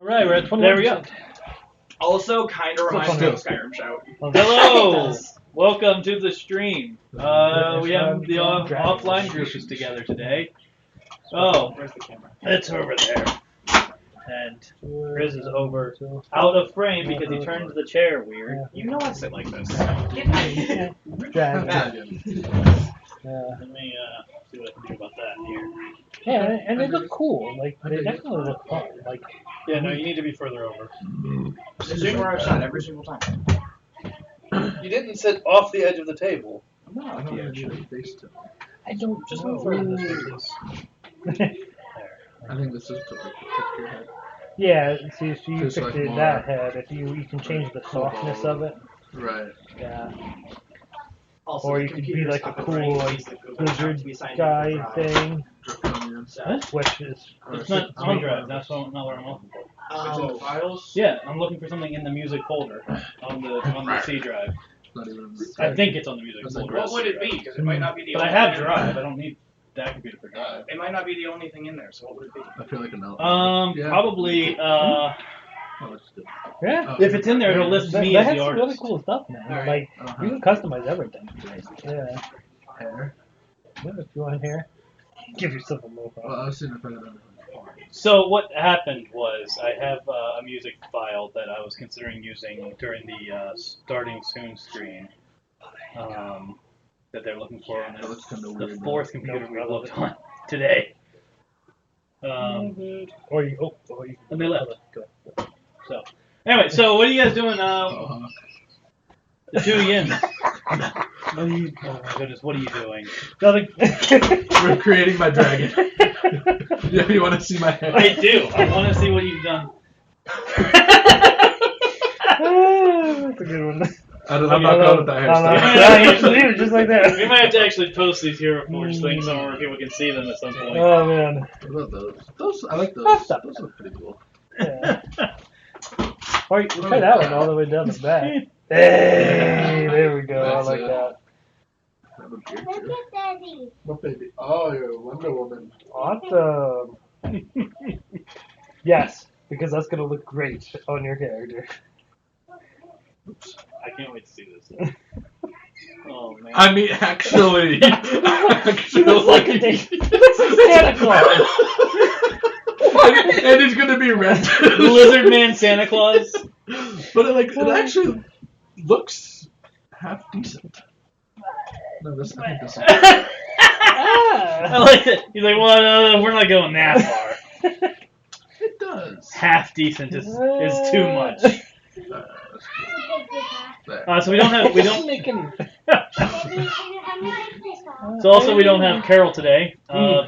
All right, we're at 21%. There we go. Also, kind of reminds me of a Still Skyrim show. Hello! Welcome to the stream. We have the offline group is together today. Oh, Where's the camera? it's over there. And Chris is over out of frame because he turned the chair weird. You know I sit like this. Let me see what I can do about that here. Yeah, and they look cool. Like they definitely look fun. Like Yeah, no, you need to be further over. Zoom where I sat every single time. You didn't sit off the edge of the table. I'm not at the edge. I don't Just know. move further this way, please. I think this is to like protect your head. Yeah, see, so you Just picked like it more- that head. If you can change the softness of it. Right. Yeah. Also, Or the you could be computer's like a up and cool running, like please, the Google have to lizard be signed in guy for Drive. thing, Draconian. which is It's not on Drive. That's not what I'm looking for. It's in the files. Yeah, I'm looking for something in the music folder on the C drive. It's not even. I think it's on the music That's folder. What would it be? Because it might not be the But I only have thing. Drive. I don't need that computer for Drive. It might not be the only thing in there, so what would it be? I feel like an elf. Yeah. Probably. Oh, that's good. yeah. Oh, If it's in there, it'll list That, me that as has the some really artist. cool stuff, man. Alright. Like Uh-huh. you can customize everything. Yeah. Hair. Yeah, if you want hair, give yourself a move. Well, I was seeing if I could understand. So what happened was I have a music file that I was considering using during the starting soon stream. That they're looking for on That looks kind of the weird. fourth computer we looked on today. Or you. And they left. Go. So anyway, so what are you guys doing? Uh-huh. The two yins. Oh my goodness, what are you doing? Nothing. We're creating my dragon. Yeah, you want to see my head? I do. I want to see what you've done. That's a good one. I'm not going with that hairstyle. Yeah, you should leave it just like that. We might have to actually post these Hero Forge things somewhere where people can see them at some point. Oh man. What about those? Those I like those. That's not Those look pretty cool. Yeah. Or you try that one all the way down the back. Hey, there we go. I That's like it. that. I have a beard too. What baby? Oh, you're a Wonder Woman. Awesome. Yes, because that's gonna look great on your character. I can't wait to see this. Oh man. I mean, actually. He looks like Santa Claus. and he's gonna be red. Lizard Man Santa Claus. But it actually looks half decent. No, I think this is. I like it. He's like, well, we're not going that far. It does. Half decent is too much. That's good. There. So we don't. making. So also we don't have Carol today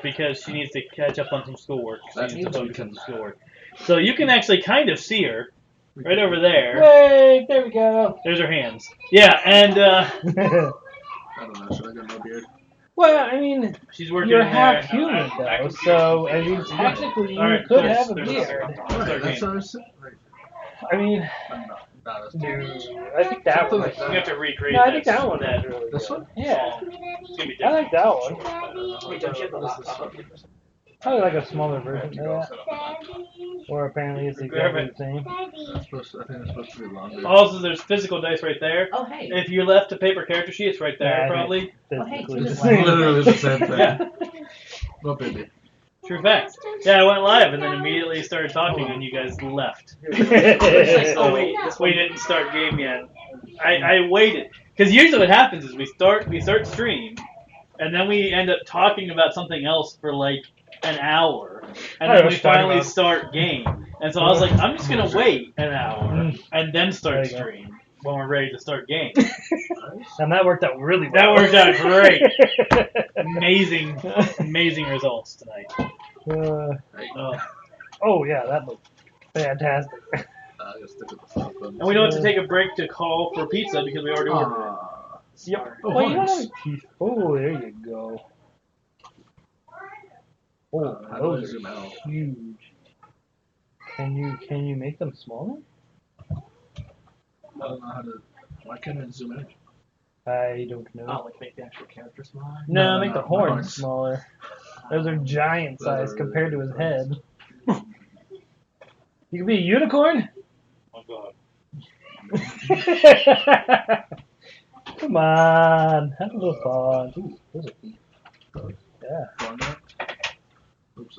because she needs to catch up on some schoolwork. That She needs to means we focus on can- some schoolwork. So you can actually kind of see her right over there. Wait, there we go. There's her hands. Yeah, and I don't know. Should I go no beard? Well, I mean, she's working you're in half there. human though, so I mean, technically you Alright, could there's- have a there's beard. Alright, that's what I was saying. Right. I mean, No, that's no, I think that one. Something like You have to recreate No, I think this. that one is really This good. one? Yeah, It's gonna be I different. like that one. Wait, don't you have the laptop? Probably like a smaller version of that. Or apparently it's exactly the same. I think it's supposed to be longer. Also, there's physical dice right there. Oh, hey. If you left a paper character sheet, it's right there, Yeah, I probably. Physically it's the same. Literally the same thing. Yeah, No baby. true fact. Yeah, I went live and then immediately started talking and you guys left. Oh, wait. We didn't start game yet. I waited because usually what happens is we start stream, and then we end up talking about something else for like an hour, and then we finally start game. And so I was like, I'm just gonna wait an hour and then start There you go. stream when we're ready to start game. And that worked out really well. That worked out great. Amazing results tonight. Oh yeah, that looked fantastic. I gotta stick with the front And we don't have to take a break to call for pizza because we already ordered it. Yep. Oh, Well, you don't horns. have teeth. Oh, there you go. Oh, How do I those zoom are out? huge. Can you make them smaller? I don't know how to. Why can't I zoom in? I don't know. Not like make the actual character smaller. No, No, make no, the no, horns horns. smaller. Those are giant Those are size really compared to his big head. You can be a unicorn? Oh god. Come on. Have a little fun. Ooh, those are deep. Yeah. Oops.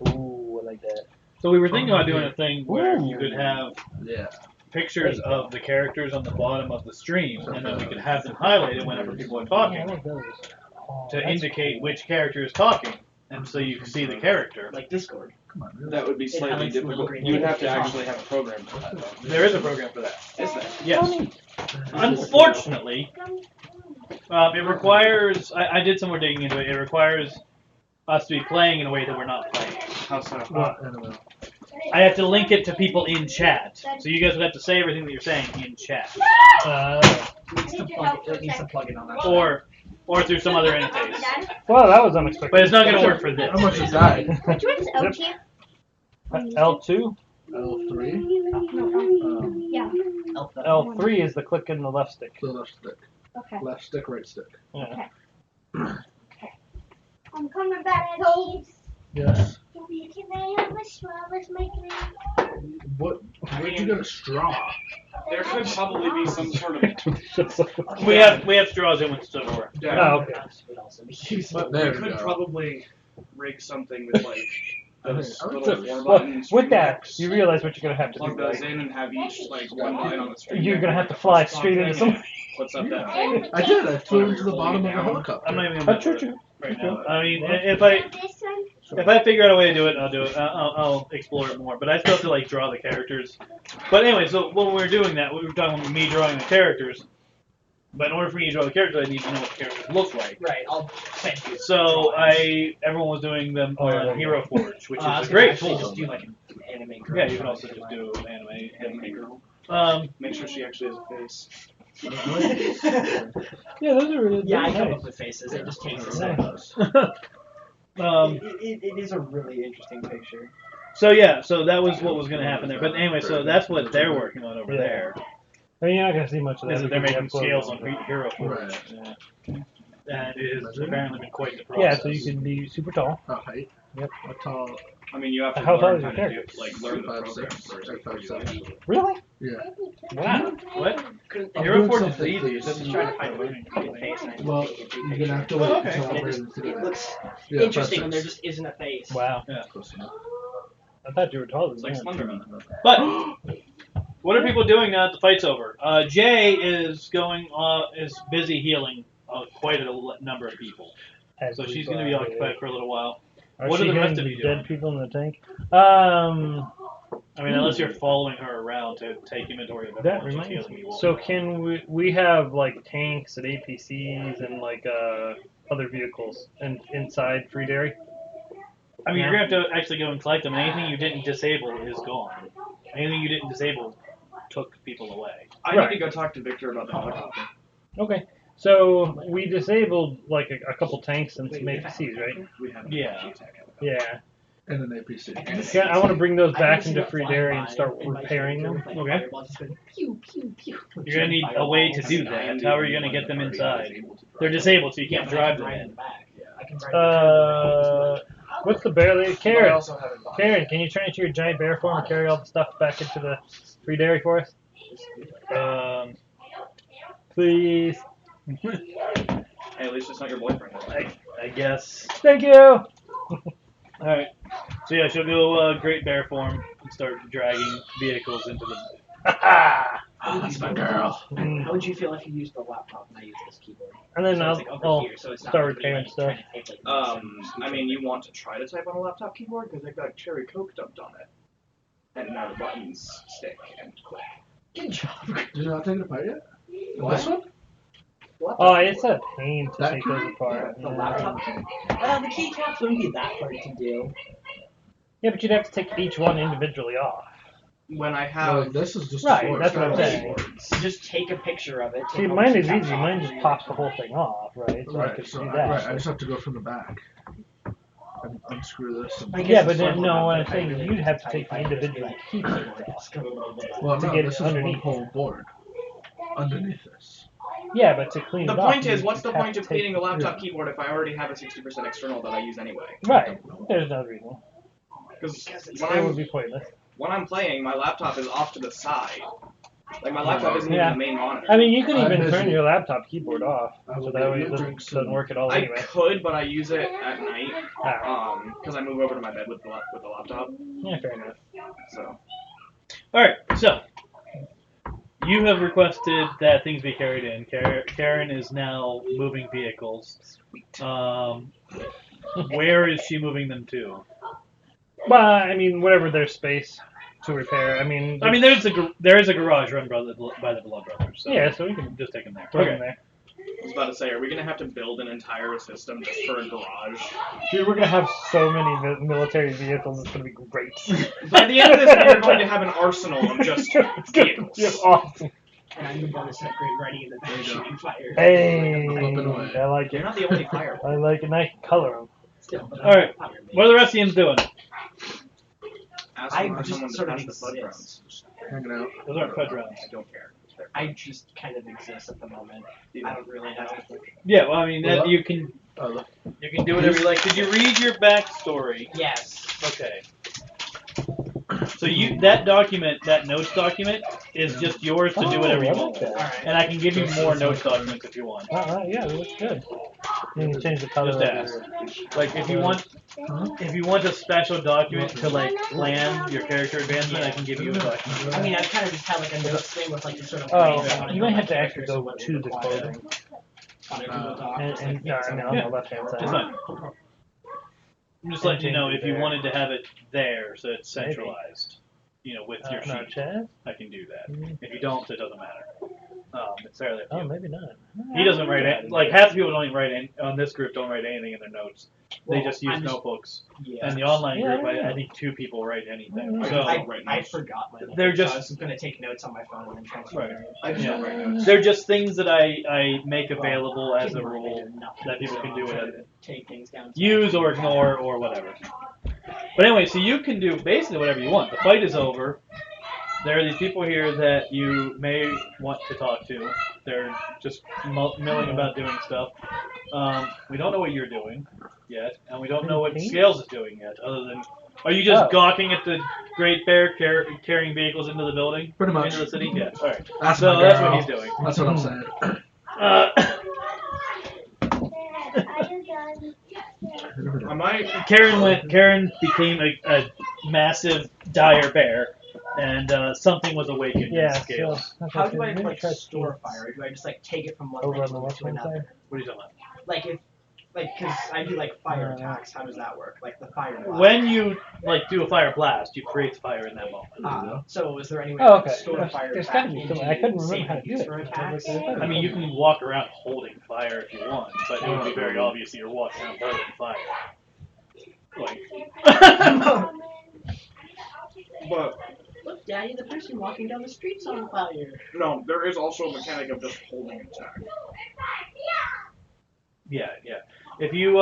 Ooh, I like that. So we were thinking about doing a thing where you Ooh. could have Yeah. pictures of the characters on the bottom of the stream, and then we could have them highlighted whenever people are talking Yeah, I like those. Oh, to that's indicate cool. which character is talking, and so you can see the character. Like Discord. Come on, really? That would be It slightly highlights the little difficult. green You would have to thing. actually have a program for that, though. There is a program for that. Is there? Yes. Unfortunately, it requires. I did some more digging into it. It requires us to be playing in a way that we're not playing. How so? Anyway. I have to link it to people in chat, so you guys would have to say everything that you're saying in chat, It needs to plug in on that. or through some other interface. Well, that was unexpected. But it's not going to work for this. How much is that? Which one's L2? L2? L3? Yeah. L3 is the click in the left stick. The left stick. Okay. Left stick, right stick. Yeah. I'm coming back home. Yes. What? Where'd you get a straw? There could probably be some sort of. We have straws in with silverware. Oh, okay. But There we we could go. probably rig something with like those Okay, little four Well, buttons. with that, you realize what you're going to have to plug do, those right? in and have each like one line on the stream. You're there, going to have like to a fly plus straight into thing, some... Puts up that thing. I did. I flew into the bottom of the helicopter. I'm not even Oh, going to true, do it true. right now. I mean, if I figure out a way to do it, I'll do it. I'll explore it more. But I still have to like draw the characters. But anyway, so when we were doing that, we were talking about me drawing the characters. But in order for me to draw the characters, I need to know what the characters look like. Right, I'll send you. So everyone was doing them on Hero Forge, which I is was a gonna great actually tool. just do like an anime girl. Yeah, you can also just do anime. Anime girl. Make Make sure she actually has a face. Yeah, those are really Yeah, I come nice. up with faces. It just takes a Yeah. second. it It is a really interesting picture. So yeah, so that was what was going to happen there. But anyway, so that's what they're working on over Yeah. there. I mean, you're not going to see much of that. Is that they're because you making have scales on photos. Hero Forge. Right. Yeah. And it has apparently been quite the process. Yeah, so you can be super tall. Oh, height? Yep. How tall? I mean, you have to How tall learn is how your to do, character? like learn the 5'6", program first or before you 5'7". actually. Really? Yeah. Wow. What? I'm Hero doing Forge is something easy. for It's just just trying to find a way to get a face. And I Well, just take a you're picture. gonna have to wait Okay. until And I'm it ready just to do it that. looks Yeah, interesting when 5'6". there just isn't a face. Wow. Close enough. I thought you were taller It's than like that. Slenderman. But what are people doing now that the fight's over? Jay is is busy healing quite a number of people, so she's going to be occupied for a little while. What are she the rest hitting of you dead doing? people in the tank? I mean, unless you're following her around to take inventory of That everyone she's reminds healing me. you. So can we have like tanks and APCs and like other vehicles and inside Free Dairy? I mean, you're going to have to actually go and collect them. Anything you didn't disable is gone. Anything you didn't disable took people away. I Right. need to go talk to Victor about the helicopter. Okay. So we disabled like a couple tanks and some APCs, right? We have Yeah. Yeah. And an APC. Yeah, I want to bring those I back can see into that Free flying Dairy by and start in my repairing character them. with, like, Okay. fireballs just going pew, pew, pew. You're going to need a way to do that. How are you going to get them inside? They're disabled, so you can't drive them right in in. the back. I can drive What's the bear lady? I Karen. also have it behind. Karen, can you turn into your giant bear form and carry all the stuff back into the Free Dairy for us? Please. Hey, at least it's not your boyfriend. I guess. Thank you. Alright. So yeah, she'll go Great Bear form and start dragging vehicles into the... That's my girl. How would you feel if you used the laptop and I used this keyboard? And then So I'll, it's like over I'll here, so it's not start like me, repairing like, stuff. trying to type, like, I mean, you want to try to type on a laptop keyboard because they've got cherry coke dumped on it, and now the buttons stick and click. Good job. Did you not take it apart yet? What? This one? Oh, it's a pain to That take those key? apart. The laptop key. The keycaps wouldn't be that hard to do. Yeah, but you'd have to take each one individually off. When I No, have this is just Right, a board. that's what I'm Travel saying. keyboards, Just take a picture of it. See, take all mine the is keycaps easy. off, Mine and just then pops the whole thing off, right? So I Right, could so, do right, I that. just have to go from the back and unscrew this. And I guess Yeah, it's but then, fun no, when what I'm I'm saying is typing you'd have to type, take the I just be individual like, keyboard off. well, to no, get this is underneath. one whole board underneath this. Yeah, but to clean the it off. point is, what's the you'd have point to of take- cleaning a laptop yeah. keyboard if I already have a 60% external that I use anyway? Right, there's no reason. Because It would be pointless. when I'm playing, my laptop is off to the side. Like my laptop isn't Yeah. even the main monitor. I mean, you could I even bet turn you- your laptop keyboard off, I so will that get way you it a doesn't, drink soon. work at all I anyway. could, but I use it at night. Ah, Because I move over to my bed with the laptop. yeah, fair enough. So All right, so you have requested that things be carried in. Karen is now moving vehicles. Where is she moving them to? But I mean, whatever their space to repair. I mean, There is a garage run by the Blood Brothers. So yeah, so we can just take them there. throw Okay. them there. I was about to say, are we gonna have to build an entire system just for a garage? Dude, we're gonna have so many military vehicles. It's gonna be great. By the end of this, we are going to have an arsenal of just It's gonna vehicles. be awesome. And I'm the bonus upgrade ready in the back shooting fire. Hey, Pumping away. I like You're it. not the only fire. I like it. I can color them. Still, but All right. I'm fire What are the rest of you doing? Asking I for just someone to sort of pass the fudge exist. rounds. Hanging out. Those aren't fudge rounds. I don't care. I just kind of exist at the moment. I don't really know. Yeah, well, I mean, Well, you can look. do whatever you like. Did you read your backstory? Yes. Okay. So that document, that notes document, is just yours to do whatever you I like want. that. Alright. And I can give you more notes documents if you want. Yeah, it looks good. You can change the color Just of ask. your... Like if you want a special document to like plan your character advancement, I can give you a document. I mean, I kind of just had like a notes thing with like the sort of. Oh, ways I wanna you build might my have to actually character, so go what to it the requires clothing. on a Google Doc, And, just, and, like, no, fix I it. mean, on the left hand That's side. fine. I'm just letting you know if you wanted to have it there, so it's centralized. With your No, sheet, Chad? I can do that. If you don't, it doesn't matter. It's fairly up to Oh, you. maybe not. He doesn't write it. Like half the people don't even write on this group don't write anything in their notes. They Well, just use I'm just- notebooks. Yeah. And the online Yeah, group, yeah. I think 2 people write anything. Yeah. So I forgot my. They're notes, so just- I was gonna take notes on my phone and then transfer. Right. them. I just don't write notes. they're just things that I make available as a Keep in mind, I rule do nothing, that people so can do I'm trying it. to take things down. to- Use or ignore or whatever. But anyway, so you can do basically whatever you want. The fight is over. There are these people here that you may want to talk to. They're just milling about doing stuff. We don't know what you're doing yet, and we don't know what Scales is doing yet. Other than, are you just gawking at the Great Bear carrying vehicles into the building? Pretty much. Into the city? Yeah. All right. That's So my that's girl. what he's doing. That's what I'm saying. I might. Karen became a massive dire bear, and something was awakened Yeah, in Scales. so... How do I maybe like try store to- fire? Or do I just like take it from one Over thing on the to left hand another? side? What are you talking about? Like if, because I do like fire attacks. How does that work? Like the fire. blast. When you do a fire blast, you create fire in that moment. So is there any way Oh, to okay. store fire There's back gotta be into some- I couldn't remember save how to and do use it. for attacks? I mean, you can walk around holding fire if you want, but it would be very obvious that you're walking around holding fire. Like, But Look, Daddy, the person walking down the street's on fire. no, there is also a mechanic of just holding an attack. yeah. If you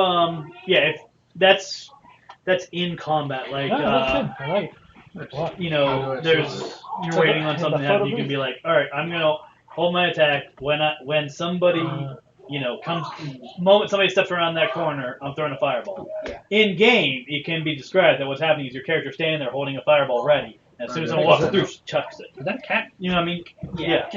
if that's in combat, like No, that's good. I like it. What? there's you're So waiting the- on something the to happen. photo You can booth? be like, all right, I'm gonna hold my attack when somebody comes moment somebody steps around that corner, I'm throwing a fireball. Yeah. In game, it can be described that what's happening is your character standing there holding a fireball ready. And as soon as someone walks through, chucks it. Is that a cat? You know what I mean? Yeah.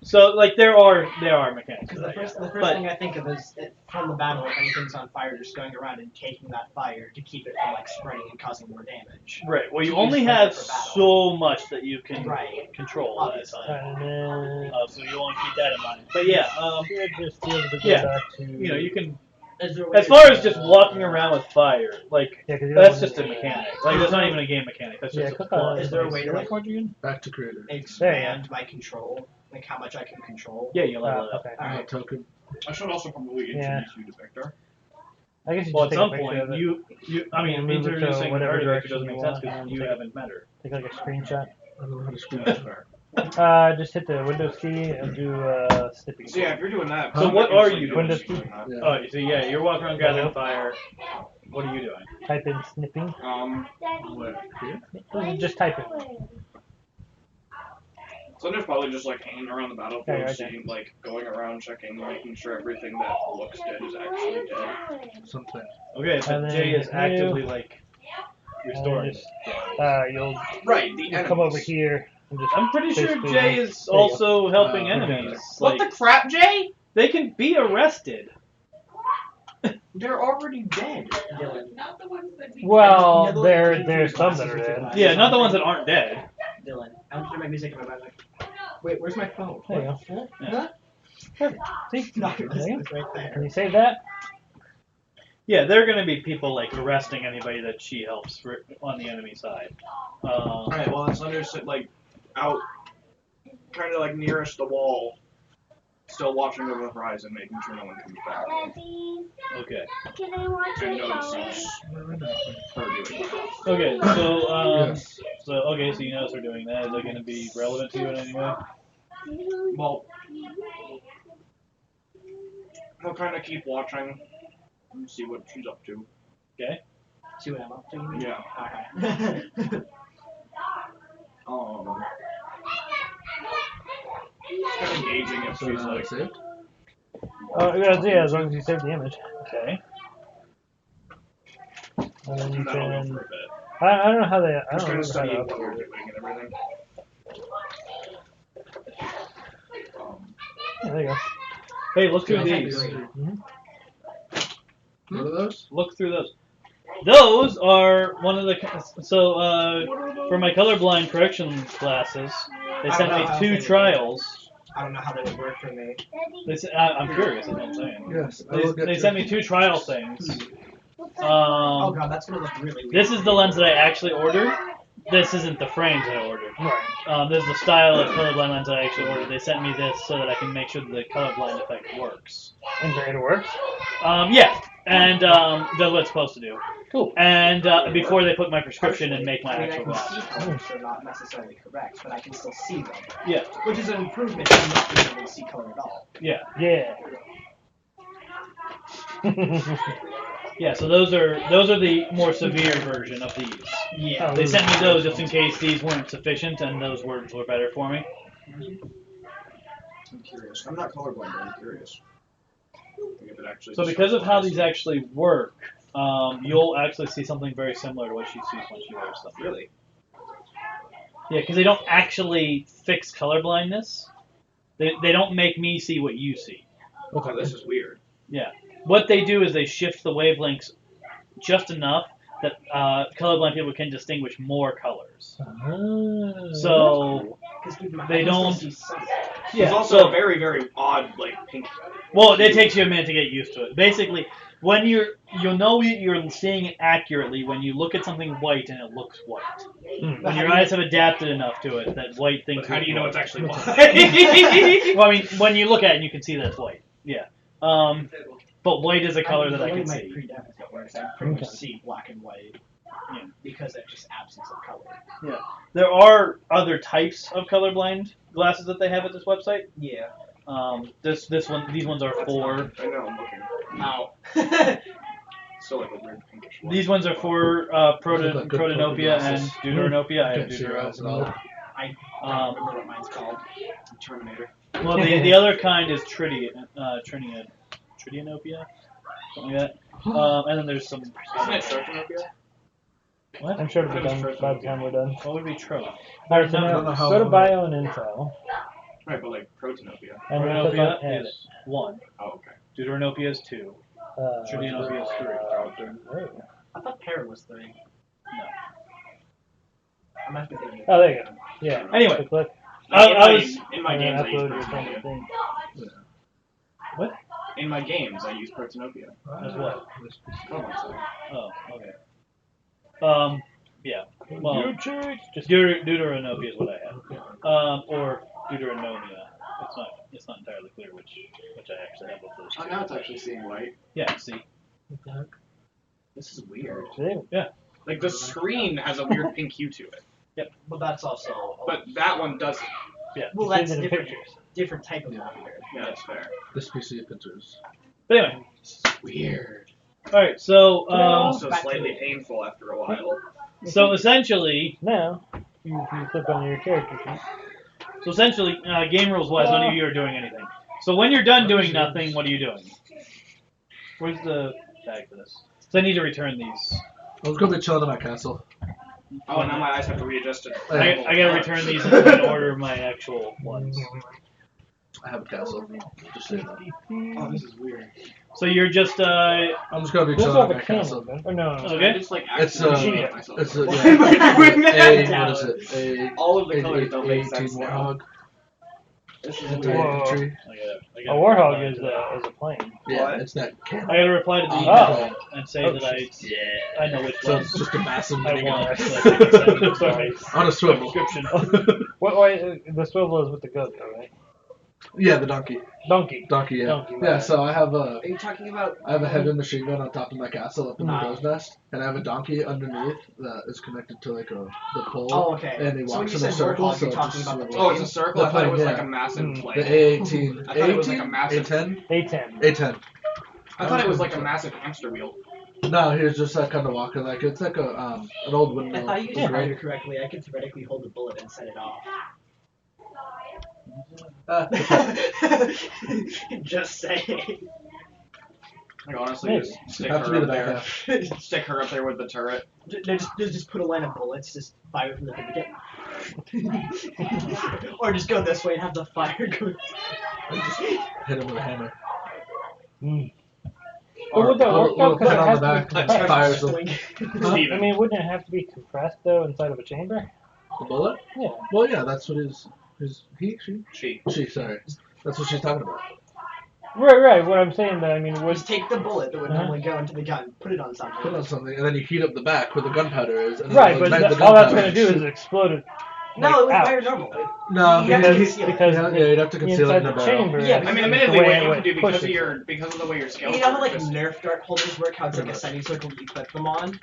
So like there are mechanics. Because for the that, first but thing I think of is from the battle, if anything's on fire, just going around and taking that fire to keep it from like spreading and causing more damage. right. Well, you to only use have for battle. so much that you can Right. control at a Obviously. time. And then... So you want to keep that in mind. But yeah, should just be able to go yeah. back to... you can. Is there a way As to far do as just that? walking around with fire, like Yeah, 'cause you don't that's wanna just a do that. mechanic. Like that's not even a game mechanic. That's Yeah, just a click on plot. Is there a way to like Back to creator. expand my control? Like how much I can control? Yeah, you level it up. Okay. Alright. Token. I should also probably Yeah. introduce you to Victor. I guess you Well, just at take some a picture of point, it. I mean, Move it to introducing whatever her to it direction doesn't you make sense want, because and you take- haven't met her. Take like a screenshot. I don't know how to screen that. Just hit the Windows key and do snipping. So yeah, if you're doing that. So what are you doing? Windows key? Yeah. Oh, so yeah, you're walking around gathering fire. What are you doing? Type in snipping. Where? Here? Just type it. So there's probably just like hanging around the battlefield, Yeah, right seeing, like going around, checking, making sure everything that looks dead is actually dead. Something. Okay, but And Jay then is actively like restoring just, it. you'll Right, the come enemies. over here and just. I'm pretty sure basically- Jay is There you also helping okay. enemies. What Like the crap, Jay? they can be arrested. They're already dead, Dylan. Not the ones that we Well, Dylan, there's you some glasses that are with your dead. glasses Yeah, not the on. ones that aren't dead. Dylan, I want you to my music in my bag. Wait, where's my phone? There you go. Yeah. Perfect. See? No, There it's you go. right there. Can you save that? Yeah, there are going to be people like arresting anybody that she helps on the enemy side. Alright, well, it's under, like, out, kind of like nearest the wall, still watching over the horizon, making sure no one comes back. Daddy, Okay. can I watch And your phone? notices her doing that. Okay. So Yes. so you notice her doing that. Is that going to be relevant to you in any way? Well, he'll kind of keep watching and see what she's up to. Okay. See what I'm up to? You mean? Yeah. Okay. Just kind of gauging if So she's now like, it's saved. Yeah, as long as you save the image. Okay. And then you that'll go can. for a bit. I don't know how they. I Just don't kind of remember how studying to what you're upload it. doing and everything. Yeah, there you go. Hey, look through Okay. these. What are those? Look through those. Those are one of the for my colorblind correction classes. They sent me 2 trials. I don't know how that would work for me. They said, I'm curious. That's what I'm saying. Yes. I will get They to sent it. me 2 trial things. Oh god, that's gonna look really weird. This is the lens that I actually ordered. This isn't the frames that I ordered. Right. This is the style of colorblind lens that I actually ordered. They sent me this so that I can make sure that the colorblind effect works. And it works. Yeah, and does what it's supposed to do. Cool. And before they put my prescription and make my I actual can see glasses. colors, they're not necessarily correct, but I can still see them. Yeah, Which is an improvement from not being able to see color at all. yeah, Yeah. yeah. So those are the more severe version of these. Yeah. They sent me those just in case these weren't sufficient and those words were better for me. I'm curious. I'm not colorblind, but I'm curious. If it actually So because of how these actually work, you'll actually see something very similar to what she sees when she wears them. Really? Yeah, because they don't actually fix colorblindness. They don't make me see what you see. Okay, this is weird. Yeah. What they do is they shift the wavelengths just enough that colorblind people can distinguish more colors. So they don't. There's also a very, very odd, like, pink. Well, it takes you a minute to get used to it. Basically, when you'll know you're seeing it accurately when you look at something white and it looks white. When your eyes have adapted enough to it that white things. But how do you know it's actually white? Well, I mean, when you look at it, you can see that it's white. Yeah. But white is a color that I can see. It works. I pretty much see black and white. Yeah. Because of just absence of color. Yeah. There are other types of colorblind glasses that they have at this website. Yeah. These ones are for. I know, I'm looking. Ow. Still like a weird pinkish one. These ones are for protanopia and deuteranopia. I have Can't see your eyes at all. deuteranopia. I don't remember what mine's called. Terminator. Well, the other kind is tritianopia, something like that. And then there's some. Isn't it Terminator? What? I'm sure it'll be done by the time we're done. What would be tro? Alright, so I don't know now how go to long- bio and info. Right, but like Protanopia. And then click on Protanopia edit. is 1. Oh, okay. Deuteranopia is 2. Tritianopia is 3. Oh, I thought Parrot was 3. I might be thinking. there you go. Yeah. Anyway. So click. I was. In my and then games, I use upload your fucking Protanopia. thing. What? In my games, I use Protanopia. As what? Oh, my God. Oh, okay. Yeah. Well, just Deuteranopia is what I have. Or Deuteranomia. It's not entirely clear which I actually have of those Oh, two. now it's actually seeing white. Yeah, see? What the heck? This is weird. See? Like, the screen has a weird pink hue to it. But that's also. But that one doesn't. Yeah. Well, You see that's it in different. pictures. Different type of weird. Yeah, that's fair. This PC pictures. But anyway. Weird. Alright, so, Also back to slightly it. painful after a while. so essentially, Now, you click on your character sheet. game rules wise, none of you are doing anything. So when you're done doing nothing, what are you doing? Where's the tag for this? So I need to return these. I was gonna be chilling in my castle. Oh, now my eyes have to readjust to. I gotta return these in order of my actual ones. I have a castle. Just so you know. Oh, this is weird. So you're just I'm just gonna be This chilling have in a my camera, castle. man. Or no. Okay. I just like It's accidentally hit myself. it's a Why am I doing that? what is it? All of the colors don't make 18 sense now. warthog. This is Anti-infantry. I A gotta warthog reply is to that. a plane. Yeah, What? it's that cannon. I gotta reply to the Oh. email and say Oh, that I know which So one it's just a massive I minigun. want. So I can send it Sorry. On a swivel. subscription. What? The swivel is with the goat, though, right? Yeah, the donkey. Donkey. Donkey, yeah. Donkey, Yeah, right. so I have a Are you talking about? heavy machine gun on top of my castle up in the Ah. crow's nest, and I have a donkey underneath that is connected to like the pole. Oh, okay. And he So when walks you in a said circle, warthog, so you're it talking just about the swivels. Oh, it's a circle. I thought it was like a massive Mm. plane. The A18. I thought it was like a A18? massive- A10? A10. A10. I thought it was like a massive hamster wheel. No, he was just like kind of walking like it's like a an old windmill. If I use with fire great- correctly, I could theoretically hold the bullet and set it off. Just saying. Like honestly, Maybe. just stick Have to her be up the back there. half. Stick her up there with the turret. Just put a line of bullets, just fire from the beginning. Or just go this way and have the fire go. And just hit him with a hammer. Mm. Or But would that work though? little Because pin it on has the to back be that compressed. fires them. Swing. I mean, wouldn't it have to be compressed though inside of a chamber? The bullet? Yeah. Well, yeah, that's what She. she, sorry. That's what she's talking about. Right. What I'm saying though, I mean, would Just take the bullet that would Uh-huh. normally go into the gun, put it on something. Put on something, and then you heat up the back where the gunpowder is. And then right, it'll but ignite the all that's gunpowder. going to do is explode it. No, like, it would out. fire normal. No, You have to because conceal it. because yeah, you'd have to conceal it inside in a the barrel. chamber. Yeah, I mean, the admittedly, way what it you can do because pushes of the way your scales You know how are, like just- Nerf dart holders work? How it's like a semicircle that you clip them on?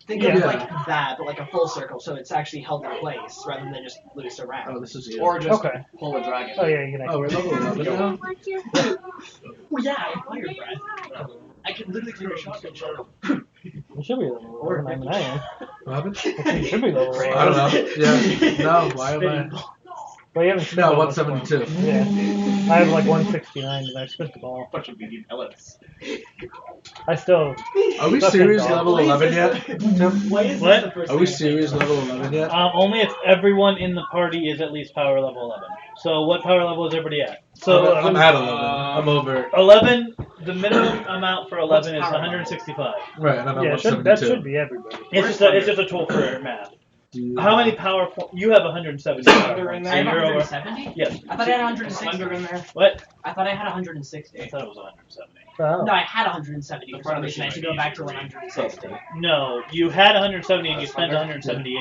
Think Yeah. of it like that, but like a full circle, so it's actually held in place rather than just loose around. Oh, this is you. or just Okay. pull a dragon. Oh yeah, you can. Oh, we're level 11 now? Oh yeah, I have fire breath. I can literally clear a shotgun shell. You should be level 11. I mean, I am. What happened? You should be level 11. I don't know. Yeah. No, why am Spinning I? But you haven't spent No, all much 172. points. Yeah. I have like 169 and I spent them all. Bunch of BB pellets. I still. Are we That's series a level Why is 11 this yet? the- Tim? Why is What? this the first Are we thing I think series of? level 11 yet? Only if everyone in the party is at least power level 11. So what power level is everybody at? So I'm at 11. I'm over. 11. The minimum amount for 11 is What's power 165. Right, and I'm at Yeah, 172. that should be everybody. It's just a tool for math. How many power points? You have 170. Thunder in I there. have You're over. 170? Yes. I thought I had 160. Thunder in there. What? I thought I had I 160. thought it was 170. Oh. No, I had 170 The for front some of the reason. I had to sheet go might back be to easier 160. No, you had 170 and you spent Thunder? 178.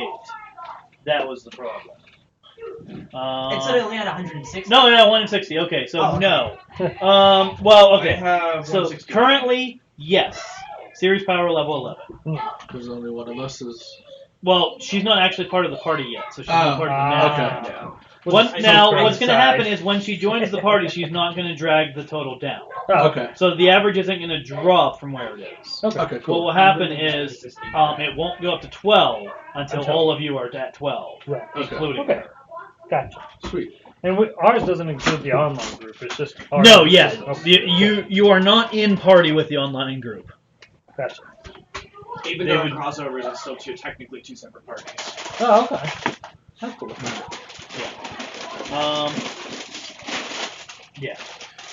That was the problem. It said I Uh, only had 160. no, 160. Okay, so Oh, okay. no. Well, I okay. have So 160. currently, yes. Series power level 11. Because only one of us is. Well, she's not actually part of the party yet, so she's Oh, not part of the math. okay. Yeah. What's going to happen Inside. is when she joins the party, she's not going to drag the total down. Oh, Okay. So the average isn't going to drop from where it is. Okay. Okay, What cool. will happen is it won't go up to 12 until Until- all of you are at 12, Right. including Okay. her. Gotcha. Sweet. And ours doesn't include the online group. It's just ours. No, yes. Okay. You are not in party with the online group. Gotcha. Even They though would- in crossovers, it's still technically two separate parties. Oh, okay. That's cool. Yeah.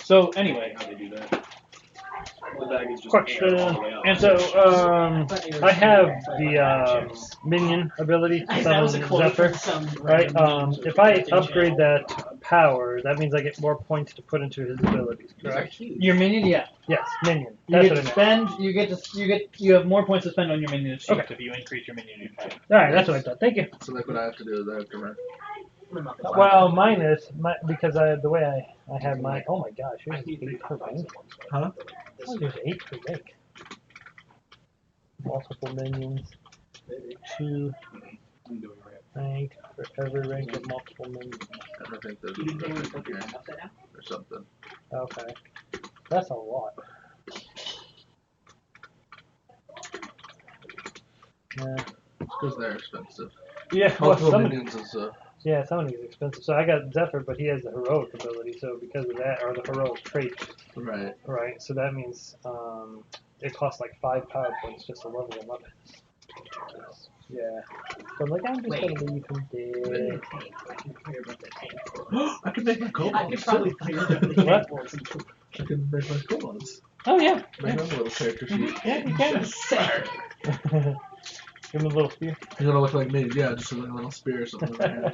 So anyway, How they do that. The bag is just Question. air all the way up. And so, I have the minion ability, That was summon a quote Zephyr. from some Right. random If I LinkedIn upgrade channel. that power, that means I get more points to put into his abilities. These are Correct? huge. your minion, yeah. Yes, minion. You That's get what to I meant. spend. You have more points to spend on your minion sheet Okay. if you increase your minion impact. All right, that's what I thought. Thank you. So, like, what I have to do is I have to run. Well, mine is because the way I have mine. Oh my gosh, yours is 8 per bank. Huh? Oh, there's 8 per bank. Multiple minions. 2 I'm doing right. rank for every rank of multiple minions. I don't think there's You didn't a think it was thing here upside down? or something. Okay, that's a lot. Yeah. Because they're expensive. Yeah. Well, Multiple some minions is yeah, some of these expensive. So I got Zephyr, but he has the heroic ability. So because of that, or the heroic trait, right. right? So that means it costs like 5 power points just to level him up. Yeah. So I'm like, I'm just Wait. gonna leave him With the dead. tank, I can clear both the tank. I can make my I kobolds could probably too. clear both the What? tank walls. I can make my kobolds. Oh yeah. Make my little character sheet. Yeah, you can. Just saying. Give him a little spear. He's gonna look like me, yeah, just like a little spear or something in my hand.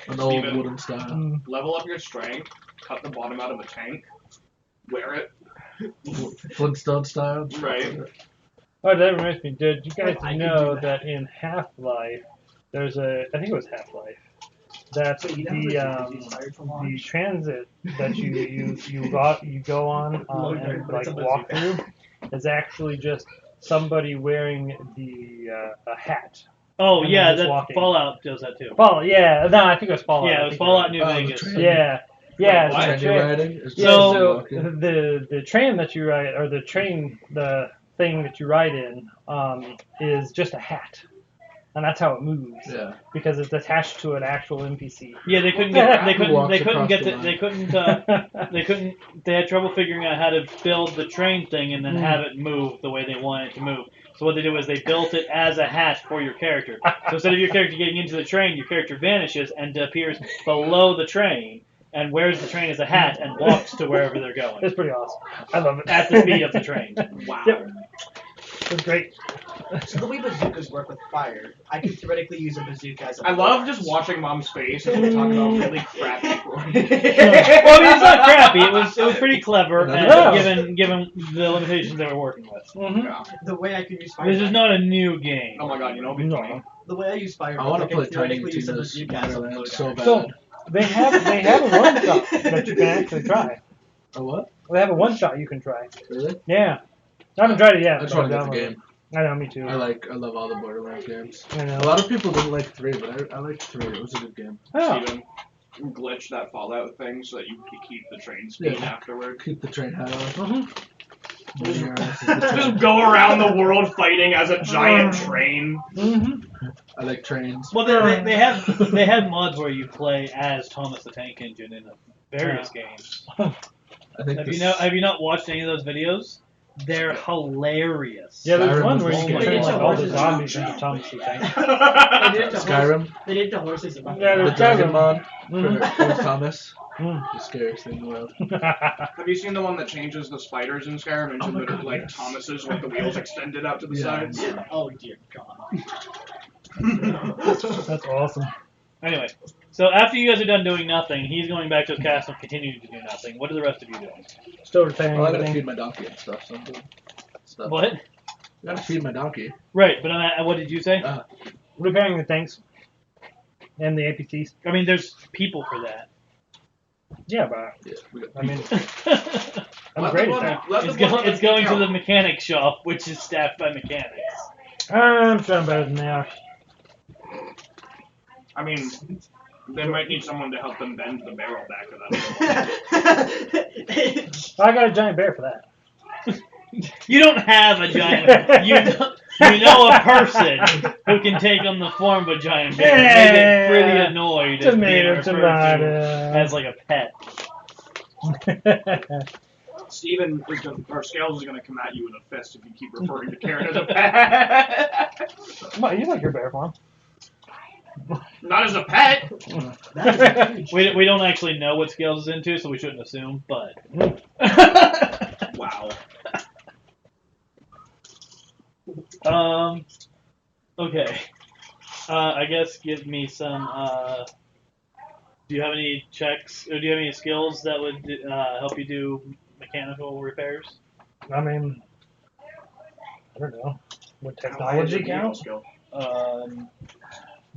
An old Steven. wooden style. Mm. Level up your strength, cut the bottom out of a tank, wear it. Flintstone style. Right. Oh, that reminds me. Did you guys I can know do that in Half-Life, there's a, I think it was Half-Life, that So you never use fire to the launch. transit that you go on and like walk through is actually just somebody wearing the a hat. Oh And yeah, then just that walking. Fallout does that too. Fallout, yeah. No, I think it was Fallout. Yeah, I it was think Fallout New Oh, the Vegas. train. Yeah, yeah. Wait, what? the Trendy train- riding is Yeah, just so walking. the train that you ride, or the thing that you ride in, is just a hat, and that's how it moves Yeah. because it's attached to an actual NPC. Yeah, they couldn't get they Who couldn't walks they couldn't across get the the, line? they couldn't they had trouble figuring out how to build the train thing and then Mm. have it move the way they wanted it to move. So what they did was they built it as a hat for your character. So instead of your character getting into the train, your character vanishes and appears below the train and wears the train as a hat and walks to wherever they're going It's pretty awesome. I love it. at the speed of the train. Wow. Yep. It's great. So the way bazookas work with fire, I could theoretically use a bazooka as a I love just watching Mom's face as we talk about really crappy Well, I mean, it's not crappy. It was pretty clever, Yeah. given the limitations they were working with. Mm-hmm. Yeah. The way I could use fire. This is not a new game. Oh my god, you know what'd be funny? The way I use fire. I want to I play could Tiny theoretically use a Tina's bazooka as a Wonderland so loadout. bad. So they have a one shot that you can actually try. A what? They have a one shot you can try. Really? Yeah. I haven't tried it yet. I just but want to get the I've game. downloaded it. I know, me too. I love all the Borderlands games. I know. A lot of people didn't like 3, but I liked 3. It was a good game. Oh. Steven, glitch that Fallout thing so that you can keep the train speed Yeah. afterward. Keep the train high on. Mm-hmm. Just go around the world fighting as a giant train. Mm-hmm. I like trains. Well, they have mods where you play as Thomas the Tank Engine in various games. I think Have you not watched any of those videos? They're hilarious. Yeah, there's Skyrim one was where you the can same. turn like all the Horses. zombies into Thomas the Tank. They did it to Skyrim, They did it to horses. Yeah, the there's Dragon Skyrim. Mod Mhm. for Thomas. Mm. The scariest thing in the world. Have you seen the one that changes the spiders in Skyrim into Oh my little, God, like yes. Thomases with the wheels extended out to the Yeah. sides? Oh dear God. That's awesome. Anyway, so after you guys are done doing nothing, he's going back to his castle, continuing to do nothing. What are the rest of you doing? Still repairing Well, I gotta everything. feed my donkey and stuff, so I'm doing stuff. What? I gotta feed my donkey. Right, but what did you say? Repairing the tanks. And the APCs. I mean, there's people for that. Yeah, but Yeah, we got I mean, it's I'm Let great the at one- that. let the one that going to count. the mechanic shop, which is staffed by mechanics. I'm sure I'm better than they are. I mean, they might need someone to help them bend the barrel back to that. I got a giant bear for that. You don't have a giant. You know a person who can take on the form of a giant bear. They get pretty annoyed at being Tomato, referred to tomato. as like a pet. Steven is gonna, or Scales is going to come at you with a fist if you keep referring to Karen as a pet. What, you like your bear farm? Not as a pet. That is a huge. We don't actually know what Scales is into, so we shouldn't assume. But Wow. Okay. I guess give me some. Do you have any checks, or do you have any skills that would help you do mechanical repairs? I mean, I don't know. Would technology count? Skill.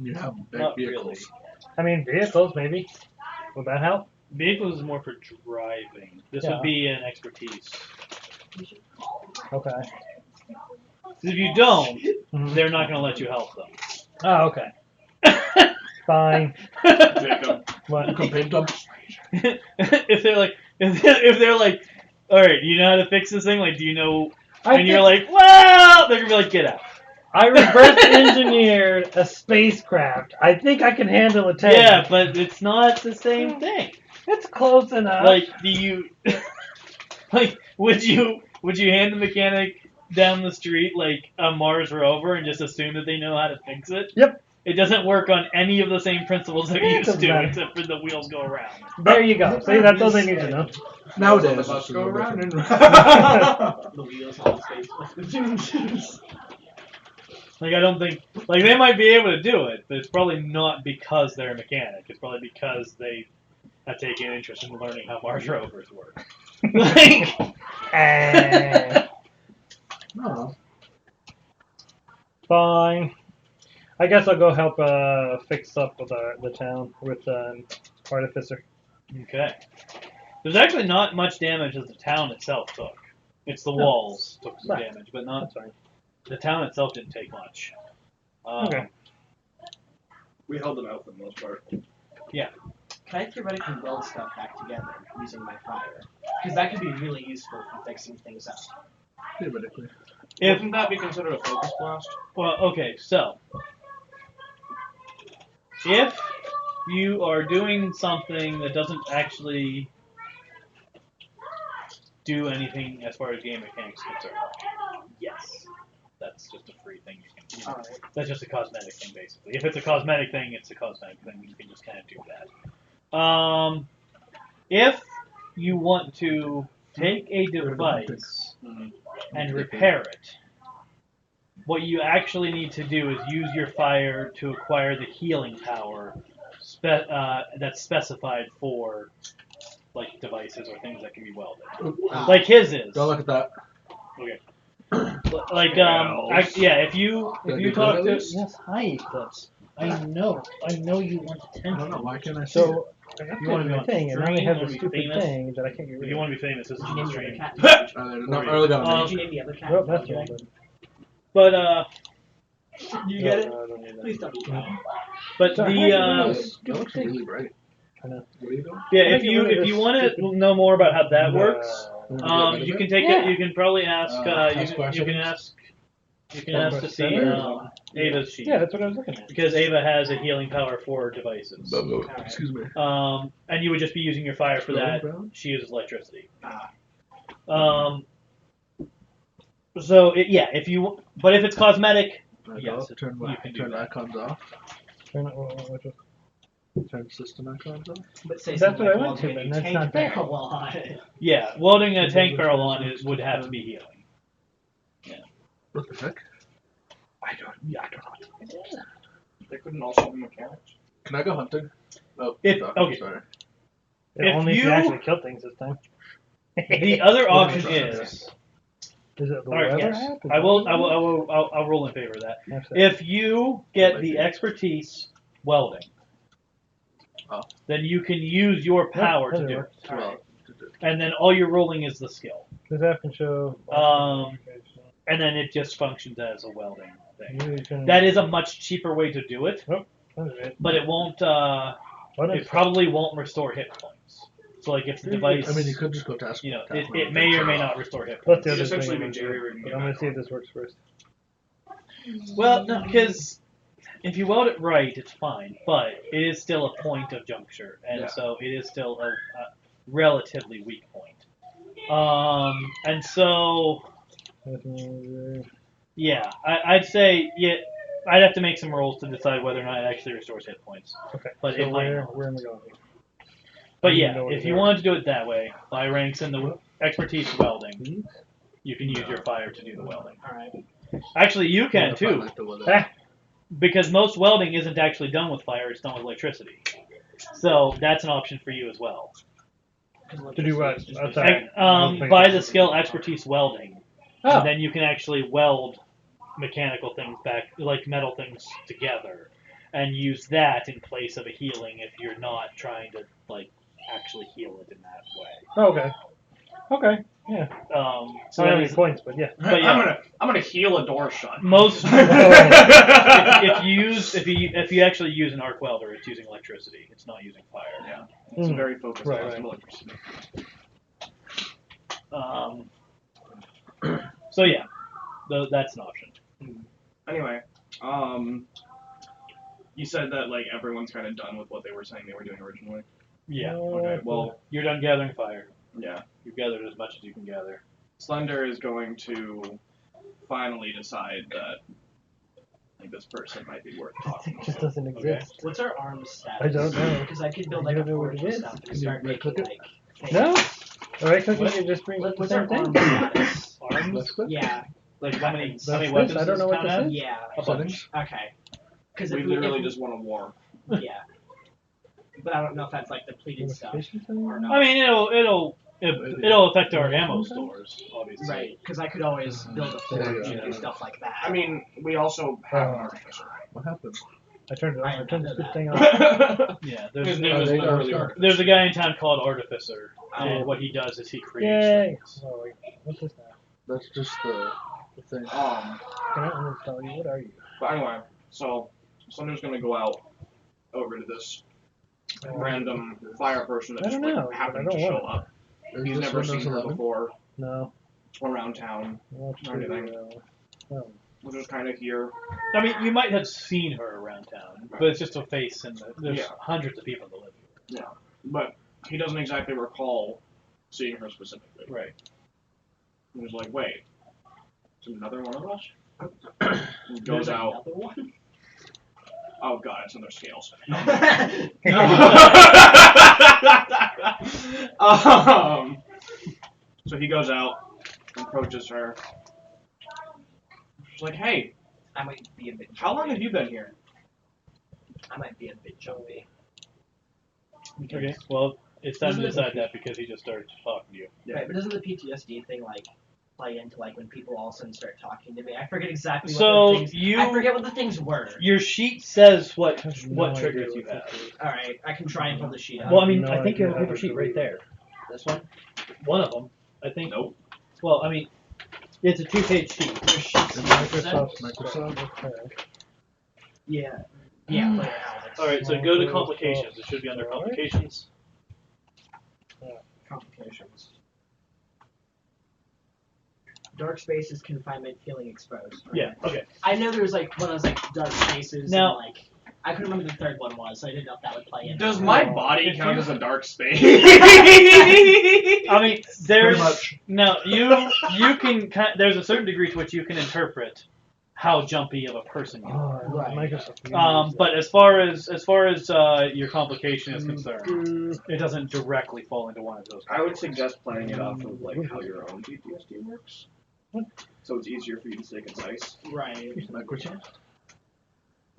You have big Not vehicles. really. I mean, vehicles, maybe. Would that help? Vehicles is more for driving. This Yeah. would be an expertise. Okay. 'Cause if you don't, Mhm. they're not going to let you help them. Oh, okay. Fine. Jacob. What? You can paint them. if they're like, all right, you know how to fix this thing? Like, do you know? I And you're think like, well, they're gonna be like, get out. I reverse engineered a spacecraft. I think I can handle a tank. Yeah, but it's not the same thing. It's close enough. Like, do you, like, would you hand the mechanic down the street like a Mars rover and just assume that they know how to fix it. Yep. It doesn't work on any of the same principles they're It used doesn't to, matter. except for the wheels go around. There you go. See, that's all they need to know. Nowadays, the it's bus a go little around different. and The wheels on the space. Like I don't think like they might be able to do it, but it's probably not because they're a mechanic. It's probably because they have taken an interest in learning how Mars rovers work. Like, No. Fine. I guess I'll go help fix up the town with Artificer. okay. There's actually not much damage that the town itself took. It's the walls took some Right. damage, but not That's fine. the town itself didn't take much. Okay. we held them out for the most part. Can I theoretically weld stuff back together using my fire? Because that could be really useful for fixing things up. Theoretically. Wouldn't that be considered a focus blast? Well, okay, so if you are doing something that doesn't actually do anything as far as game mechanics is concerned, yes, that's just a free thing you can. Alright. That's just a cosmetic thing, basically. If it's a cosmetic thing, it's a cosmetic thing. You can just kind of do that. If you want to take a device and repair it, what you actually need to do is use your fire to acquire the healing power that's specified for like devices or things that can be welded. Like his is. Go look at that. Okay. Like Else. if you Did you talk do to at least? yes, hi Eclipse. I know you want I attention. don't know. Why can't I see it? So I got You wanna be my on thing, and now I stream, have wanna this be stupid famous? thing that I can't get If rid you of. want to be famous, this is Did you the name the other stream. cat? Not early got Um, Did you name the other cat? Oh, that's all good. But You get it? No, I don't need that. Please don't be cat. but So the That looks really bright. I know. What are you doing? yeah, How if do I get you rid of if you this want to stupid- know more about how that No. works, you can take Yeah. it. You can probably ask. Taskbar You can settings? ask. You can ask to see Ava's sheet Yeah, that's what I was looking at. because Ava has a healing power for devices. Excuse me. And you would just be using your fire for that. Brown? She uses electricity. Ah. So if you, but if it's cosmetic, I yes, go, turn you can do turn that. icons off. Turn it- what- Turn system icons off. But say That's something what I like went to, welding a but new that's tank not there. barrel on it. Yeah, welding a tank barrel on would have to be healing. What the heck? I don't know. They couldn't also be mechanics. Can I go hunting? Oh, If- fuck, okay. sorry. It only if you you- actually kill things this time. The other option is, Is it the all right, weather yes, app? Is I'll roll in favor of that. that- If you get the expertise welding, Oh. then you can use your power to that do works. it, Well, and then all you're rolling is the skill, This app can show. and then it just functions as a welding thing. You can- That is a much cheaper way to do it, What is it? but it won't. What It is probably won't restore hit points. So like if the device, I mean, you could just go task. you know, task it may or may not restore hit What's points. the You'd other essentially thing? be jerry-rigging But it I'm gonna back see if on. this works first. Well, no, because if you weld it right, it's fine, but it is still a point of juncture, and Yeah. so it is still a relatively weak point. And so yeah, I'd say I'd have to make some rolls to decide whether or not it actually restores hit points. Okay. But so it might where not. am I going? But I don't yeah, know what if it you is. wanted to do it that way, by ranks in the expertise welding, These? you can use your fire to do the welding. Alright. Actually, you can too, Like the weather. Ah, because most welding isn't actually done with fire; it's done with electricity. So that's an option for you as well. to do what? Oh, sorry. Buy the skill expertise welding, Oh. and then you can actually weld mechanical things back, like metal things together, and use that in place of a healing if you're not trying to like actually heal it in that way. Okay. Okay. Yeah. So I that don't have is any points, but yeah. But yeah. I'm gonna heal a door shut. most. if you actually use an arc welder, it's using electricity. It's not using fire. Yeah, it's Mm. very focused Right, on right. electricity. So yeah, that's an option. Anyway, you said that like everyone's kind of done with what they were saying they were doing originally. Yeah. Okay, well, You're done gathering fire. yeah. You've gathered as much as you can gather. Slender is going to finally decide that like this person might be worth It talking just to. doesn't exist. What's our arms status? I don't know. Because I could build I like a don't know what forge it and is. stuff Can and you start making click it? like things. No. Alright, clicking it just brings up the What's same our thing. arms status? Arms? Left click? Yeah. Like how many That's weapons this? I don't does know it what count this as? is. Yeah. A Settings? bunch. Okay. Because We if literally if just want a war. yeah. But I don't know if that's like depleted stuff Notification setting? or not. I mean, it'll affect our ammo stores, obviously. Right, because I could always build a There forge you and go. do stuff like that. I mean, we also have an Oh. artificer. What happened? I turned it off. I turned this remember thing off. Yeah, His there's, name Oh, is they don't literally stop. Artificer. there's a guy in town called Artificer, and Oh. what he does is he creates Yay! things. Oh, wait. What's this now? That's just the thing. Can I uninstall you? What are you? But anyway, so Slender's gonna go out over to this random fire person that I just don't like know, happened I to don't show want up. Is He's this never Windows seen her 11? before No. around town, Not Or anything. No. was just kind of here. I mean, you might have seen her around town, but it's just a face, and there's Yeah. hundreds of people that live here. But he doesn't exactly recall seeing her specifically. Right. He was like, wait, is another one of us? He goes There's out. another one? Oh god, it's in their scales. So he goes out, approaches her. She's like, hey, I might be a bit how long jumpy. have you been here? I might be a bit jumpy. Okay. Well, it's time to Doesn't it- decide that because he just started talking to you. Right, but doesn't the PTSD thing like play into like when people all of a sudden start talking to me? I forget exactly what So the things I forget what the things were. your sheet says what I have what no triggers idea you what have. this is. Alright, I can try and pull the sheet out. Well, I mean, No I think idea you have a how paper to sheet right read there. This one. One of them, I think. Nope. Well, I mean, it's a 2-page sheet. Your sheets And are Microsoft. Okay. Yeah. Yeah, player Alex. All right, so go to complications. It should be under complications. Complications. Dark spaces, confinement, feeling exposed. Yeah. Okay. I know there's like one of those like dark spaces Now- and like I couldn't remember the third one was, so I didn't know if that would play in. Does my Oh. body If count you- as a dark space? I mean, there's Pretty much. no you can there's a certain degree to which you can interpret how jumpy of a person you are. Oh, Right. Microsoft. But as far as your complication is concerned, it doesn't directly fall into one of those. I would suggest playing it off of like how your own PTSD works. So it's easier for you to stay concise. Right. Microsoft?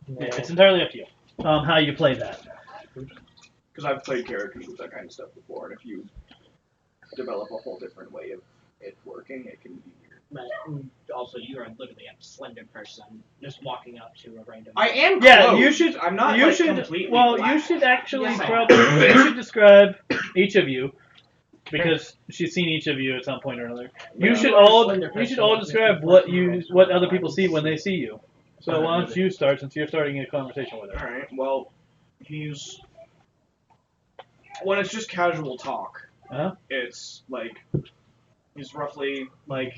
Yeah, it's entirely up to you. How you play that. Because I've played characters with that kind of stuff before, and if you develop a whole different way of it working, it can be weird. But also, you are literally a slender person just walking up to a random. I am Yeah, close. you should. I'm not You like, should. completely Well, black. you should actually Yes, I am. probably. You should describe each of you, because she's seen each of you at some point or another. You Yeah. should You are a all. slender You should person all walking describe up to what a what other random people see when they see you. So why don't you start, since you're starting a conversation with her? Alright, well, he's. When it's just casual talk, Huh? it's like. He's roughly like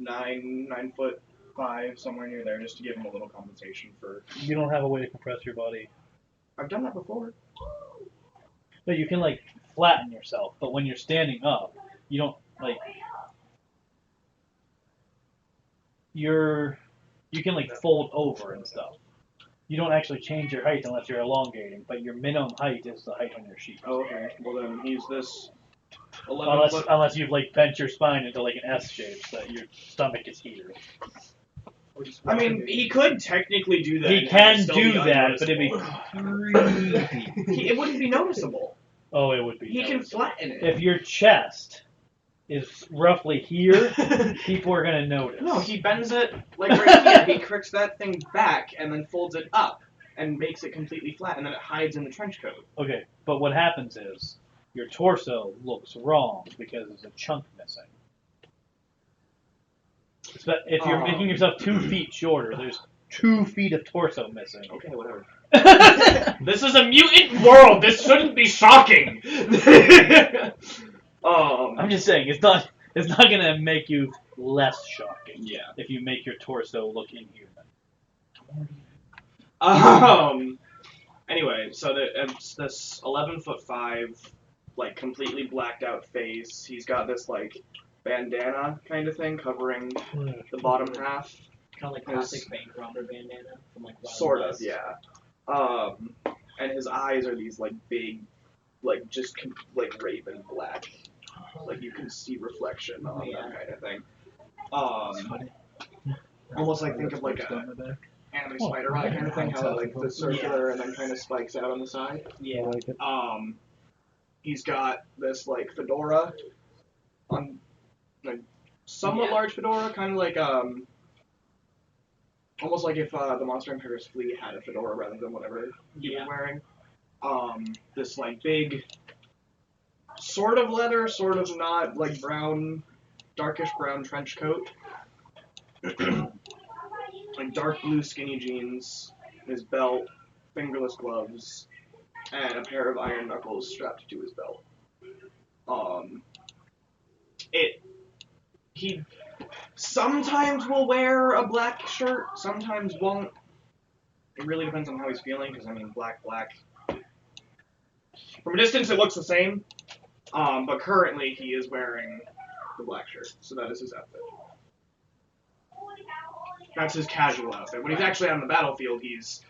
9'5", somewhere near there, just to give him a little compensation for. You don't have a way to compress your body. I've done that before. No, you can like flatten yourself, but when you're standing up, you don't like. You can like fold over and stuff. You don't actually change your height unless you're elongating, but your minimum height is the height on your sheet. Oh, okay. Well then, he's this 11 Unless foot. unless you've like bent your spine into like an S shape so that your stomach is here. I mean, he could technically do that. He and can still do be that, but it'd be unnoticeable. creepy. It wouldn't be noticeable. Oh, it would be. He can noticeable. flatten it. If your chest is roughly here, people are gonna notice. No, he bends it like right here. He cricks that thing back and then folds it up and makes it completely flat, and then it hides in the trench coat. Okay, but what happens is your torso looks wrong because there's a chunk missing. If you're making yourself 2 feet shorter, there's 2 feet of torso missing. Okay, whatever. This is a mutant world. This shouldn't be shocking. I'm just saying it's not gonna make you less shocking. Yeah. If you make your torso look inhuman. Anyway, so it's this 11'5", like completely blacked out face. He's got this like bandana kind of thing covering the bottom half. Kind of like classic bank robber bandana from like Wild Sort of, West. yeah. And his eyes are these like big, like just like raven black, like you can see reflection on that kind of thing. Almost like think of like a anime spider eye kind of thing, how like the circular and then kind of spikes out on the side. Yeah. He's got this like fedora on, like somewhat large fedora, kind of like almost like if the Monster Empire's fleet had a fedora rather than whatever he was wearing. This like big, sort of leather, sort of not, like brown, darkish brown trench coat. Like dark blue skinny jeans, his belt, fingerless gloves, and a pair of iron knuckles strapped to his belt. He sometimes will wear a black shirt, sometimes won't. It really depends on how he's feeling, because I mean, black. From a distance, it looks the same, but currently he is wearing the black shirt, so that is his outfit. That's his casual outfit. When he's actually on the battlefield, he's,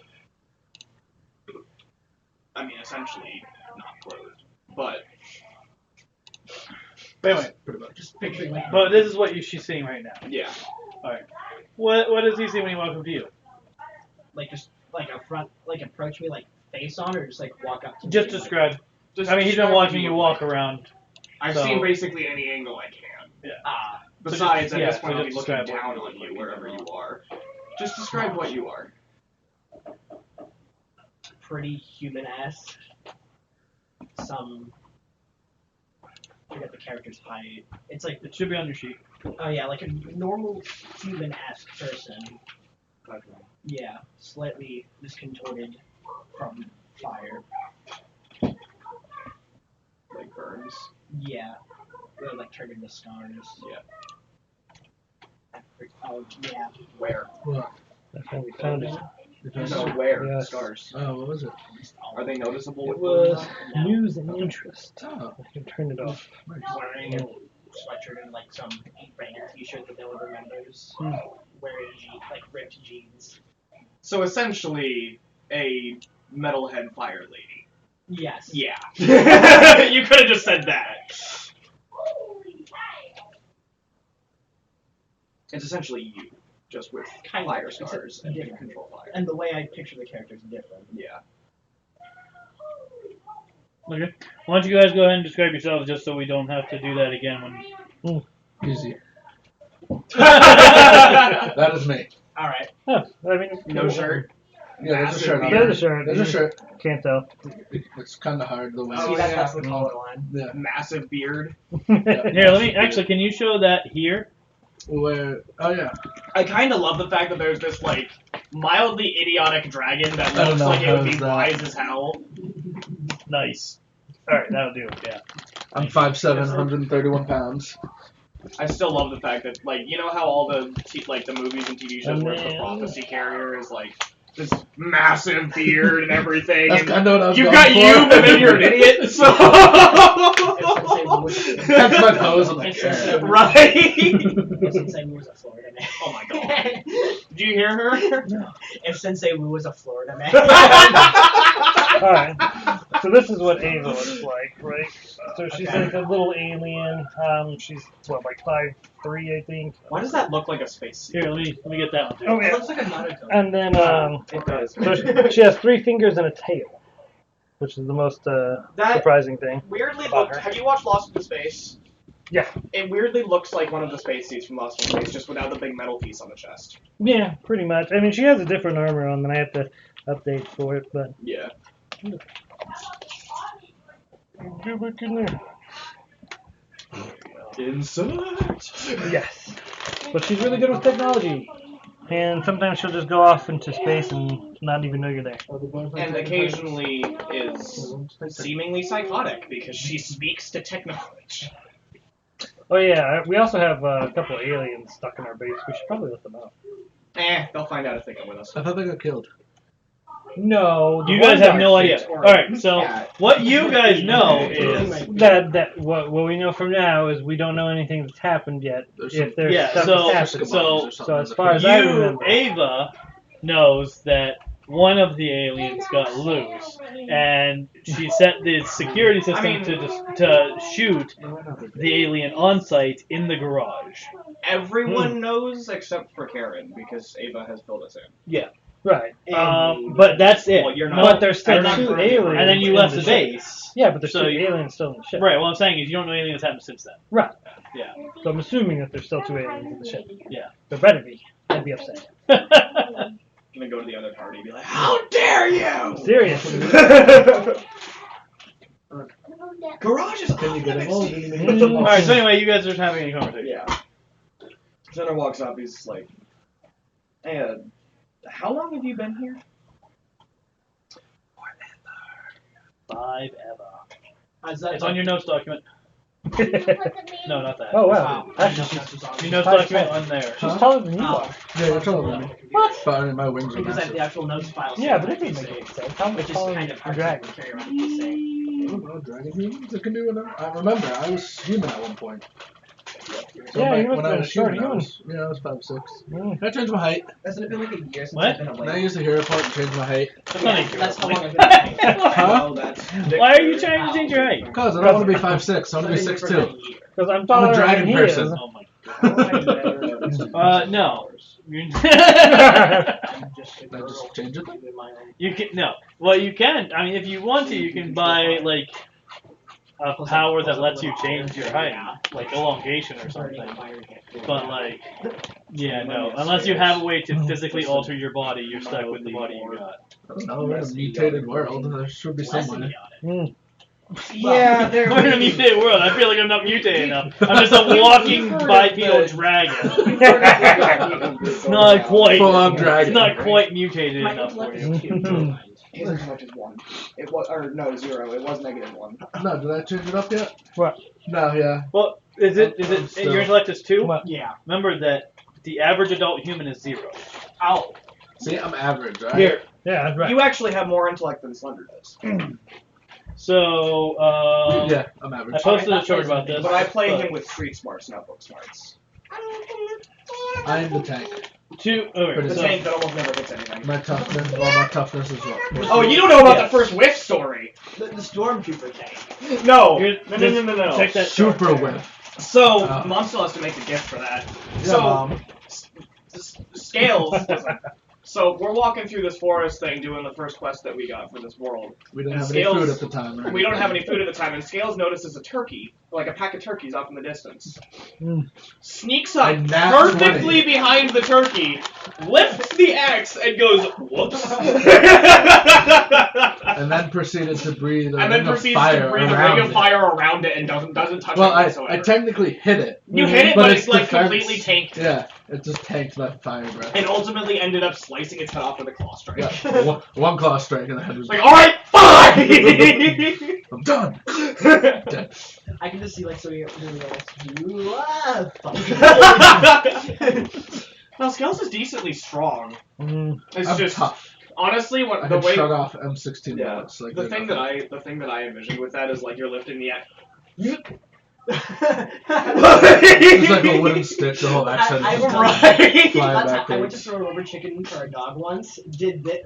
I mean, essentially not clothed, but. Anyway, Just picturing like. but this is what she's seeing right now. Yeah. Alright. What does he see when he walks up to you? Like just like a front, like approach me like face on, or just like walk up to Just me. describe. Just I mean, he's been describe watching what you look walk like. around. I've so- seen basically any angle I can. Ah, Besides, just- at yeah, this so point, I'll be just looking describe what down you on look you like wherever in you general. are. Just describe what you are. pretty human-esque. Some. I forget the character's height. It's like It should be on your sheet. oh yeah, like a normal human-esque person. Yeah, slightly discontorted from fire. Like burns. Yeah, really like turned into scars. Yeah. Oh yeah. Where? That's how we found it. No, where? Yes. Scars. Oh, what was it? Are they noticeable? It with was No. news and interest. Oh, I can turn it off. Wearing a sweatshirt and like some brand t-shirt that no one remembers. Wearing like ripped jeans. So essentially, a metalhead fire lady. Yes. Yeah. You could have just said that. It's essentially you, just with Kind of, fire except scars and you different. control fire. And the way I picture the character is different. Yeah. Okay. Why don't you guys go ahead and describe yourselves just so we don't have to do that again when. easy. That is me. All right. Oh, I mean, No shirt. Yeah, there's a shirt on There's a there. shirt. There's a shirt. Can't tell. It's kind of hard the way. Oh, See, yeah. that's the color line. Yeah. Massive beard. Here, let me. Actually, can you show that here? Where? Oh yeah. I kind of love the fact that there's this, like, mildly idiotic dragon that I don't looks know like it would be how's that. wise as hell. Nice. Alright, that'll do. Yeah. I'm 5'7", 131 pounds. I still love the fact that, like, you know how all the the movies and TV shows And where the then- prophecy carrier is like this massive beard and everything. That's and kind of what I was you've going got for. you, but then you're an idiot. So That's my pose on the It's chair. right. If Sensei Wu was a Florida man. Oh my god. Did you hear her? If Sensei Wu was a Florida man. Alright. So this is what Ava looks like, right? So she's Okay. like a little alien. She's what, like 5'3", I think. Why does that look like a spacesuit? Here, let me get that one too. Oh It yeah. looks like a Naruto. And then It does. so she has 3 fingers and a tail, which is the most That- surprising thing. Weirdly About looked. her. Have you watched Lost in Space? Yeah. It weirdly looks like one of the spacesuits from Lost in Space, just without the big metal piece on the chest. Yeah, pretty much. I mean, she has a different armor on, and I have to update for it, but Yeah. go back in there. Insert. Yes. But she's really good with technology. And sometimes she'll just go off into space and not even know you're there. And occasionally is seemingly psychotic because she speaks to technology. Oh yeah, we also have a couple of aliens stuck in our base. We should probably let them out. They'll find out if they come with us. I thought they got killed. No. You guys have no idea. Alright, so what you guys know is That what we know from now is we don't know anything that's happened yet. If there's Yeah, stuff so- that's happened. so- So as far as I you, remember, Ava, knows that one of the aliens got loose, and she set the security system to shoot the alien on site in the garage. Everyone knows except for Karen because Ava has filled us in. right? But that's it. Well, you're No- not. But there's still and then- two aliens. And then you in left the the ship. base. Yeah, but there's So two you- aliens still in the ship. Right, what I'm saying is you don't know anything that's happened since then. Right. Yeah. So I'm assuming that there's still two aliens in the ship. Yeah. There better be. I'd be upset. And then go to the other party and be like, "How dare you!" Seriously. Garage is Can you get him off all? limits. Alright, so anyway, you guys are having a conversation. Yeah. Jenner walks up. He's like, "Hey, how long have you been here?" Five ever. Is that It's on your notes document. No, not that. Oh wow. Wow. That's That's just, just on Your me. notes document on there. she's taller than you Oh. are. Yeah, you're taller than me. What? But I mean, my wings are Because I have massive. the actual notes file. Yeah, but it doesn't make any sense. How much Which is taller kind than of a hard dragon? to carry around to say. I don't know, dragon humans? It can do whatever. I remember, I was human at one point. So Yeah, you when must I have was been short human, I human. was 5'6". Mm. I changed my height. Hasn't it been like a year since What? I've been And I away? used to hear a part and change my height. That's not accurate. That's how long I've been away. Huh? Oh, that's. Why are you trying to change your height? Because I don't want to be 5'6", I want to be 6'2". Because I'm I'm taller a dragon than he person. is. Oh my no. I just change it. You can no. Well, you can. I mean, if you want to, you can buy like a power that lets you change your height, like elongation or something. But like, yeah, no. Unless you have a way to physically alter your body, you're stuck with the body you got. I don't know, we're in a mutated world. There should be some way. Mm. Yeah, there We're in a mutated world. I feel like I'm not mutated enough. I'm just a walking bipedal dragon. It's not quite. Full-on It's dragon. not quite mutated My enough for intellect you. is cute. His intellect is 1. It was, or no, 0. It was -1. No, did I change it up yet? What? No, yeah. Well, is it Still. your intellect is 2? What? Yeah. Remember that the average adult human is 0. Ow. See, I'm average, right? Here. Yeah, that's right. You actually have more intellect than Slender does. So, Yeah, I'm I average. posted a short about this. But I play him with street smarts, not book smarts. I'm the tank. Okay, The so, tank that almost never hits anything. My toughness is what? Oh, you don't know about Yeah. the first whiff story. The Stormtrooper tank. No. Here, No. check that Super short. whip. So, Oh. Mom still has to make a gift for that. Yeah, So, Mom. Scales doesn't. So, we're walking through this forest thing, doing the first quest that we got for this world. We didn't and have any Scales- food at the time. Right? We don't have any food at the time, and Scales notices a turkey, like a pack of turkeys off in the distance. Mm. Sneaks up And nat perfectly 20. behind the turkey, lifts the axe, and goes, whoops. And then proceeded to breathe a And then ring of proceeds fire to breathe a around ring of it. fire around it and doesn't touch Well, it I whatsoever. technically hit it. You hit it, but it's like defense- completely tanked. Yeah, it just tanked that fire breath. And ultimately ended up slicing its head off with a claw strike. Yeah, one claw strike and the head was Like, alright, fine! I'm done. Dead. I can just see like so you love. Now, Scales is decently strong. Mm. It's I'm just tough. honestly, I what the can way shut off M16 yeah, bullets. Like the they're thing nothing. that I envision with that is like you're lifting the axe. It's like a wooden stick. The whole axe head I- is just Right. flying I went to backwards. throw over chicken for a dog once. Did that?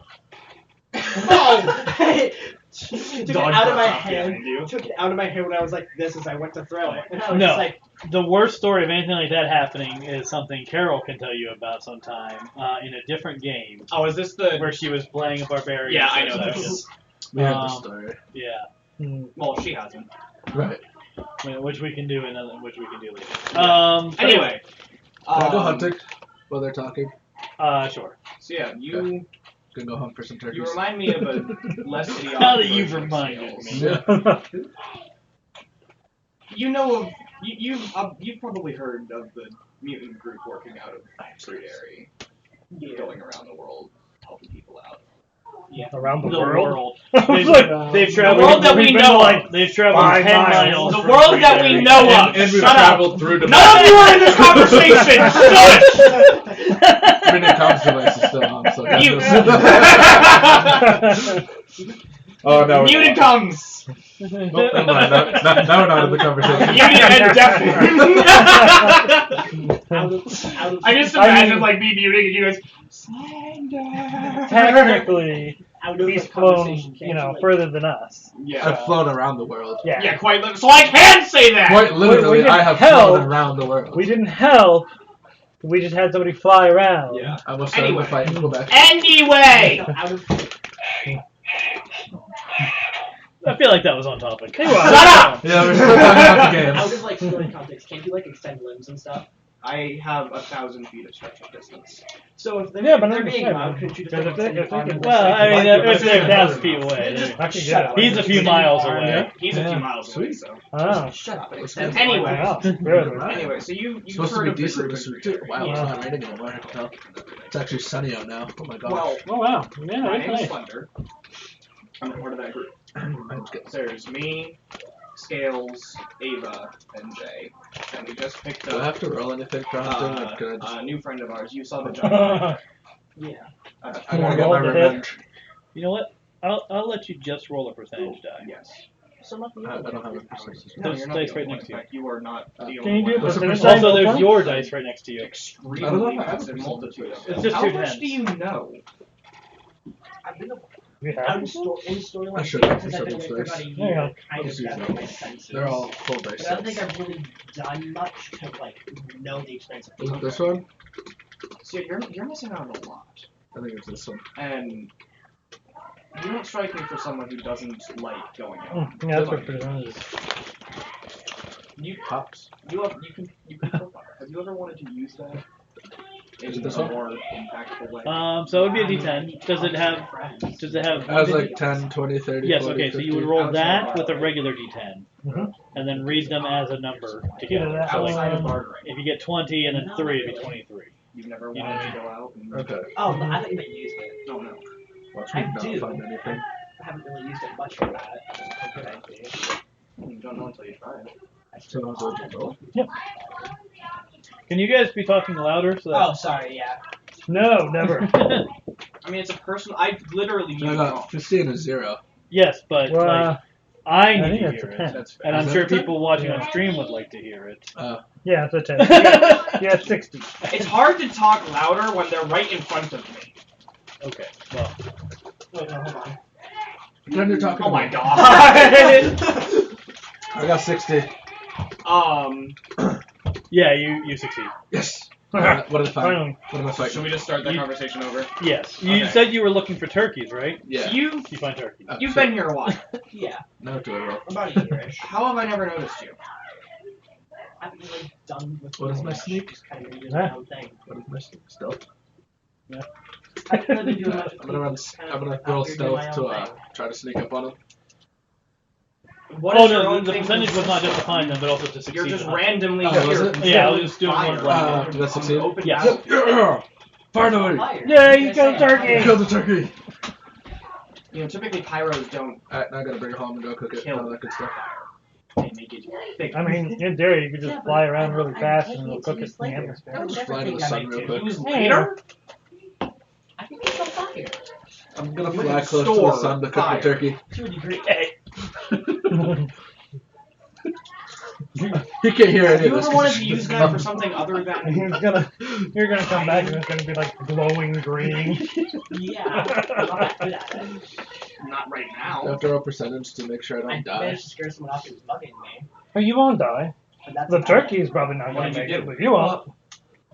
Took it Dog out of my burst off hand. behind you. Took it out of my hand when I was like this as I went to throw it, and I was No. just like, The worst story of anything like that happening is something Carol can tell you about sometime in a different game Oh, is this the? where she was playing a barbarian. Yeah, I for know a this. second. We had the Um, story. Yeah, Mm. Well, she hasn't. Right. which we can do which we can do later. Anyway, Can I go um, hunting while they're talking? Sure. So yeah, you Can go hunt for some turkeys. you remind me of a less idiotic. Now that you've version of reminded Scales. me. Yeah. You know of you've probably heard of the mutant group working out of Fruitary, going around the world helping people out. Around the, The world. world. They've, They've traveled. world that we we've been know like of. They've traveled 5 10 miles. miles. The from world that we Fruitary. know of. And we've Shut up. traveled through to None of you are in this conversation. Shut. I mean, the comms device is still on, so. candles. Mute. Oh no. Muted comes. Oh, never mind. Now we're not in the conversation. Muted and deafened. I just imagine like me muting and you guys. Slender. Technically, Out of he's the flown, conversation, can't you know, like- further than us. Yeah. I've flown around the world. Yeah. Yeah, quite literally. So I can say that. Quite literally, didn't I have help. flown around the world. We didn't help. We just had somebody fly around. Yeah. I almost started Anyway. the fight in Quebec. Anyway. Out of I feel like that was on topic. Hey, well, Shut up! Yeah, we're still talking about the Out games. of like story context, can't you like extend limbs and stuff? I have 1,000 feet of stretching distance. So if they're, Yeah, but if they're I'm being saying, loud, couldn't you just because like if they- extend your if they arm can- and Well, like, I mean, Like, if they're 1,000 feet away, Just I can shut get up. it. he's a few miles Arm, away. yeah. He's a Yeah. few miles away, Sweet. so. Oh. Shut up. and Let's extend. get it. Anyway. Wow. Good. Good. Anyway, so you It's supposed to heard be of the decent group this in week too. Wow, it's Yeah. not raining anymore. I can tell. It's actually sunny out now. Oh my god. Well, Oh, wow. Yeah, my that's name's nice. Slender. I'm a part of that group. Mine's good. There's me, Scales, Ava, and Jay. And we just picked Do I up have to roll anything for hunting, or can I just? a new friend of ours. You saw the giant. Yeah. I want to get roll my the hit. revenge. You know what? I'll let you just roll a percentage die. Yes. So not the I other don't have a one. percentage. No, There's you're not dice the right only next to one. you. In fact, you are not the only Can you do one. a What's the percentage? percentage? Also, there's One? your dice right next to you. I don't know Extremely if I have massive a multitude of It's them. just How two much tens. do you know? I've been We out have. in storyline I should have since I've been away for percentage about a dice. There you year, go. kind Just of use gathering them. my senses. They're all full dice But I don't think sets. I've really done much to like know the experience of Is it hunting. this one? So you're missing out on a lot. I think it's this one. And you don't strike me for someone who doesn't like going out. Yeah, that's what percentage is. You Pops. you can profile. Have you ever wanted to use that Is it in this a one? more impactful way? So it would be a D10. Does it have? Does it have? I was like 10, 20, 30, Yes. 40, Okay. So 50. you would roll outside that of with a our- regular D10, Mhm. and then read them as a number Either together. that So like, Outside of one. bartering. if you get 20 and then No, 3, it'd be really. 23. You've never You wanted know. to go out and Okay. Oh, no, I thought you meant use it. no no. Watch I me not do. find anything. I haven't really used it much for that. How could I be? You don't know until you try it. So I was like, roll. Can you guys be talking louder so Oh, that? sorry, yeah. No, never. I mean, it's a personal. I literally I use it got all. 15 and 0. Yes, but Well, like I I need think to that's hear a it, 10. That's fair. and I'm Is sure that a 10? people watching Yeah. on stream would like to hear it. Yeah, it's a 10. Yeah, 60. It's hard to talk louder when they're right in front of me. Okay. Well, Wait, no, hold on. Pretend you're talking Oh to my me. god. I got 60. yeah, you succeed. Yes. What did I find? Finally. What am I Should fighting? we just start that You- conversation over? Yes. You Okay. said you were looking for turkeys, right? Yeah. You You find turkeys. you've been here a while. Yeah, Now do I roll? about a year-ish. How have I never noticed you? I haven't really done with What is my much, sneak? just kind of doing my own thing. What is my stealth? I haven't really been doing much with I'm gonna run. just kind I'm of gonna out roll here doing my stealth to own thing. try to sneak up on him. What Oh is your no, own the thing percentage was not just to consist find them, but also to of? succeed. You're just in hunting. randomly Oh, here. was it? Yeah, I was just doing fire one blind. Did that on succeed? open Yes. battlefield. Finally! Fire. Yeah, you Like I killed said, turkey. fire. Kill the turkey! You know, typically pyros don't Alright, now I gotta bring it home and go cook it. Kill. All that good stuff. they make it big. I mean, in theory, you could just Yeah, fly but around really I'm fast taking and it'll it cook to it in the later. atmosphere. That was Just fly to the everything I sun might real do. quick. Use Hey, later? I think it's on fire. I'm gonna You fly can close to the store sun to cook fire. the turkey. To a degree. He can't hear Have any of you this. ever 'cause wanted it's to use just that for numb. something other than? You're gonna come back and it's gonna be like glowing green. Yeah, I'm not good at it. Not right I have now. to roll percentage to make sure I I don't die. managed to scare someone off who was bugging me. But you won't die. But that's The about turkey it. is probably not What gonna did make you it, do? but you won't.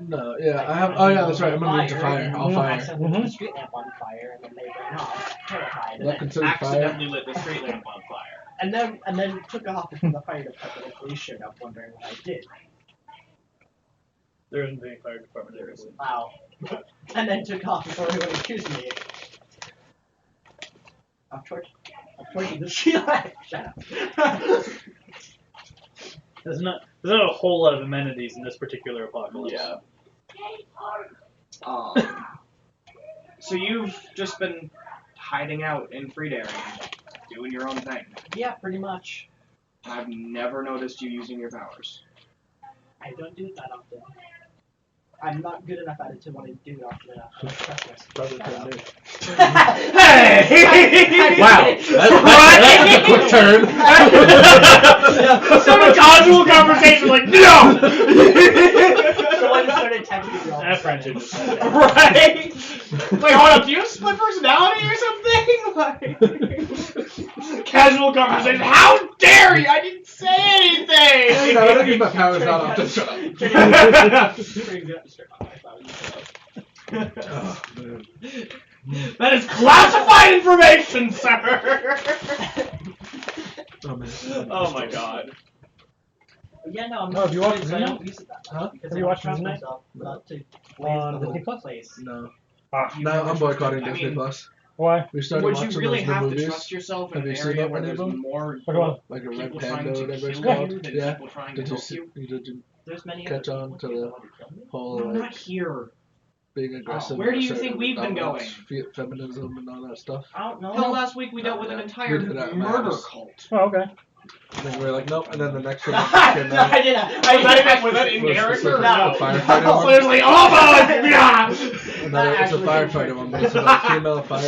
No, yeah, I have. Oh yeah, that's right. I'm immune to fire. I'll and fire. accidentally lit Mhm. the street lamp on fire, and then they ran off, terrified. Is that considered fire? Accidentally lit the street lamp on fire. And then took off before the fire department and police showed up, wondering what I did. There isn't any fire department there, is it? Wow. And then took off before anyone accused me of torching the street lamp. Shut up. There's not a whole lot of amenities in this particular apocalypse. Yeah. So you've just been hiding out in Freedare and doing your own thing. Yeah, pretty much. I've never noticed you using your powers. I don't do it that often. I'm not good enough at it to want to do it often enough. I don't trust myself. Probably couldn't do. Hey! Wow, that's a quick turn. Some casual conversation like, no! Someone started texting me all That friendship is Right? Wait, hold up. Do you have split personality or something? Like, casual conversation. How dare you? I didn't say anything. I don't use my powers out. I'll just shut up. Oh, man. That is classified information, sir. Oh, man. Oh my god. Yeah, no, I'm Oh, have you watched I Zoom? don't use it that much Huh? because Have I you don't watched trust Zoom? myself not to On blaze the Disney whole Plus? place. No. Ah, You No, never I'm trust boycotting yourself. Disney Plus. why? We started Would watching you really those new have to movies. trust yourself in Have an you seen area that where any of there's them? more Which one? Like a red people trying panda, to whatever it's kill called. you than Yeah. people trying to Did you help see? you? You didn't There's many catch other on people to that the want to kill me. whole No, like not here. being aggressive? Where do you assertive think we've been dominance, feminism and all that stuff. I don't know. Hell, last week we dealt with an entire We did that, murder Max. cult. Oh, okay. And then we were like, nope. And then the next one No, that came out I didn't. Was that in was character? the or No. firefighter So one. there's like, oh my god! Another, it's a actually firefighter one, but it's about a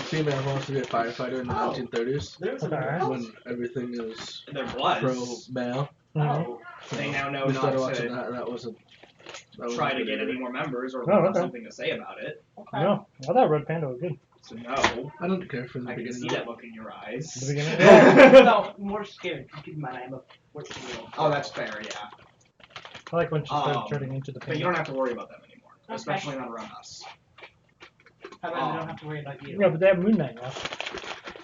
female who wants to be a firefighter in the 1930s There's a Okay. when everything is There was. pro-male. Oh. They now know We not started watching to that, and that wasn't. try to get any more members or Oh, have okay. something to say about it. Okay. No, I thought Red Panda was good. So no, I didn't care from the I can beginning. see of that it. look in your eyes. The beginning. Yeah. No, more scared. Keep in mind, I'm a 14-year-old. Oh, that's fair, yeah. I like when she started Um, turning into the But you panda. don't have to worry about them anymore, Okay. especially not around us. How about we don't have to worry about you? Yeah, but they have Moon Knight now.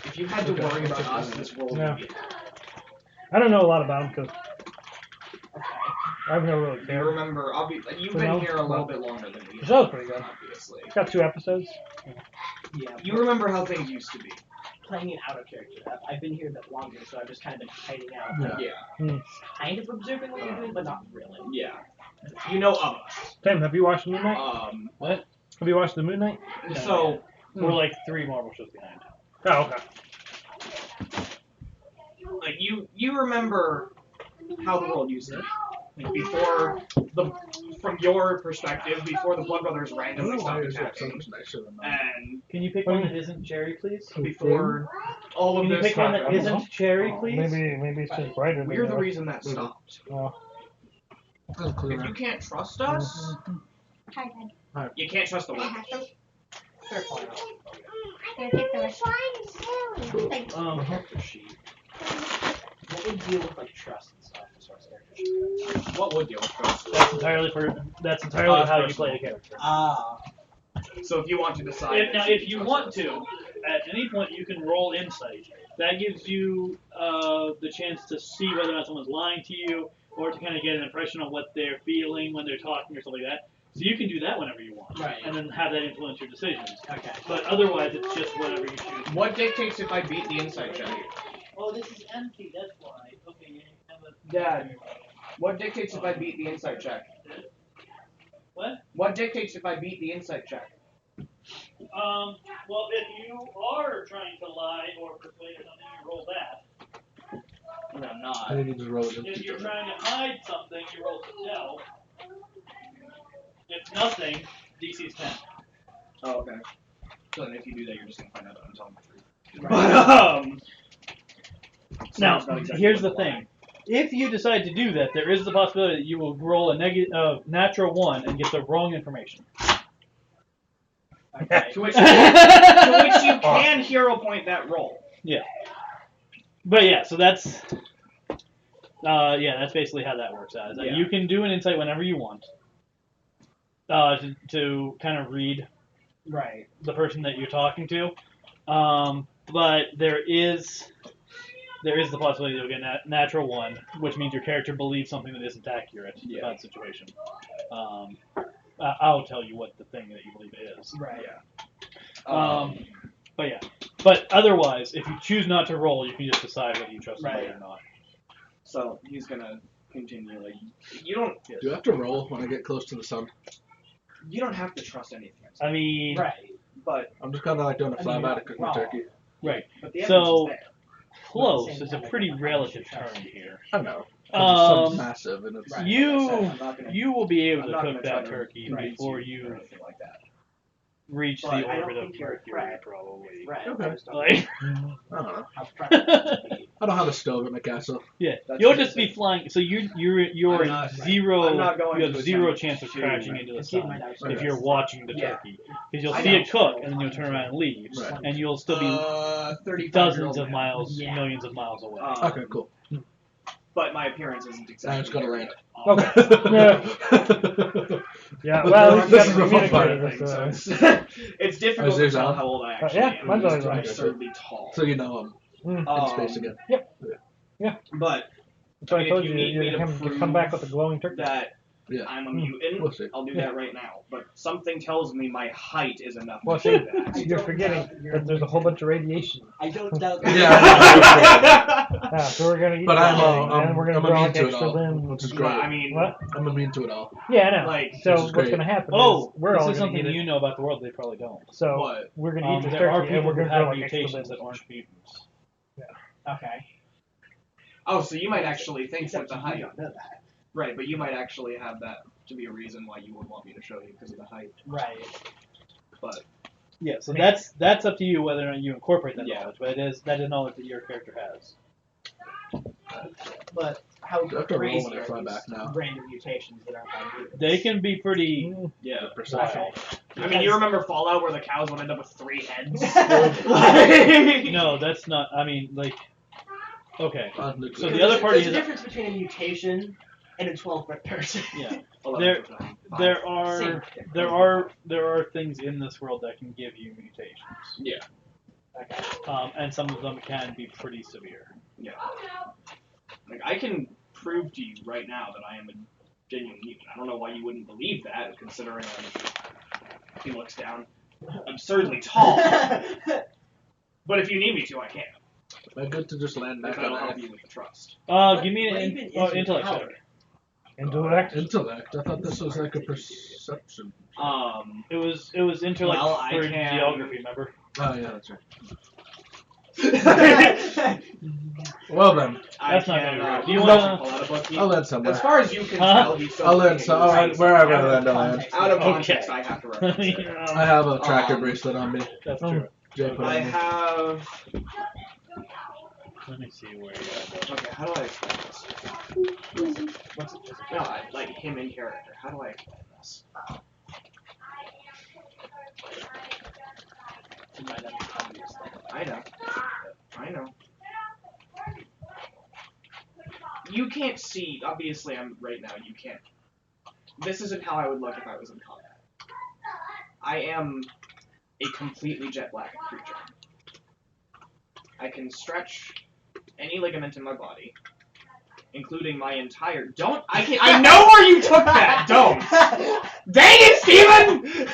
If you had to Okay. worry about us, this world Yeah. would be. I don't know a lot about him because Okay. I've never really You cared. remember, you've been here a little bit longer than we The have, show's pretty good. obviously. It's got 2 episodes. Yeah. You remember how things used to be. Playing it out of character. I've been here a bit longer, so I've just kind of been hiding out. Yeah. Kind of observing what you're doing, but not really. Yeah. You know of us. Tim, have you watched Moon Knight? What? Have you watched the Moon Knight? So, We're like 3 Marvel shows behind. Oh, okay. like, you remember how the world used to be. Like, before from your perspective, before the Blood Brothers I don't randomly know why stopped yours looks so attacking, much nicer than mine. and Can you pick one that isn't cherry, please? before all of Can you this pick one that happened, isn't cherry, please? Maybe it's just brighter than we're the yours. reason that stopped. Oh. That's If clearer. you can't trust us, Hi, Dad. you can't trust the I world. have to. Fair point. Here, take the rest. Like, Character sheet. What would deal with like trust and stuff as far as character sheet? What would deal with trust? That's entirely how you personal. play a character. Ah. So if you want to decide, If you want to, at any point you can roll insight. That gives you the chance to see whether or not someone's lying to you, or to kind of get an impression of what they're feeling when they're talking or something like that. So you can do that whenever you want, Right. and then have that influence your decisions. Okay. But otherwise, it's just whatever you choose. what dictates if I beat the insight check? Oh, this is empty. That's why. Okay, you have a. Dad, what dictates if I beat the insight check? What? What dictates if I beat the insight check? Well, if you are trying to lie or persuade or something, you roll that. No, I'm I not. think you just roll it. If you're trying to hide something, you roll stealth. If nothing, DC's 10. Oh, okay. So then if you do that, you're just gonna find out that I'm telling the truth. But now it's not exactly here's the what I thing: if you decide to do that, there is the possibility that you will roll a natural 1 and get the wrong information. Okay. To which you can hero point that roll. But yeah, so that's that's basically how that works out. Is that Yeah. you can do an insight whenever you want to kind of read Right. the person that you're talking to, but there is the possibility you'll get a natural 1, which means your character believes something that isn't accurate about the situation. I'll tell you what the thing that you believe is. Right. But otherwise, if you choose not to roll, you can just decide whether you trust somebody Right. or not. So he's gonna continue. Like you don't Do you have to roll when I get close to the sun? have to trust anything. I mean, Right. But I'm just kind of like doing a I mean, flyby to cook my well, turkey. right. the evidence So is there. close. It's a pretty relative term here. I know. It's so massive, and it's Right. You will be able I'm to not cook gonna try that to turkey convince before you you or anything like that. reach But the I don't orbit of think you're Mercury, right. probably. Right. Okay. I just don't Like, I don't know. how practical it would be. I don't have a stove in the castle. yeah, That's you'll what just you be flying. So you're I'm not- zero. I'm not going you have to zero attempt chance of to- crashing into the Just keep sun my dice if right. you're watching the Yeah. turkey, because you'll I see know. it cook and then you'll turn around and leave, Right. and you'll still be 35 dozens of miles, Yeah. millions of miles away. Okay, cool. But my appearance isn't exactly. Now it's gonna there land. yet. Okay. Yeah, well, at least This you is a got fun to part, communicate thing, so this. it's difficult Is to yours tell on? how old I actually yeah, am. mine's I'm always just on. absurdly tall. So you know I'm in space again. But That's what I if told you you. need me to You come back prove with a glowing turkey. that Yeah. I'm a mutant, We'll see. I'll do Yeah. that right now. But something tells me my height is enough Well, to see, do that. you're forgetting that there's a whole bunch of radiation. I don't doubt Yeah. Yeah, so we're gonna eat But that I'm, thing, and we're gonna I'm grow immune like to it extra all, limbs. which is But, great. I mean, What? I'm immune to it all. Yeah, I know. Like, So Which is what's great. gonna happen Oh, is we're this all is gonna something eat it. you know about the world they probably don't. So What? we're gonna eat this There are turkey, and people we're who gonna grow have like extra mutations limbs. that aren't mutants. Okay. oh, so you might actually think Except with the you height. don't know that. Right, but you might actually have that to be a reason why you would want me to show you because of the height. Right. But Yeah, so that's up to you whether or not you incorporate that Yeah. knowledge, but that is knowledge that your character has. But how Do I have to roll crazy when I are fly these back now? random mutations that aren't by mutants? They can be pretty yeah. Perception. I mean, you remember Fallout where the cows would end up with 3 heads? No, that's not. I mean, like, okay. So Nuclear. the other party There's a is difference between a mutation and a 12-foot person. yeah. 11 There Same. there are things in this world that can give you mutations. Yeah. Okay. And some of them can be pretty severe. Yeah. Like, I can prove to you right now that I am a genuine mutant. I don't know why you wouldn't believe that, considering he looks down absurdly tall. But if you need me to, I can. Am I good to just land back Because that'll on help Earth? you with the trust. Give me What an even is your intellect power? check. Intellect. Intellect. I thought this was like a perception. It was intellect Well, I for can- geography, remember? Oh yeah, that's right. Well then, That's not can, gonna be good. Do you pull wanna- out a book. I'll land somewhere. As far as you can Huh? tell, he's so I'll land big so and alright, nice. wherever I Out of land, I'll land. context. Out of Okay. context, I have to reference it. I have a tracker Um, bracelet on me. That's true. Jay put I on me. have... Let me see where you are. Okay, how do I explain this? What's it? No, like him in character. How do I explain this? You might have to obvious thing. I know. I know. You can't see. Obviously, I'm right now. You can't. This isn't how I would look if I was in combat. I am a completely jet black creature. I can stretch any ligament in my body, including my entire. Don't. I can. I know where you took that. Don't. Dang it, Steven!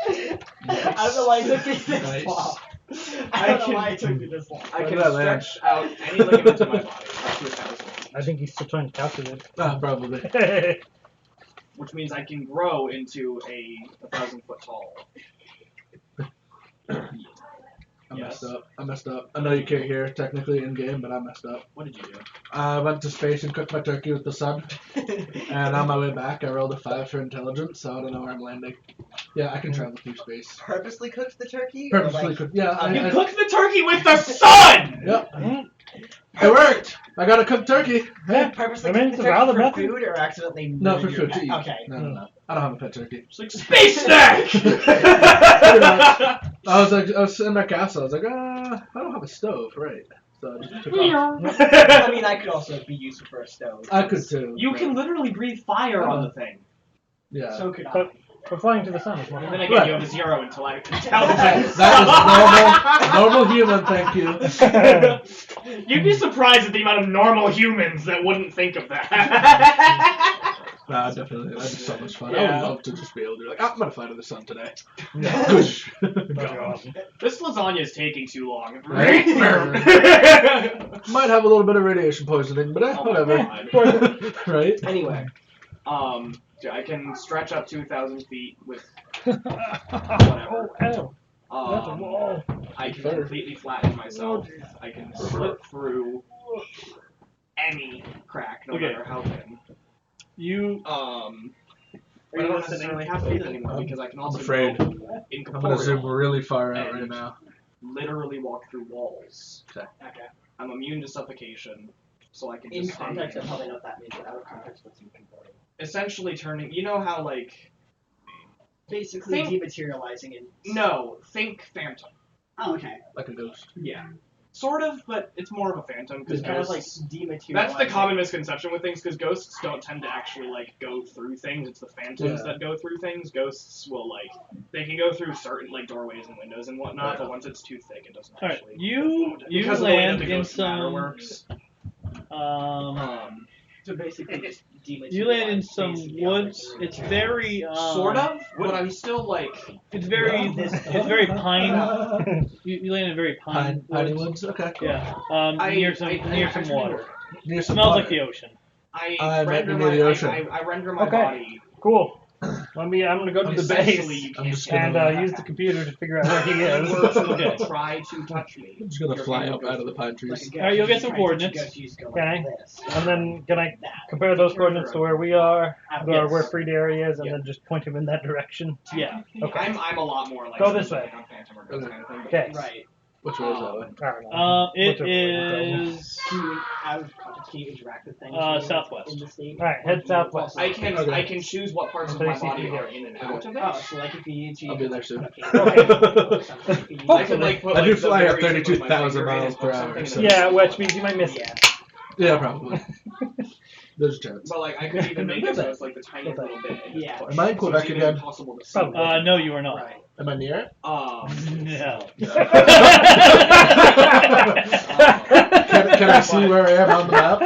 I don't know why it took me this Nice. long. I I don't know can- why it took me this long. I Where can did I land? stretch out any ligament in my body up to 1,000 feet, I think he's still trying to calculate. Probably. which means I can grow into a 1,000-foot tall. I Yes. messed up. I know you can't hear technically in game, but I messed up. What did you do? I went to space and cooked my turkey with the sun, and on my way back, I rolled a 5 for intelligence, so I don't know where I'm landing. Yeah, I can travel through space. Purposely cooked the turkey? Or Purposely like, cooked. Yeah, You I cooked the turkey with the sun! Yep. It worked. I got a cooked turkey. Yeah. purposely I mean, cooked it's the a turkey valid for method. food or accidentally No, for murdered your food to pet? eat. Okay. No. I don't have a pet turkey. It's like space snack! I was in my castle. I was like, I don't have a stove, right? So I just took off. I mean, I could also be useful for a stove. I could too. You but- can literally breathe fire on the thing. Yeah. So could I. But we're flying to the sun. Is more And fun. then again, you have a 0 intelligence. That That is normal human, thank you. You'd be surprised at the amount of normal humans that wouldn't think of that. Nah, definitely. That'd be so much fun. I Yeah. would love to just be able to be like, I'm gonna fly to the sun today. Yeah. Goosh. That'd be awesome. This lasagna is taking too long. Right? Might have a little bit of radiation poisoning, but Oh my whatever. God. Right? Anyway, I can stretch up to 1,000 feet with Oh, That's a wall. I can completely flatten myself. I can slip through any crack, no matter how thin. But I don't necessarily have to do that anymore because I can also afraid. go I'm gonna incorporeal zoom really far out right now. literally walk through walls. Okay. I'm immune to suffocation, so I can In just context of how they know what that means, but out of context, what's incorporeal? essentially turning. You know how like Basically dematerializing in. no, think phantom. Oh, okay. Like a ghost. Yeah. Sort of, but it's more of a phantom because It's kind of like ghosts. dematerializing. That's the common misconception with things because ghosts don't tend to actually like go through things. It's the phantoms that go through things. Ghosts will they can go through certain like doorways and windows and whatnot, but once it's too thick, it doesn't actually. You because of the way that land the in ghost matter some. works. So basically just dematerialize. You land in some basically woods. operating It's in very Sort of, but I'm still like. It's very pine. You land in very pine Piney woods. woods? Okay, cool. Yeah. I Near some water. Near It some smells water. like the ocean. I render near my the ocean. I render my Okay. body. Cool. I'm gonna go to the Essentially, base you I'm can't just and gonna- use the computer to figure out where he If you is. were to Okay. try to touch me. I'm just gonna your fly hand up would go out of the through. pine trees. Alright, you'll get some coordinates. Okay. And then can I compare those coordinates to where we are, or Yes. where Freed area is, and Yeah. then just point him in that direction? Yeah. Okay. I'm a lot more like. Go this way. On Phantom or Ghost kind of thing, but- Okay. Right. Which way is that way? I don't know. It Whichever way you go. is. Can you, out of context, can you interact with things Southwest. in the state? Alright, head southwest. I can Okay. I can choose what parts of Until my you see body through are here. in and out of it. Oh, so like if you need to. I'll be there soon. I could like put I like do the fly at very tip of my 32,000 finger in miles and per put hour, something so- in the Yeah, middle. which means you might miss Yeah. it. Yeah, probably. There's a chance. But like I could even make it so it's like the tiniest little bit. and just Yeah. push. Am I in So Quebec it's even again? impossible to see. Probably. No, you are not. Right. Am I near it? No. Can I see where I am on the map?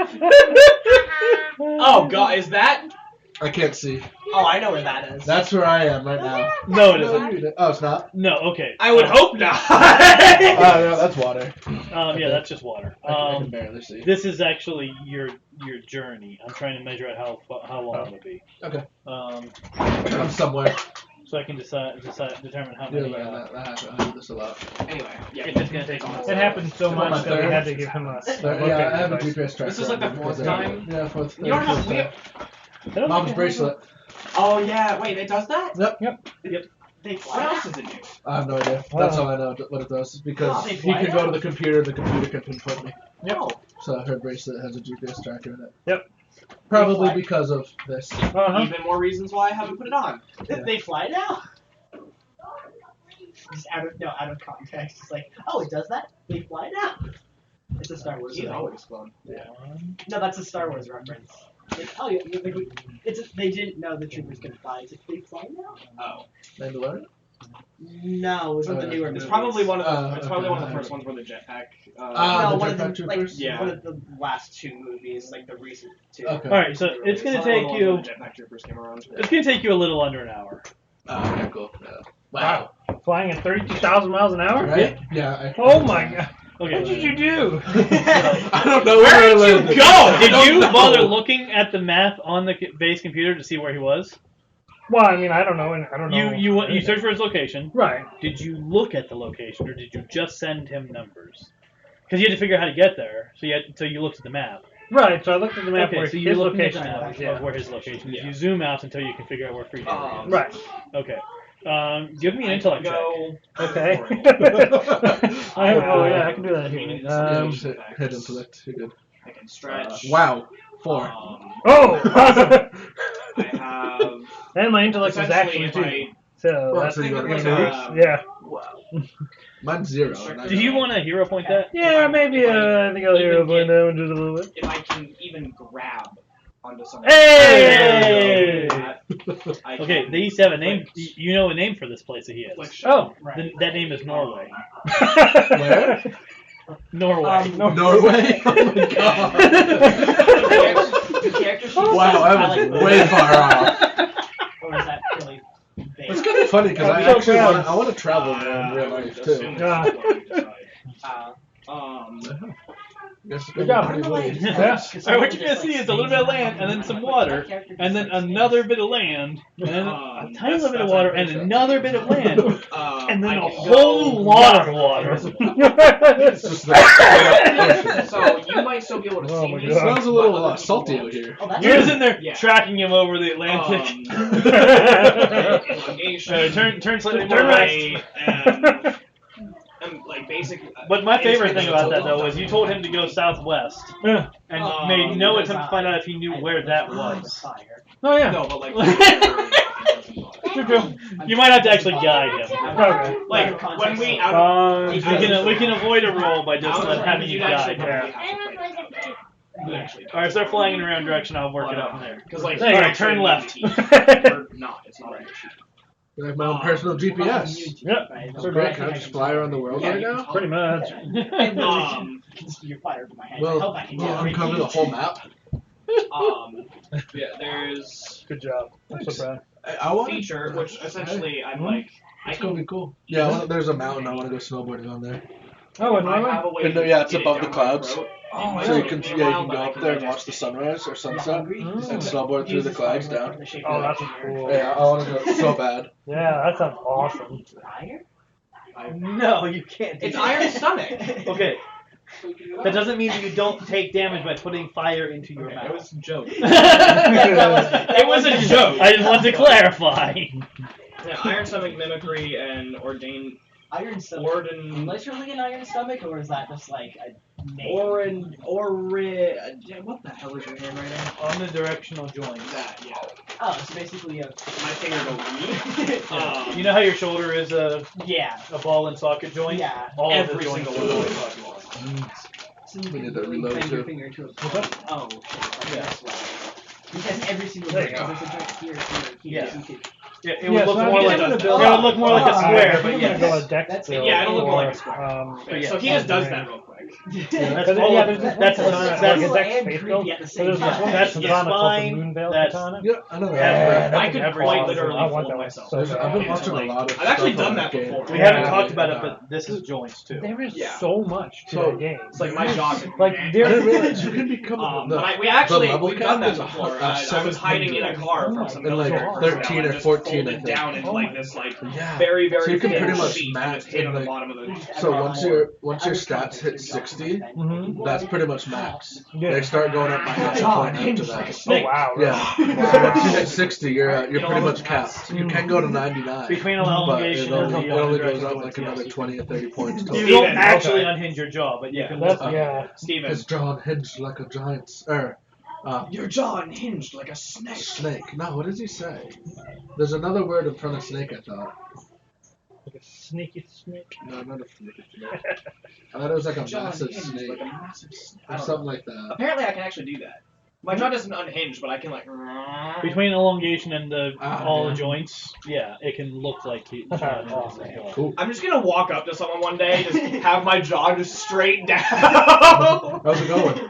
Oh god, is that? I can't see. Oh, I know where that is. That's where I am right now. No, it isn't. Oh, it's not? No, okay. I would hope not. Oh, no, that's water. Yeah, that's just water. I can barely see. This is actually your journey. I'm trying to measure out how long it'll be. Okay. Um, I'm somewhere. so I can determine how Yeah, many. man, that happens. I do this a lot. Anyway, yeah, If it's gonna take a It happened so Come on, much that we third. had to give him a Yeah, I have a locator GPS tracker. This is like the fourth time? Yeah, fourth. You don't have fifth time. device. Mom's bracelet. Oh yeah, wait, it does that? They What fly. else does it do? I have no idea. That's all I know what it does. Because Oh, they he fly can go now? to the computer, the computer can pinpoint me. No. So her bracelet has a GPS tracker in it. Yep. Probably fly. because of this. Uh-huh. Even more reasons why I haven't put it on. They fly now. Just out of context. It's like, oh, it does that. They fly now. It's a Star Wars. He's thing. always flown. No, that's a Star Wars reference. Like, oh, they didn't know the troopers could fly. It's like, they fly now? Oh. Mandalorian? No, it was one of the newer It's movies. probably one of the it's probably okay. one of the first ones where the jetpack No, the one of jetpack the like troopers? Yeah. one of the last two movies, like the recent two. Okay. All right, so it's gonna one of the take ones you. where the jetpack troopers came around. It's gonna take you a little under an hour. Oh, okay, cool. Yeah. Wow. Flying at 32,000 miles an hour? Right? Yeah. Oh my god. Okay. What did you do? I don't know where I landed. Did you know. bother looking at the map on the base computer to see where he was? Well, I mean, I don't know. I don't know. You searched for his location. Right. Did you look at the location, or did you just send him numbers? Because you had to figure out how to get there, so you looked at the map. Right, so I looked at the map Okay, where so his you're looking at location the map was. Yeah. of where his location is. Yeah. You zoom out until you can figure out where Freedom is. Right. Okay. Give me an intellect check. Okay. I can do that here. Yeah, just hit intellect. You're good. I can stretch. Wow. 4. Oh! I have. And my intellect was essentially, actually if too. So Well, that's so you got like, yeah. Mine's 0. Do you want to hero point that? Yeah, maybe I think I'll hero point that one just a little bit. If I can even grab onto something. Hey! I Okay, can they used to have a name. flick- You know a name for this place that he is. flick Oh. Right. That name is Norway. Where? Norway. Norway? Oh my god. The character sheet Wow, says I like was way far off. Or is that really big? It's kind of funny because I I'm so actually proud. want to travel there in real life too. Yeah. Guess it's Good gonna job. be pretty woody. Yeah. Alright, what you're gonna see is a little bit of land, and then some water, and then another bit of land, and then a tiny little bit of water, and another bit of land, and then a whole lot of water. It's just like, So you might still be able to Oh see my me. it God. smells a but little other people salty won't. out here. Oh, that's You're just in there Yeah. tracking him over the Atlantic. Elongation, Turn slightly turn more right, right. and like basically. But my favorite it's- thing about that though was you told him to go southwest Yeah. and made no attempt to find out if he knew where that was. Fire. Oh yeah. No, but like. You might have to actually guide him. Okay. Like when we out of We can avoid a roll by just having you guide him. Alright, start flying in the wrong direction, I'll work it out from there. Because like Alright, turn left. Or not. It's not right. Like my own personal GPS. Yep. So great. Can I just fly around the world right now? Pretty much. You're fired from my hand. Well, I hope I can do we'll it. uncover the whole map. Yeah, there's Good job. I'm so proud. I a want feature which essentially I'm like I It's gonna can be cool. Yeah, there's a mountain. I want to go snowboarding on there. Oh, and I Norman? have a way And, to yeah, it's get it above down the my clouds. throat. Oh, It So might you take can, me a yeah, you while, can but go I up can there and digest watch the it. sunrise or sunset and snowboard through Use the this clouds fire down. for the shape Oh, of that's the cool. Yeah, I want to go so bad. Yeah, that sounds awesome. Fire? No, you can't do It's that. Iron Stomach. Okay. That doesn't mean that you don't take damage by putting fire into your It mouth. was a joke. It was a joke. I just want to clarify. Yeah, Iron Stomach, Mimicry, and Ordain. Iron stomach. Orden. Literally an iron stomach, or is that just like a name? What the hell is your handwriting? Omnidirectional joint. That, yeah. Oh, so basically a. My finger go You know how your shoulder is a Yeah. ball and socket joint? Yeah. All of the every joints single are one. joints. So We you need can to really reload bend your too. finger to a point. Oh, shit. Yeah. That's why. Because every single There you joint, go. there's a joint here, here, here. Yeah. So you could. Yeah, it Yeah, would look so more I'm like gonna a, build- it would look more like a square, but I'm yes. gonna go a dex That's- build. yeah, it'll look more or, like a square. But yeah. So he just does that real quick. That's But all yeah, of- there's this that's one that's like a cool dex and space creepy build. at the So same there's this time. one That's katana called the spine, Moonveil that's- katana. Yeah, I know Yeah, that. I could every quite single literally I want fold that one myself. so bad. I've been into, watching like- a lot of I've actually stuff on done that game. before. We haven't Yeah. talked about it, but this is joints too. There is Yeah. so much to So, that game. It's like my jaw. Like, I there didn't realize you can become We actually level we've done that cap is before. a I was hiding in a car Oh from my some God. military Like personnel 13 and or just 14, folded I think. down into Oh like my this like Yeah. very very So you can thin pretty much sheet max and just hit in, on the like- bottom of the. So once your stats hit 60, Mhm. that's pretty much max. Yeah. They start going up by half a point after that. Oh wow. Yeah. Wow. So once you hit 60, you're pretty much capped. You can go to 99, Between but elongation and it the only goes omnidirectional up joints, like yes. another 20 or 30 points You total. don't Steven, actually okay. unhinge your jaw, but you Yeah. can That's look. yeah. Steven, His jaw unhinged like a giant's your jaw unhinged like a snake. snake. No, what does he say? There's another word in front of snake. I thought. Like a sneaky snake. No, not a snake. I thought it was like a Jaw massive unhinged snake like a massive snake. I or don't something know. like that. Apparently, I can actually do that. My jaw doesn't unhinge, but I can like. Between elongation and all the yeah. joints, yeah, it can look like he. Awesome. Cool. I'm just gonna walk up to someone one day, just have my jaw just straight down. How's it going?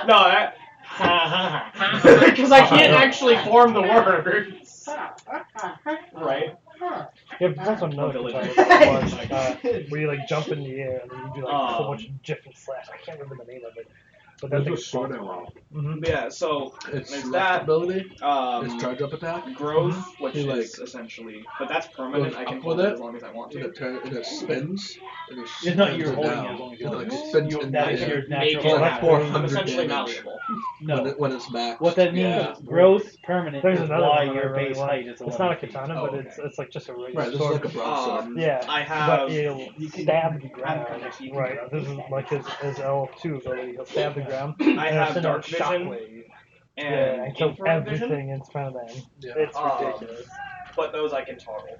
No, because I can't actually form the words. Right. Yeah, but there's also another Village. katana where you like jump in the air and then you do like a whole bunch of different slash. I can't remember the name of it. But that That's thing's what sword awesome. arrow. Mhm. But yeah. So It's There's left that. ability. It's charge up attack. growth, which He, like, is essentially, but that's permanent. goes I can up hold with it it, as long as I want And to. it spins. And it It's not spins you're it holding down. it as long as you It want like it. spins You- in that the is air. your Make natural. it like happen. 400 I'm essentially damage. malleable. No. When it's max. What that means Yeah. is growth permanent There's is another why one that I your really base like. height is It's not a 11 feet. katana, Oh, but okay. it's like just a regular Right, this is sword. like a broadsword. Yeah, I but have. he'll You can- stab the I'm ground. convinced you can Right, grow. this is like his L2 ability. He'll stab the ground. I and have send dark out vision shockwave. and Yeah, and kill infrared vision, everything in front of them. Yeah. It's ridiculous. but those I can toggle.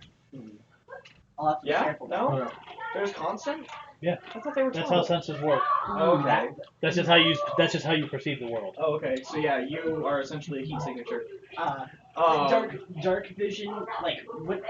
I'll have to be Yeah? careful. No? Okay. There's constant? Yeah. I thought they were That's how toggle. senses work. Oh, okay. That's just how you. That's just how you perceive the world. Oh, okay. So yeah, you are essentially a heat signature. Dark vision, like what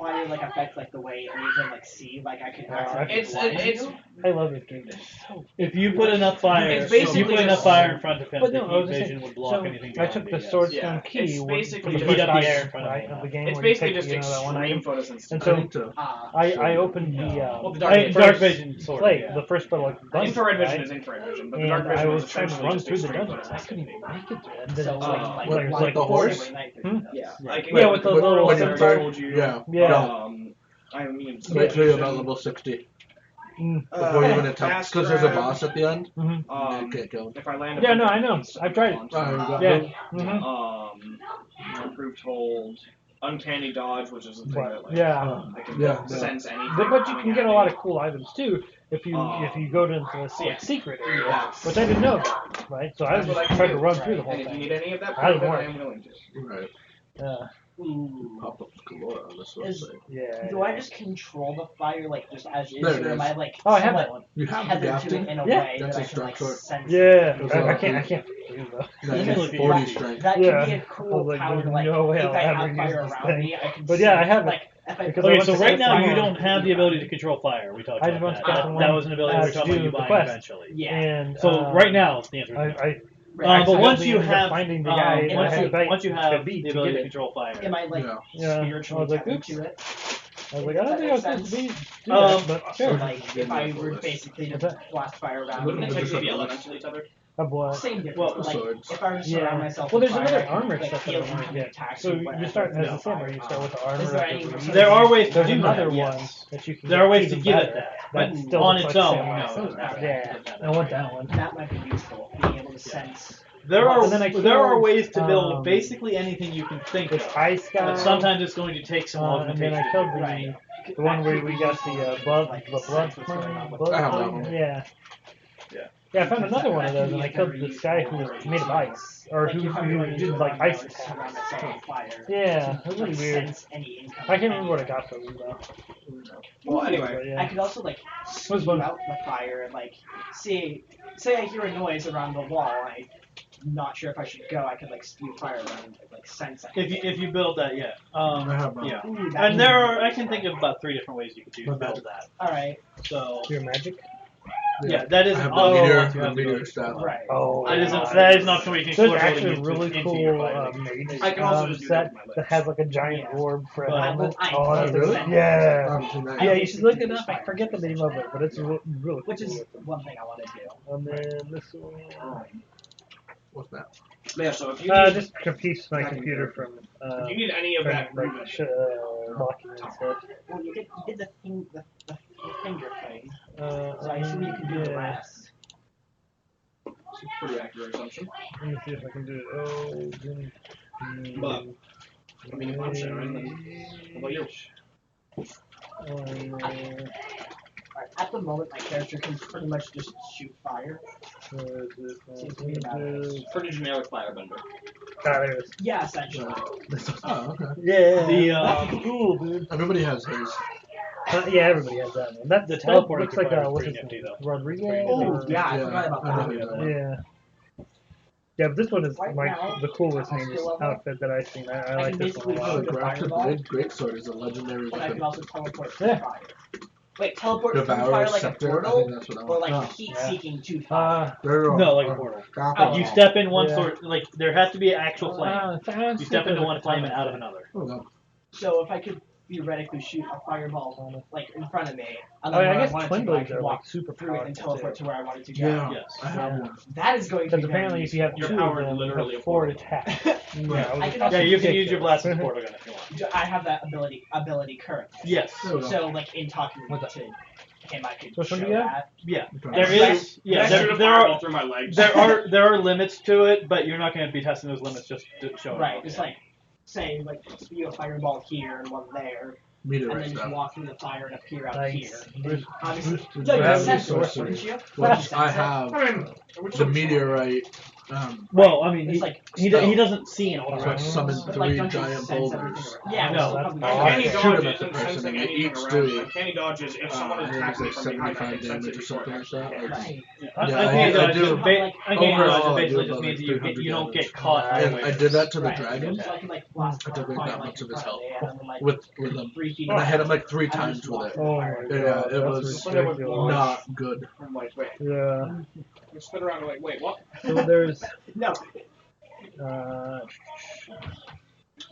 fire like affect like the way I even like see? Like I can accidentally It's blind it's you? I love this game. It's so. If you put enough fire, It's if you basically put enough just- fire in front of him, But the no, I heat was just vision saying, would block so anything I beyond took it, the yes. sword Yeah, stone key it's for basically the just first heat up the time, air in front of right, him. of the game it's where you basically pick, just you know, that one extreme item. photosynthesis. And I so need to. I opened the Well, the dark vision. Dark vision sword. plate, Yeah. the first part like dungeon, Infrared vision right? is infrared vision, but the And dark vision I was is trying to essentially run just through the extreme dungeon. I couldn't photosynthesis. even make it through it. And then So it was like like blind like the you horse? every night. Hmm? Yeah, Right. like Yeah, with the little like I sensor. told you. Yeah. Yeah. I mean, Make sure you're about level 60 before you even attempt, because there's a boss at the end. Mhm. You can't kill him. If I land a Yeah, no, bunch I of know. these, I've tried it. launch Oh, you them. got Yeah. it. Mhm. Improved hold, uncanny dodge, which is the thing that like Yeah. I can Yeah. sense anything. But you coming can at get a me. lot of cool items too if you go to the secret area, which I didn't know about, right? So I was That's what just I can trying to do. run through the whole And if you thing. need any of that, I proof, then don't I am willing to. Right. Yeah. Ooh. Pop-ups galore on this Is- website. Yeah. Do I just control the fire like just as is, There it or am is. I like Oh, I have somewhat that one. You have the tethered to gafting? it in a Yeah. way That's that a I can like structure. sense? Yeah. Those I are can't. I the- can't do though. That's Look at 40 you. strength. That Yeah. could be a I cool was like, power to there's like no way if I'll I ever have use fire this around thing. me, I can But see yeah, I have it. like if I Because I Okay, went so to right set now you fire. don't have the ability to control fire. We talked I about just want that. to get the That one was an ability we were talking to about you the buying quest. eventually. yeah. And So right now, the answer is I, no. I Right. But once accidentally you ended up have finding the guy once I had you- to fight once you to have beat the to ability get to it. control fire, Am I like Yeah. Yeah. I spiritually was like, tethered oops. to it? I was like, I don't think I was supposed to be do Um, that, but So sure. like if I were basically to What's that? blast fire around Look me, at It the takes me different elementally tethered. A blood. same difference. Well, but, like swords. if I were to surround Yeah. myself Well, with there's fire, another I can, armor like, stuff that feel I want to incoming get. attacks So or you whatever. start as No. a samurai. You start with the armor. Is there of any- the reader. there are ways to There's do another that. one Yes. that you can. There get are ways to even give it better. that, That but still on looks its like own, samurai. no, it doesn't have that. Yeah, It doesn't have I that. want that one. That might be useful, being able to sense. There Well, are and then I there are killed, ways to build um, basically anything you can think This of, ice guy. but sometimes it's going to take some and then augmentation. I killed the Right. the one where we got the blood sense what's going on with blood I have that thing. one. Yeah. Yeah. Yeah, I found Because another one of that can those, be and a I killed very this guy useful who ability, was made of too. ice, or Like who if I'm going into did a like run, I ice would surround attacks. myself on fire. Yeah, it to, was really like, weird. sense any incoming I can't remember what I enemy. got from him though. Well, anyway, But, yeah. I could also like spew fun. out the fire and like say I hear a noise around the wall and I'm not sure if I should go. I could like spew fire around and like sense it. If you build that, yeah. I have that. Yeah. Ooh, that And there are, I can think of about 3 different ways you could build that. all right, So Pure magic. yeah, that is I have also the meteor, once you the have the meteor ability. staff. right. Oh, That is wow. that is not something you can There's explore actually a building really into your cool fighting. mage I can also just do that set with my legs. that has like a giant Yeah. orb for a But- helmet. I Oh, that's really? sense yeah. Tonight. Yeah, you should look it up. I forget the name of it, but it's really Which cool. is one thing I want to do. And then this one. What's that? Yeah, so if you need, Just keeps my computer from if you need any of that like movement, locking and stuff. Well, you did the thing, the finger thing. So So I assume you can do the rest. it's a pretty accurate assumption. Let me see if I can do it. Oh, But, I mean, if I'm sharing, then how about you? Alright, at the moment, my character can pretty much just shoot fire. Seems to be about it. Pretty generic firebender. there it is. Yeah, essentially. Oh, okay. Yeah. The, that's cool, dude. Everybody has his. Yeah, everybody has that one. The That teleporting looks like fire is what's pretty his nifty, name? though. Rodriguez. Oh, or- yeah, I Yeah, forgot about I that. know that. Yeah. Yeah, but this one is Right like now, the coolest I'll Mage's skill level. outfit that I've seen. I like can this one a basically lot. Oh, shoot the a Grafted fireball. Blade Greatsword is a legendary And I weapon. can also teleport through Yeah. fire. Wait, teleport through Devour fire like a Scepter, I portal? think that's what I Or want. like No. heat Yeah. seeking to fire? No, like a portal. Oh. You step in one Yeah. sort, like there has to be actual flame. You step into one flame and out of another. another. So if I could theoretically shoot a fireball like in front of me, and Oh, then yeah, I when guess wanted twin to, I blades could are like walk super through it and powerful teleport too. to where I wanted to go. Yeah, Yes. I have Yeah. one. That is going to Because be apparently, if you have Your two power of is them, literally you a have 4 portal. attacks. very Yeah, I can Yeah, also you can take use your it. blast as a portal gun if you want. I have that ability currently. Yes. There we go. So like in talking What's to him, I could Which show one do you have? that. Yeah. Okay. There is. Yeah. Can I shoot a There fireball are. through my legs? There are limits to it, but you're not going to be testing those limits just to show. Right, off. just like saying like spew a fireball here and one there, Meteor and then just staff. walk through the fire and appear out Nice. here. Bruce- Obviously, Boosted no, you gravity said sorcery, didn't you? Which You I said have the meteorite Well, I mean, It's he, like he, spell. he doesn't see an So I around. summoned but, 3 like, don't you giant sense boulders. everything around? Yeah, No, so that's probably awesome. Uncanny Shoot dodge 'em at the isn't person, sensing and they anything each around do, you. Uncanny dodge is if someone I think attacks it's me like from behind, I 75 can sense damage it or before something it like actually that. hits. Right. Uncanny I dodge do- is uncanny overall, dodge I do basically just about, means like, you 300 don't damage. get caught Right. And I unawares. did that to the Right. dragon. So I can like blast I took like fire, that like, much of in his front health me, and then, like, with them. 3 feet And I away. hit him like 3 I times just with walk it. through the Oh fire. my Yeah, god, it that's was ridiculous. not good. I'm like, wait. Yeah. I spin around and like, wait, what? So there's No.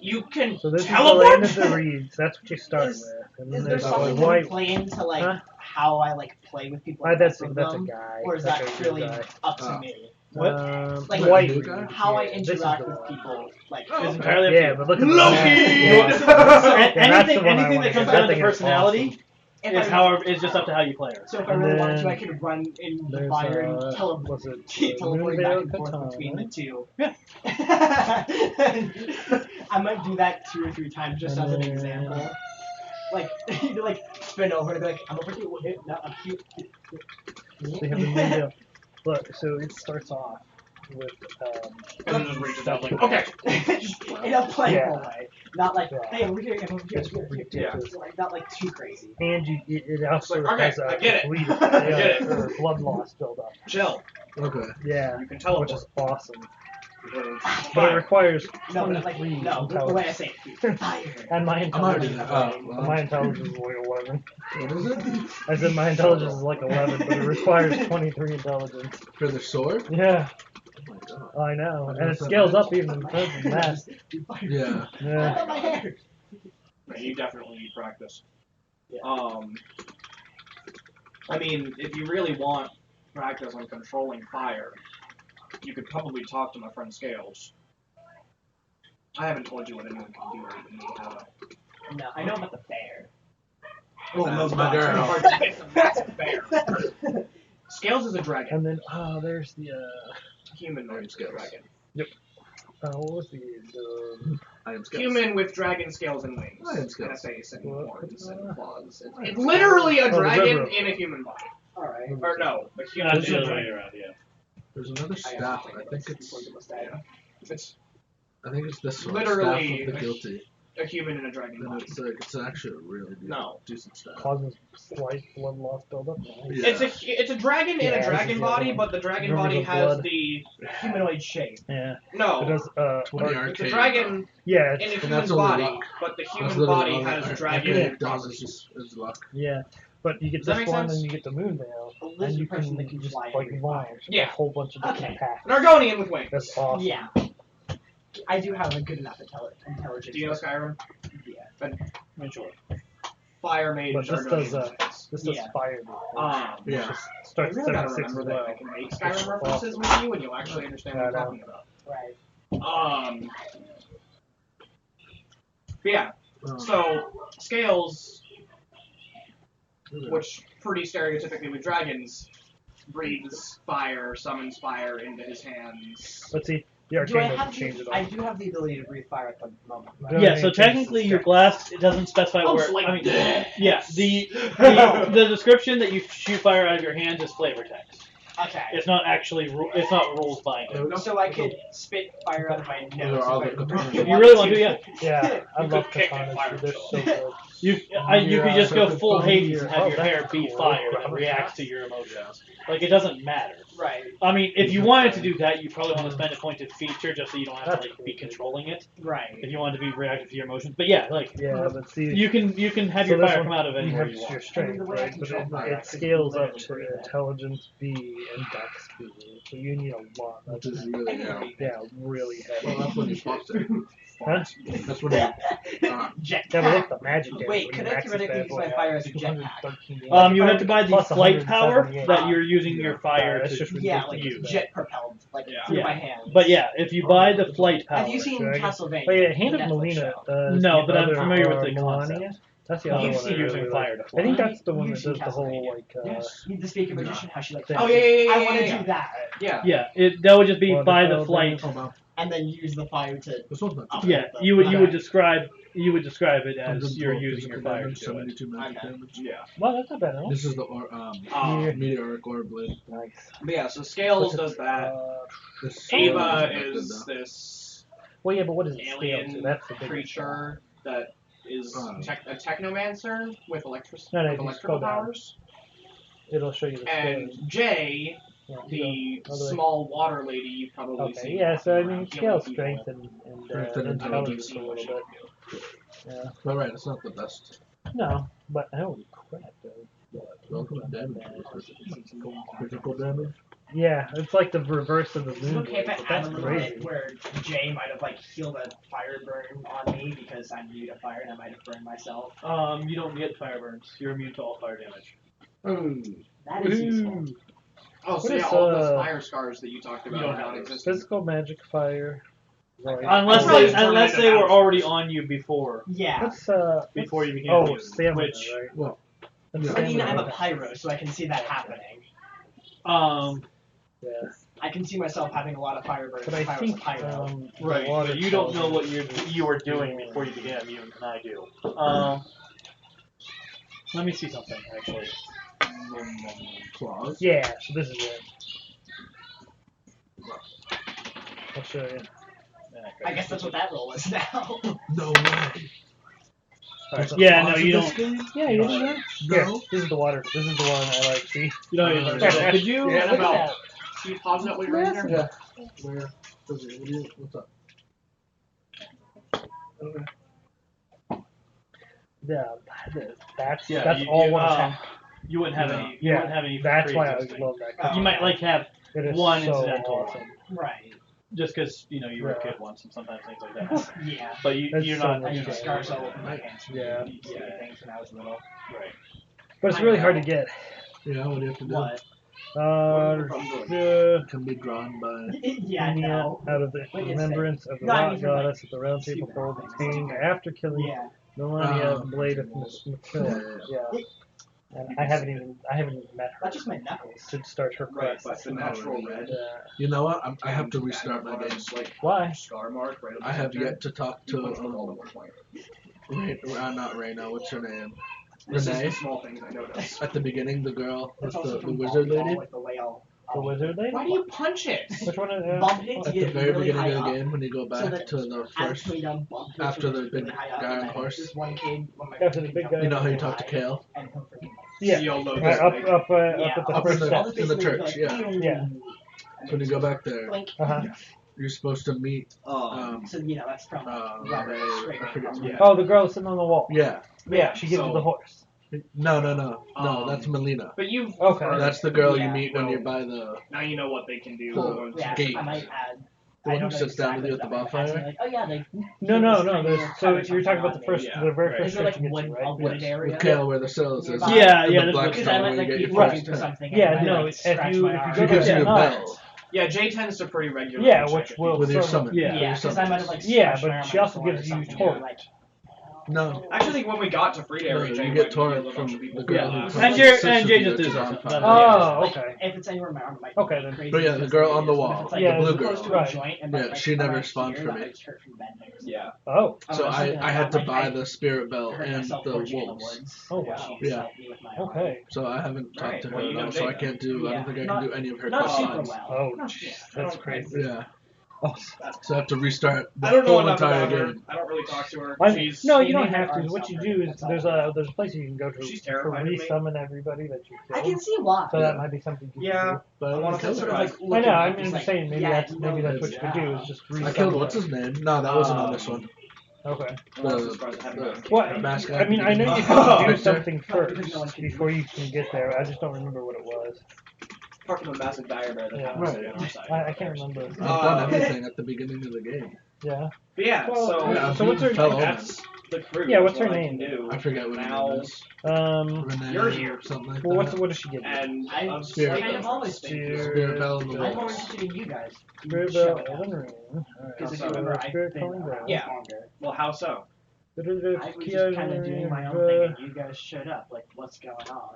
You can so this is the land teleport? of the reeds. That's what you start Is- with. And Is then there there's something a you can white. play into like Huh? how I like play with people? Ah, and that's mess with a them? guy. Or is That's that a really guy. up to Oh. me? What? Like, white. new guy? How I Yeah, this is interact the with one. people, like It's entirely up to Yeah, you. but look at Loki! Yeah. And that's the anything one I anything wanna that comes get. down That to thing is personality if is I, however is just up to how you play her. So if I really wanted to, I then could run in the There's fire and was it teleporting back and Moonveil forth Katana? between the two. Yeah. I might do that 2 or 3 times just And as an then- example. Like, you like spin over and be like, I'm over here. No, I'm here. They have the Moonveil. Look, so it starts off with And then just reaches out like, okay. Just in a playful Yeah. way, not like, Yeah. hey, over here, I'm over here. It's ridiculous. Like, not like too crazy. and it also like, okay, has I get it. bleed, I get it. or blood loss buildup. Chill. Okay. Yeah, You can which teleport. is awesome. Because But it fire. requires No, but like, 23 no, the way I say it, fire. And my I'm already intelligence, there. Oh, well. my intelligence is like 11. What is it? I said my intelligence is like 11, but it requires 23 intelligence. For the sword? Yeah, Oh my god. I know, What and it is that scales much? up even further than that. Yeah. Yeah. My hair. Yeah, you definitely need practice. Yeah. I mean, if you really want practice on controlling fire, you could probably talk to my friend Scales. I haven't told you what anyone can do with me, have I? No, I know about the bear. Oh, That's no, my God, girl. it's a massive bear. Scales is a dragon. And then, there's the, Humanoid Scales. dragon. what was the, I am scared. Human with dragon scales and wings. I am And a Scales. face and What? horns and claws. I am It's literally a the dragon river. in a human body. Alright. Or no, a human Not in the a other way dragon. around, yeah. There's another staff. I think it's this one. Literally- Staff of the guilty. A human in a dragon And body. it's actually a really good, No. decent staff. causes slight blood loss buildup? Yeah. It's a dragon in Yeah, a this dragon is the body, other but the dragon Remember body the has blood? the Humanoid shape. Yeah. It no. does, 20 It's arcane. a dragon yeah, in a it's, And that's human only body, luck. but the That's human literally body all has that- dragon everything it does properties. is luck. yeah. But you get Does that this make one sense? and you get the Moonveil, A and lizard you person can that can just fly like and launch Yeah. a whole bunch of different Okay. packs. An Argonian with wings. That's awesome. Yeah. I do have a good enough intelligence. Do you know Skyrim? Yeah. I'm sure. Fire mage But this Argonian does, with wings. This does Yeah. fire. Um, Yeah. Just I starts really at gotta 76 remember as that well. I can make Skyrim references with you, and you'll actually understand what I'm Yeah, I talking about. Right. But yeah. Um, So Scales, okay. which pretty stereotypically with dragons, breathes fire, summons fire into his hands. Let's see. The Do I arcane doesn't have change the, it all. I do have the ability to breathe fire at the moment. Right? Yeah. Yeah, Everything so changes technically the your stats. blast, it doesn't specify Oh, where, so like I mean, that. yeah, the description that you shoot fire out of your hands is flavor text. Okay. It's not actually, it's not rules binding. So I could spit fire out of my nose. all if the I katanas. If you really want to, yeah. Yeah, I You love could kick katanas, and fire dude. They're show. so good. You could just go full Yeah. Hades and have Oh, your hair that's be cool. fire that reacts to your emotions. Like, it doesn't matter. Right. I mean, if you wanted to do that, you probably want to spend a pointed feature just so you don't have to That's like cool, be dude. controlling it. Right. If you wanted to be reactive to your emotions, but yeah, like Yeah, but see, you can have so your this fire one, come out of anywhere have you your want. strength, the way I right? But control fire, I it could scales up literally to breathe it. intelligence B and dex B. So you need a lot. Which is really heavy. Yeah, really heavy. Well, that's when you popped it. Huh? That's when you. Jet. Yeah, but look, the magic damage. Wait, when could you I max this theoretically bad use boy my out, fire as a 213 jetpack? damage. You have to buy the Plus flight power 178. that you're using your fire that's to just Yeah, ridiculous. like use. jet propelled, like Yeah. through Yeah. my hands. But yeah, if you buy the flight power, Have you seen Dragon. Castlevania? Oh yeah, Hand the of Netflix Melina. show? No, the but I'm other, familiar with the Melania. concept. That's the other You've one. seen I using really fire like. to fly. I think that's the one You've that does seen the whole Castlevania. like. Yes. The speaker magician, how she like. thing. Oh yeah, yeah, yeah, I want to yeah, do that. yeah. Yeah, that would just be Well, buy the the flight Oh, wow. and then use the fire to. This one's not Oh, too Yeah, bad. you would Okay. describe it as you're 112 using your physical fire damage, to do it. 72 magic Okay. damage. Yeah. Well, that's not bad at all. This is the Yeah. meteoric orb blade. Nice. But yeah, so Scales does that. This Ava good, is though. this Well, yeah, but what is it scale to? alien That's the big creature that is a technomancer with No, no, with if you electrical scroll down. powers. It'll show you the And scale. Jay, Yeah, the go all the way. small water lady you've probably Okay, seen. yeah, so I walking mean, around scale healing strength people. and Strength and intelligence intelligence. a little bit. Yeah. But right, it's not the best. No, but holy crap, though. Well, what damage is this? Critical damage? Yeah, it's like the reverse of the Is it moon. okay if I but add that's a little crazy. bit where Jay might have like healed a fire burn on me because I'm new to fire and I might have burned myself? You don't get fire burns. You're immune to all fire damage. That is useful. Ooh. Oh, so What yeah, is, all those fire scars that you talked about You don't are have non-existent. Physical magic fire. Right. Unless probably they just unless turn they it were out. already on you before Yeah. What's before you became oh immune, stamina, which right? Well, That's yeah. I mean, stamina, I'm a okay. pyro, so I can see that happening. Yeah, I can see myself having a lot of fire burns but if I I was a think pyro. the right, water but you don't know tells what you were doing before you became immune, and I do. Let me see something actually. Claws? Yeah, so this is it. I'll show you. I guess that's what that roll is now. No way. Alright, so Yeah, Claws no, in you this don't. game? yeah, you didn't know? Here, No. this is the water. This is the one I like. See? You don't even. Yeah. Could you? Yeah, look at that. Can you pause it while you're in there? Yeah. Where? What's up? Okay. Yeah, that's Yeah, that's you, all you, one uh, attack. You wouldn't have Yeah. any. You wouldn't have any. That's why I pre-existing. love that card. You might like have It is one so incidental awesome. Right. just because you were a Yeah. kid once and sometimes things like that. Yeah. But That's you're so not. much I You're used not scars all over my hands from Yeah. doing stupid things when I was little. right. But it's I really know. hard to get. Yeah, what do you have to do? What? It can be drawn by. Yeah, no. Out of the Wait, it's remembrance of the No, I rock mean from, like, goddess at the round table super hold things. obtained after killing Yeah. Melania, blade of Matilda. Yeah. Yeah. And I haven't even met her. That's just my knuckles. To start her Right, quest. but the natural red. Yeah. You know what? I have to restart my game. Like Why? scar mark right. I have yet to talk to Point. not Reyna. What's her name? This is Renee. the small things I noticed. At the beginning, the girl with That's also the from wizard volleyball, lady. like the way The wizard lady? Why do you punch it? Which one is Bump it to At the get very really beginning high of the up, game, when you go so back that to the as first, coming down, bump it after to the get big really high up, guy on and the then horse. This one kid, when my After the friend big jumped guy. you know how you really talk to high, Kale? and him freaking Yeah. YOLO Right, this up way. up yeah, at the up first in step. to the church, yeah. Yeah. So when you go back there, Blink. Uh-huh. you're supposed to meet. So that's from rubber straight I forget. across. Yeah. Oh, the girl sitting on the wall. Yeah. Yeah, she gives So- you the horse. No. That's Melina. But you've Okay. heard That's the girl you Yeah. meet when you're by the. now you know what they can do. Cool. once Yeah, Gate. I might add. The I one don't who know sits down with you at the exactly, but I might add bonfire? something like, oh yeah, they. No. this There's tiny so little you're talking about the cover first, Yeah, the very right. first Is there like church you get to, a right? wooded Yes. area? With Kale, where the cell is. Nearby? Yeah, And yeah. the This black was- Because I stone might where like you be get your looking first for turn. something. Yeah, and I no, might, like, if scratch you- my if you arm. go He gives to you a that bell Yeah, Jay tends to pretty regularly. Yeah, check which if will- people- with your so- summon. Yeah. with your Yeah, because I summon. might have like. Yeah, scratched my but arm she on also the floor gives or you something, torque. Like, No. I actually think when we got to Free No, Area, Jay you might get be able torrent to from be the able girl to- who And comes Jay- sits and with Jay you just at did the this. bonfire. Oh, like, okay. if it's anywhere in my arm, it might Okay, be then. crazy. But yeah, the because girl it on the is, but wall, if it's, like, Yeah, the blue close girl. to a Right. joint and, Yeah, like, she never around spawned here, for that me. might hurt from bending or something. Yeah. Oh. So Oh, something I like had that, to like, buy I the spirit belt hurt and myself the torching in the wolves. woods. Oh, and wow. she Yeah. helped me with my arm. Okay. So I haven't talked Alright, to her well, you at know all, so I Jay can't do. I Yeah, don't think I can not- do any of her Not quests. super well. Oh, Not- jeez, yeah. that's Okay. crazy. Yeah. Oh, So I have to restart the I don't know whole enough entire about her. game. I don't really talk to her. No, you She don't made her have to. arms What not you hurt, do is that's all there's I know. a place you can go to She's to terrified of me. re-summon everybody that you I kill. can see why. So Yeah. that might be something you Yeah. can But I I didn't wanna kill sort her. of like do. I know. I'm Just just like, saying maybe yeah, that's you maybe know that's what you could do is just I re-summon killed what's her. his name? No, that wasn't on this one. Okay. The mask guy. I mean, I know you Oh, have to do Victor. something Because no one first can before you can get there. I just don't remember what it was. Apart from a massive dire bear that Yeah. happens to Right. be on our side. I can't remember. I've done everything at the beginning of the game. Yeah. But yeah, Well, so yeah, I've so what's her fell name? over. that's the crew. Yeah, is what's her what I name? can do. I forget what her now, name is. Renee. You're here. Something like Well, that. what does she give you? And I'm of Spirit kind of Bell. always been Spirit- Spirit Bell and the I'm more Wolves. interested in you guys. Spirit showing Bell, up. Elden Ring. Because if So, you remember, I've Spirit been calling around down. Yeah. longer. Well, how so? I was just kind of doing my own thing, and you guys showed up. Like, what's going on?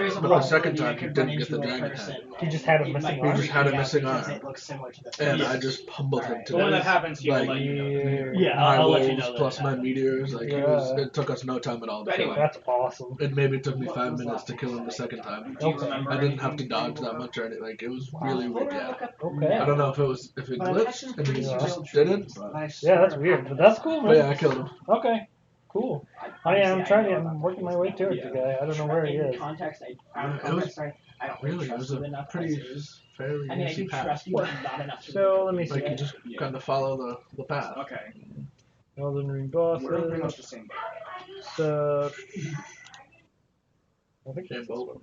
there is a But the possibility second I time, he could run didn't get into the a dragon person. head. He just had a and it missing might arm? He just had a freak me out missing because arm. It looks similar to the And first. I just pummeled him Alright. to But when that death. happens, he'll Like, let you know. Yeah. Yeah, my I'll let you wolves know that plus it my happened. meteors, like it took us no time at all to But kill anyway. him. That's awesome. It maybe took me What 5 was the minutes last to thing kill you him the said? second time. Do you Okay. remember I didn't have anything to before you dodge woke that up? much or anything. Like it was Wow. really Hold weird. on, Yeah. look up Okay. I don't know if it But I glitched catch and he pretty just real didn't. trees, But and I Yeah, that's swear weird, I but that's cool, But man. yeah, I killed him. Okay. Cool. I'm trying to. I'm working my way towards the guy. I don't know where he In is. context, I don't Really, it trust was you a enough. pretty as is. fairly I mean, I easy do path. trust you, but not enough to. So let me see. Like you just kind of follow the path. Okay. Elden Ring We're pretty much bosses. the same. So I think Same it's boat.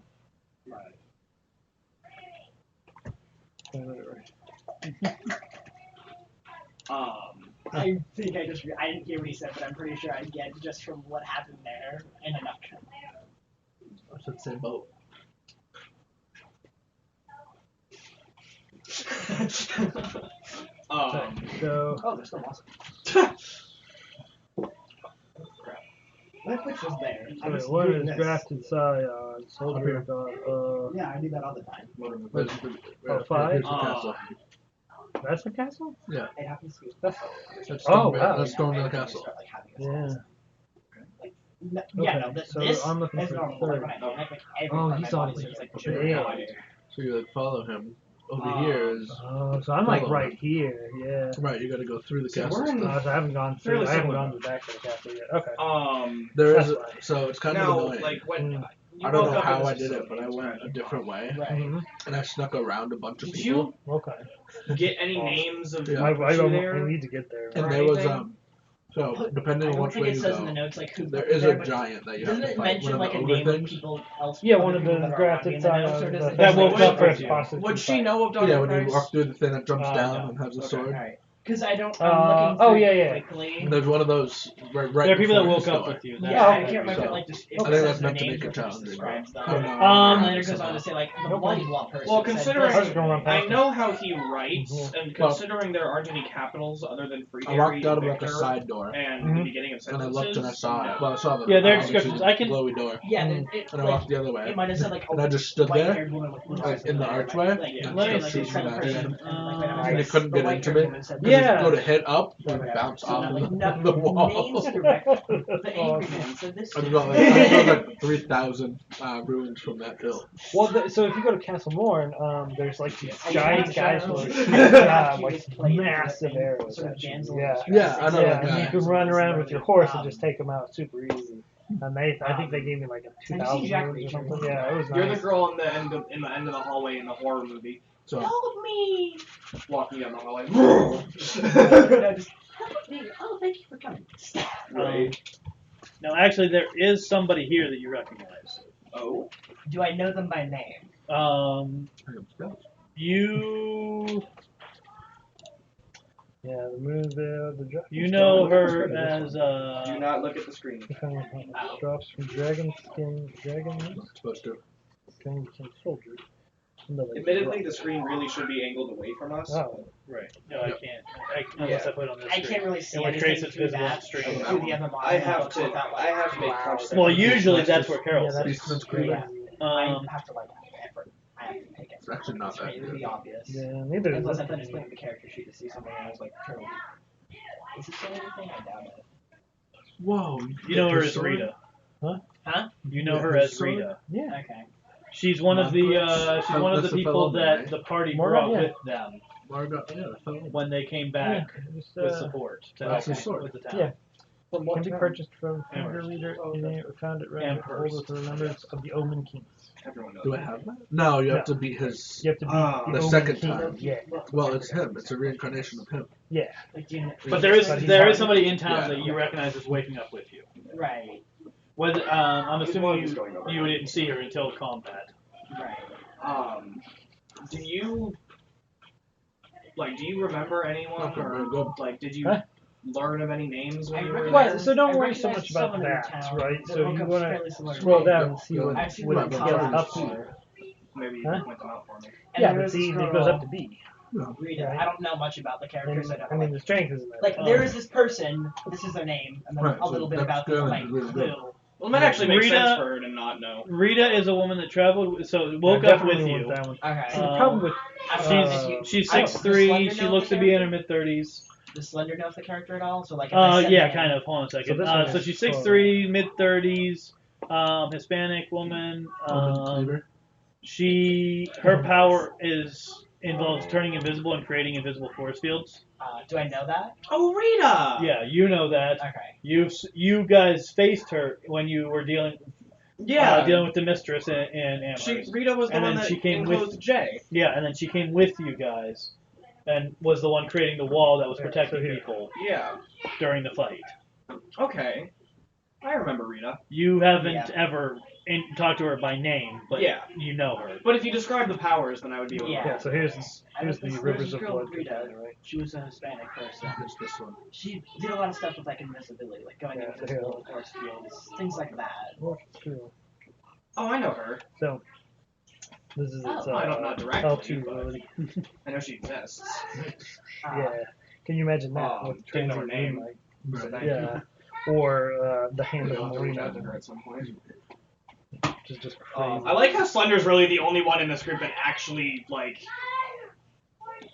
I think I didn't hear what he said, but I'm pretty sure I get just from what happened there in a nutshell. I said same boat. So Oh, there's still awesome. Netflix was there. I was one doing is this. Grafted Scion, Soldier Up God. Yeah, I do that all the time. Oh, 5? Here's the castle. That's the castle? Yeah. It happens to be. That's That's Oh, Storm, wow. That's Stormville I Castle. start, like, having a yeah. Yeah, Okay, no, so this I'm looking is for normal. third. Like when I panic, like every Oh, part of he's my on body the starts like big. jittering. So you like follow him. Over here is Oh, so I'm like Follow right him. here. Yeah. right. You got to go through the So castle. we're in stuff. I haven't gone through. Fairly I haven't similar. gone to the back of the castle yet. Okay. There is That's why. so it's kind now, of annoying. like when Mm. you I don't woke know up in how this I did it, facility, but I went a different way, Right. Mhm. and I snuck around a bunch of Did people. you Okay. get any Awesome. names of Yeah. I, people I, you I there? need to get there. And Or there was anything? so depending I on don't which think way it you says in the go, notes like who there put is there, a but giant that you have doesn't to it fight. mention One like of a the ogre name of things. people else? Yeah, other one of people the that are around you grafted in the notes, or scion does it That just, woke like, up show with you? you. prostitute Would she fight. know of Dr. Yeah, when you Price? walk through the thing that jumps down no. and has a Okay. sword. Alright. Because I'm looking oh, through yeah, yeah. quickly. There's one of those right There are people that before woke his up door. with you. Yeah, Oh, I okay. can't remember So, like just I if think it that's says their meant to names make or it if it just challenging. describes them. I don't know. And then it goes on to say like the Nope. bloody law person. Well, said considering this I was gonna run I past know how he writes, Mhm. and considering there aren't any capitals other than Free I Harry, walked out of like a Victor, side door, and Mhm. the beginning of and I sentences. looked and I saw no. it. Well, I saw the Yeah, there are obviously descriptions. the I can- glowy door, Yeah, Mm. it, and I like, walked the other way, it might have said like and I just stood there. white-haired woman with blue like, eyes. in the Like, archway, like, Yeah, and let me like, see the same that person, again. and, like, Nice. when And they couldn't the get white-haired into me. woman said, Because Yeah. if you go to hit up, you Whatever. bounce So, off like, the wall. names direct. The angry man said this. I've got like 3,000 ruins from that hill. Well, so if you go to Castle Morn, there's like these I giant have guys to- with I have like to play massive the arrows. sort of at you. damsel Yeah. in Yeah, distress. I know Yeah, that and guy. you can run around with your horse and just take them out super easy. And I think they gave me like a Have you seen 2,000 Jack wounds or Reacher? something. Yeah, it was You're nice. the girl in the end of the hallway in the horror movie, So Help me! walking down the hallway. No, just help me! Oh, thank you for coming. Right. Now, actually, there is somebody here that you recognize. Oh. Do I know them by name? You Yeah, the Moonveil, the know her as Do not look at the screen. drops from dragon skin, not supposed to. skin soldier. Admittedly, the screen really should be angled away from us. Oh, right. No, I can't. Unless I put it on this I screen. can't really see In which anything case it's through visible on that. the stream. Through the other I monitor, have looks to. without, like, I have to make wow. crunch Well, sections. usually that's where Carol Yeah, sits. Beastman's crazy. Yeah. I Um, have to like effort. I have to take it. It's actually not that It would be good. obvious. yeah, neither is Unless this I've done thing. explain the character sheet to see something and I was like, Turtle. Is he saying anything? I doubt it. Whoa. you know her his as sword? Rita. Huh? You know Yeah, her his as sword? Rita. Yeah. Okay. She's one of the Margaret? she's one of the That's the people fellow that name, the party Morgan, brought yeah. with them Margot, yeah, the fellow. when they came back Just, with support to help That's his sword. with the town. Yeah. From Can be purchased from Amherst. Finger Reader. Found it right Amherst. with the remembrance of the Omen Kings. Everyone knows. Do I have that? No, you have No. to beat his. You have to be Ah, the the Omen second King. time. Yeah. Well, it's him. It's a reincarnation of him. Yeah. Like, do you know, But there is But he's there hard. is somebody in town Yeah. that you recognize as waking up with you. right. Whether I'm assuming Just going over. you didn't see her until combat. Right. Do you remember anyone, Okay, or very good. like, did you Huh? learn of any names when I you were recognize- there? Well, so don't I worry so recognize much about someone in that, town right? that So woke you up want fairly similar to to scroll me. down and see what I've seen what them it in goes up college. to. Maybe you Huh? can point them out for me. And Yeah, there but is see, this it goes girl, up to B. Rita. Right. I don't know much about the characters. And, I I don't mean, the strength isn't there. like there is this person. This is their name, and then Right, a so little bit that's about good them. and Like, really good. who? Well, it might actually make Rita- sense for her to not know. Rita is a woman that traveled, so woke I up with definitely you. want that one. Okay. See, the Uh, problem with She's I don't- 6'3". does She Slender looks know to the be in her character? mid-30s. Does Slender know the character at all? So like, if I said Yeah, the name- kind of. Hold on a second. So this one So is she's 6'3", mid-30s, Hispanic woman. Cleaver. Her power is involves turning invisible and creating invisible force fields. Do I know that? Oh, Rita! Yeah, you know that. Okay. You guys faced her when you were dealing with the mistress in Amherst. Rita was the And one then that she came enclosed with- Jay. Yeah, and then she came with you guys, and was the one creating the wall that was Yeah, protecting so here. people Yeah. during the fight. Okay. I remember Rita. You haven't Yeah. ever talked to her by name, but Yeah. you know her. But if you describe the powers, then I would be able to. Yeah. Yeah, so here's There's the this Rivers of girl, Blood Rita. container, right? She was a Hispanic person. It's this one. She did a lot of stuff with like invisibility, like going Yeah, invisible, force fields, things like that. Well, cool. Oh, I know her. So, this is its I don't know directly, L2 but- ability. I know she exists. Yeah. Can you imagine that with Didn't know her transient name. moonlight? So thank Yeah. Or the hand We'll of have to reach out to Memoriam, her at some point. which is just crazy. I like how Slender's really the only one in this group that actually, like,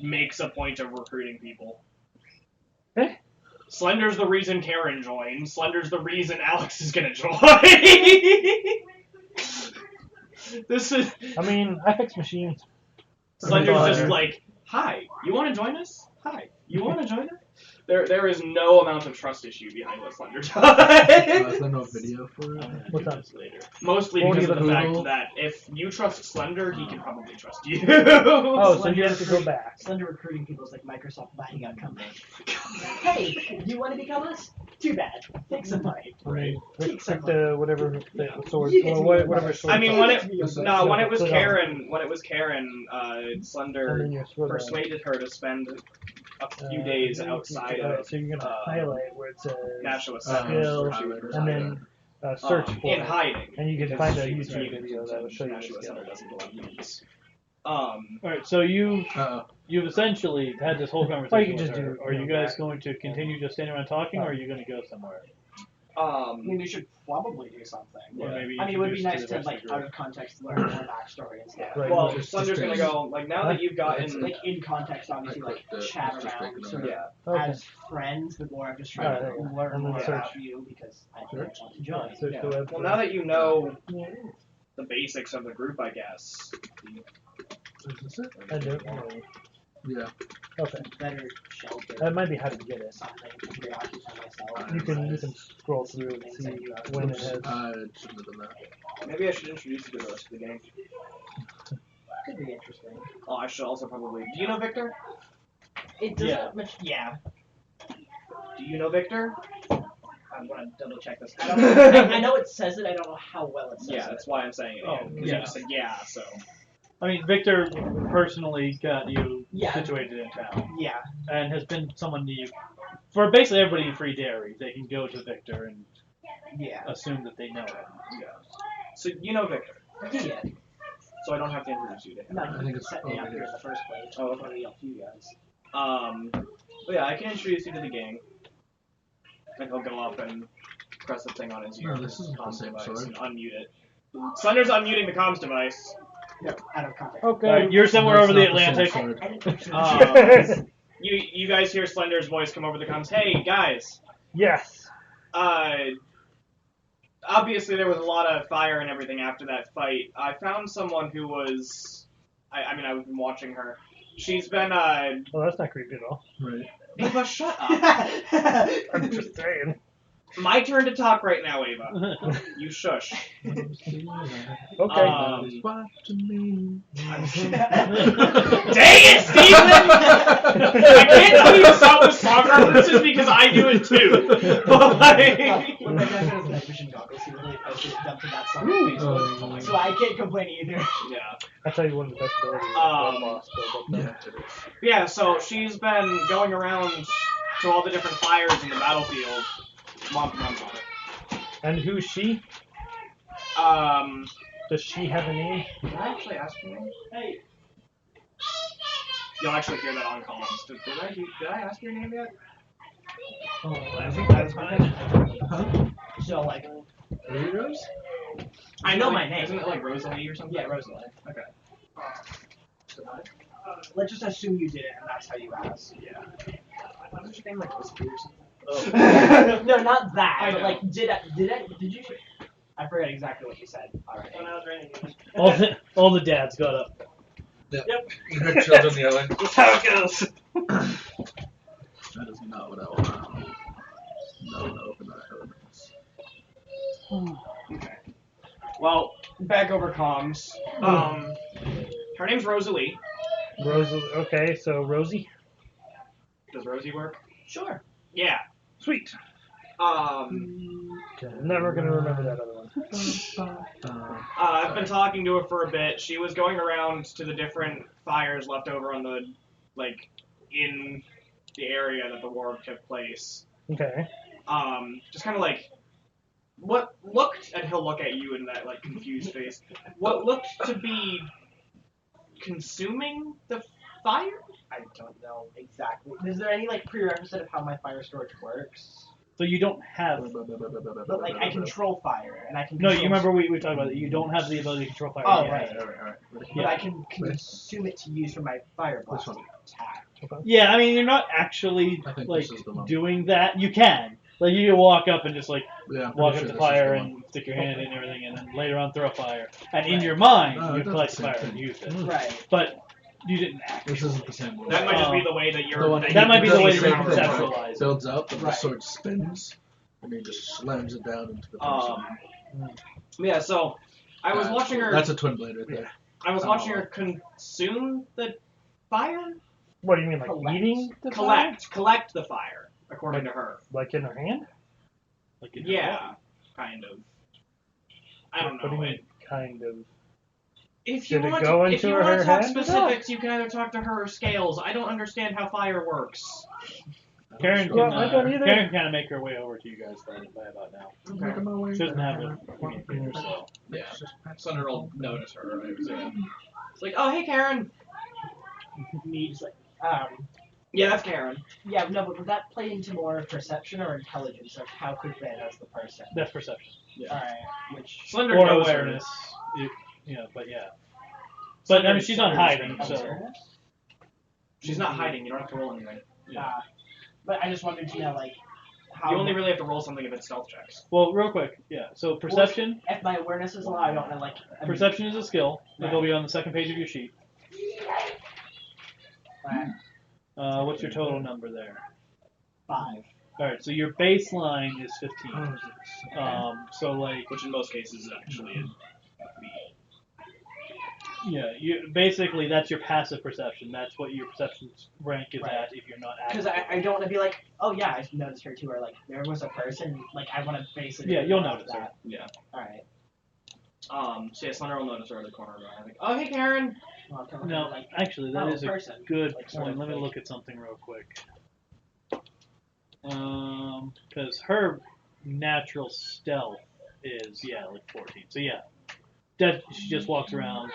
makes a point of recruiting people. Eh? Slender's the reason Karen joined. Slender's the reason Alex is gonna join. This is I mean, I fix machines. Slender's just Fire. like, hi, you want to join us? Hi, you want to join us? There is no amount of trust issue behind what Slender Is does. there no video for it? What's up? Later. Mostly Or because of the Google. fact that if you trust Slender, he can probably trust you. Oh, so you have to go back. Slender recruiting people is like Microsoft buying out companies. Hey, you want to become us? Too bad. Take some money. Right. Take some Pick the whatever the sword, You get or to whatever be sword. I mean, when it Yes, no, when it was Put it on. Karen, and Slender then your sword. persuaded her to spend a few days outside of So you're gonna highlight where it says National skill, and then search for in it. hiding. And you can because find a she was YouTube mutant, video that will and show you the Nashua skill. Center doesn't allow mutants. Alright, so you've essentially had this whole Or you conversation can with just her. do, Are you you know, guys back. going to continue just standing around talking, or are you going to go somewhere? I mean, we should probably do something. Or maybe I mean, it would be introduce nice the to rest like of the out group? of context learn more backstory and stuff. Right. Well, Just Slender's gonna straight- go like now that you've gotten Like in context, obviously, I like clicked it. chat It's just around, taking a sort of minute. Okay. as friends, but more of just trying Alright, to yeah. learn And then more search. about you because I think I want to join. Search yeah. the web. Well, now that you know the basics of the group, I guess. Is this it? I don't know. Yeah. Okay. Better shelter. That might be how to get it. Something to preoccupy myself. You can scroll through and see when it has. I shouldn't have done that. Maybe I should introduce you to the rest of the game. Could be interesting. Oh, I should also probably. Do you know Victor? It doesn't Yeah. much. Yeah. Do you know Victor? I'm gonna double check this. I, don't, I know it says it. I don't know how well it says Yeah, it. that's why I'm saying it. Oh, Again, 'cause yeah. you just said yeah, so. I mean, Victor personally got you Yeah. situated in town, Yeah. and has been someone you, for basically everybody in Free Dairy, they can go to Victor and Yeah. assume that they know him. Yeah. So you know Victor. Yeah. So I don't have to introduce you to him. No, I think it's set me over up here here. in the first place. Oh, okay. Before we help you guys. But yeah, I can introduce you to the gang. And he'll go up and press the thing on his No, this isn't the comms same device sword. and unmute it. Slender's unmuting the comms device. No, out of context. Okay. Alright, you're somewhere No, over it's the not the same Atlantic. sword. I didn't actually You guys hear Slender's voice come over the comms. Hey guys, Yes. obviously there was a lot of fire and everything after that fight. I found someone who was, I mean I've been watching her. She's been Well, that's not creepy at all. Right. Ava, shut up. I'm just saying. My turn to talk right now, Ava. You shush. Okay. Everybody's watching me. Dang it, Steven! I can't tell you to stop with song references because I do it too. But like, When that guy got his night vision goggles, he really posted it dumped to that song on Ooh. Facebook. So I can't complain either. yeah. I'll tell you one of the best abilities. Is blood loss build up. Yeah. Yeah, so she's been going around to all the different fires in the battlefield. Month on it. And who's she? Does she have a name? Did I actually ask your name? Hey. You'll actually hear that on comms. Did I ask your name yet? Oh, I think that's fine. Huh? So, like, Rose? I know my name. Isn't it like Rosalie or something? Yeah, Rosalind. Okay. Let's just assume you did it, and that's how you asked. Yeah. Wasn't your name like Rosalie or something? No, not that. I But know. like, did you? I forget exactly what you said. All right. All the dads got up. Yep. Yep. You heard children yelling. That's how it goes. That is not what I want. No, open that element. Okay. Well, back over comms. Her name's Rosalie. Rosie. Okay, so Rosie. Does Rosie work? Sure. Yeah. Sweet. Um, Okay, I'm never gonna remember that other one. I've been talking to her for a bit. She was going around to the different fires left over on the, like, in the area that the war took place. Okay. Just kind of like, what looked, and he'll look at you in that, like, confused face, what looked to be consuming the fire? I don't know exactly. Is there any like prerequisite of how my fire storage works? So you don't have. But like I control fire, and I can. No, you control- remember we talked about it. You don't have the ability to control fire. Oh, yet. right. But I can consume it to use for my fire blast attack. Yeah, I mean you're not actually I think like this is the one. doing that. You can. Like you can walk up and just like Yeah, I'm walk pretty up sure to this is fire the and one. stick your hand in and everything, and then later on throw a fire. And in your mind, No, you it does collect the fire same and thing. use it. Right. But you didn't act. This isn't the same one. That might just be Oh. the way that The you're. one- That might be the way does that you same thing, right? conceptualize it. Builds up, and the Right. sword spins, and he just slams it down into the person. Yeah, so I was watching her. That's a twin blade right there. I was watching her consume the fire. What do you mean, like Collect. eating the fire? Collect the fire, according to her. Like in her hand? Like in Yeah, kind of. I don't What do know. you mean, kind of? If you Did it want go to, if into you her want to talk hand or not? specifics, you can either talk to her or Scales. I don't understand how fire works. Karen can, Well, I don't either. Karen can kind of make her way over to you guys by about now. Making my way She doesn't have there. a communicator, so. Yeah, Sunder will notice her. Right? So, it's like, oh, hey, Karen. Me just like Yeah, that's Karen. yeah, no, but would that play into more perception or intelligence? Like how quick they as the person? That's perception. Alright. Which Slender Or knows her. awareness. But yeah. But I mean, she's not hiding, so. awareness? She's not hiding. You don't have to roll anything. But I just wanted to know like how You only really have to roll something if it's stealth checks. Well, real quick, yeah. So perception. if my awareness is low, I don't know like Perception is a skill. Right. It'll be on the second page of your sheet. What's your total number there? 5. All right, so your baseline is 15. So like, Which in most cases is actually yeah, you basically that's your passive perception. That's what your perception rank is Right. at if you're not active. Because I don't want to be like, oh yeah, I noticed her too, or like there was a person. Like I want to basically. Yeah, you'll know notice her. Yeah. All right. So yeah, Slender will notice her in the corner of her eye. Like, oh, hey, Karen. Well, I'll tell her, No, like, actually, that oh, is a person. good Like, sort point. of Let me like- look at something real quick. Because her natural stealth is like 14. So yeah, that she just walks around,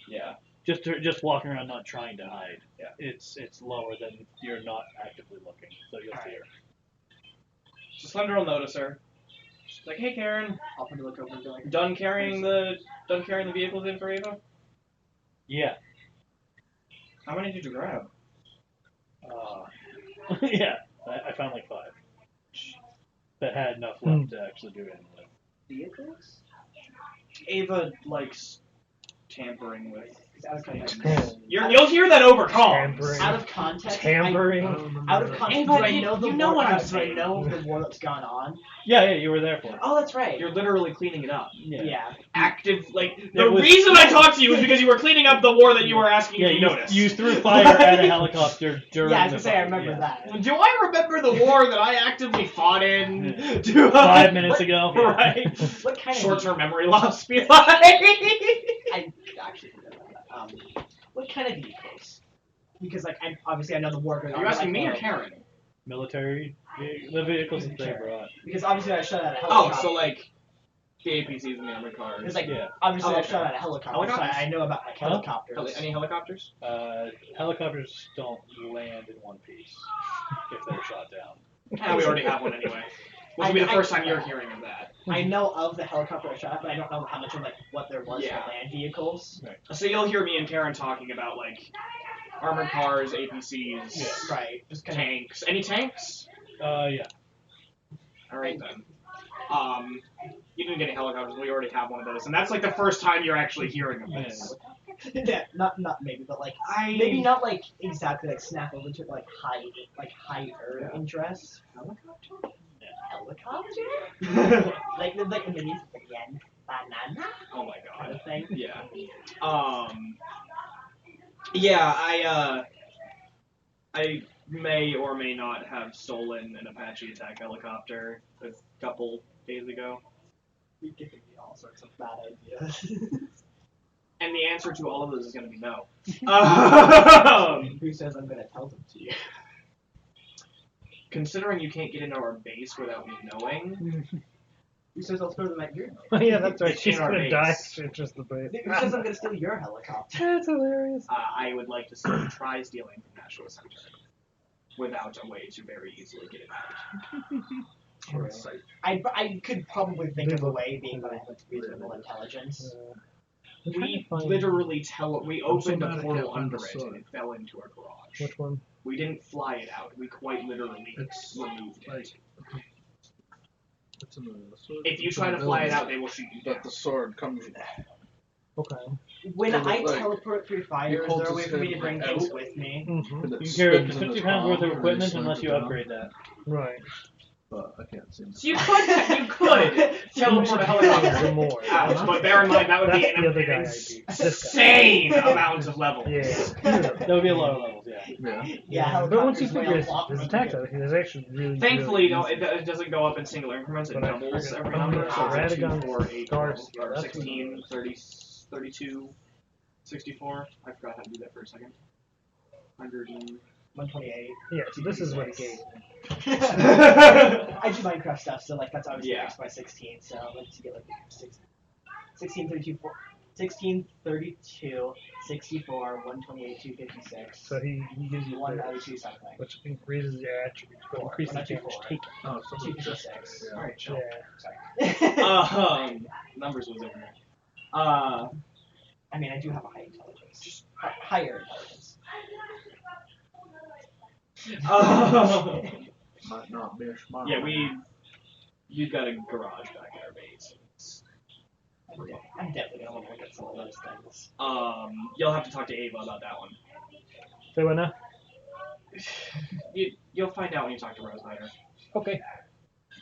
Yeah. just walking around, not trying to hide. Yeah. It's lower than you're not actively looking, so you'll see her. So Slender will notice her. She's like, hey, Karen. I'll probably look over and be like, Done carrying the vehicles in for Ava? Yeah. How many did you grab? Yeah. I found like 5 that had enough left to actually do anything with. vehicles? Ava likes tampering with. Out of context. You'll hear that over comms. Tampering. Out of context. Tampering. Out of context. Ava, Do I you- know the you know war? what I'm Do I saying. know the war that's gone on? Yeah, you were there for it. Oh, that's right. You're literally cleaning it up. Yeah. Active, like, It the was- reason I talked to you was because you were cleaning up the war that you were asking Yeah, if you noticed. you threw fire at a helicopter during Yeah, I was the gonna say I fight, remember yeah. that. Do I remember the war that I actively fought in? Yeah. Do I- 5 minutes ago. Yeah. Right. What kind of Short-term memory loss. Be like. I actually forgot about that. What kind of vehicles? Because like I know the war going on. Are you but, asking like, me or Karen? Military, the vehicles that they brought. Because obviously I shot at a Oh, helicopter. so like the APCs and the armored cars. It's like Yeah. obviously I Helicopter. shot at a helicopter, so Helicopters? I know about like Huh? helicopters. Any helicopters? Helicopters don't land in one piece if they're shot down. We already have one anyway. This will be the first time you're hearing of that. I know of the helicopter I shot at, but I don't know how much of like what there was Yeah. for land vehicles. So you'll hear me and Karen talking about like armored cars, APCs, Yeah. Right. Just kind tanks. Any tanks? Yeah. All right then. You didn't get any helicopters. We already have one of those, and that's like the first time you're actually hearing of this. Yeah, not maybe, but like I maybe not like exactly like snap over to like higher Yeah. interest. Helicopter? Helicopter? like the minis again, banana Oh my kind god. of thing. Yeah. Yeah, I may or may not have stolen an Apache attack helicopter a couple days ago. You're giving me all sorts of bad ideas. And the answer to all of those is going to be no. Who says I'm gonna tell them to you? Considering you can't get into our base without me knowing, Who says I'll throw them at your? Oh, yeah, that's right. It's She's in our gonna base. die. It's just the base. Who says I'm gonna steal your helicopter? That's hilarious. I would like to see you try stealing from National Center without a way to very easily get it out. True. I could probably think of a way, being that I have reasonable intelligence. We literally we opened so a mad I portal can't find under the it sword. and it fell into our garage. Which one? We didn't fly it out. We quite literally It's removed like it. it's in the sword. If you It's try in to the fly it building, out, they will shoot you down. But the sword comes. Okay. When Does it, I like, teleport through fire, is holds there a way his for me to hand bring out? things with me? Mm-hmm. and it You carry up to spins in 50 his pounds worth palm, of and he equipment slams unless it you down. upgrade that. Right. But I can't seem to. So you could teleport a helicopter more. out, but bear in mind that would be That's an the other guy I beat. This guy. insane amounts of levels. Yeah. That would be a lot of levels, yeah. Yeah. Yeah, But once you helicopters way figure a lot his more attacks than out, he's actually really. Thankfully, really no, it doesn't go up in single increments. It But I doubles forget- every oh, number. yeah, So it's like Radagon's 2, 4, 8, Stars, 12, or that's 16, 30, 32, 64. I forgot how to do that for a second. 100 and... 128. Yeah, so this is what he gave me. I do Minecraft stuff, so like that's obviously Yeah. X by 16. So let's get like 16, 32, 16, 32, 64, 128, 256. So he gives you 192 something. which increases your attributes, but increases Not too damage far. taken. Oh, someone just. 256. Yeah. Alright, chill. Yeah. Numbers was in there. I mean, I do have a high intelligence. Just higher intelligence. Might not be a smart. Yeah, we've got a garage back at our base. I'm definitely gonna want to look at some of those things. You'll have to talk to Ava about that one. Say what now? You'll find out when you talk to Rose later. Okay.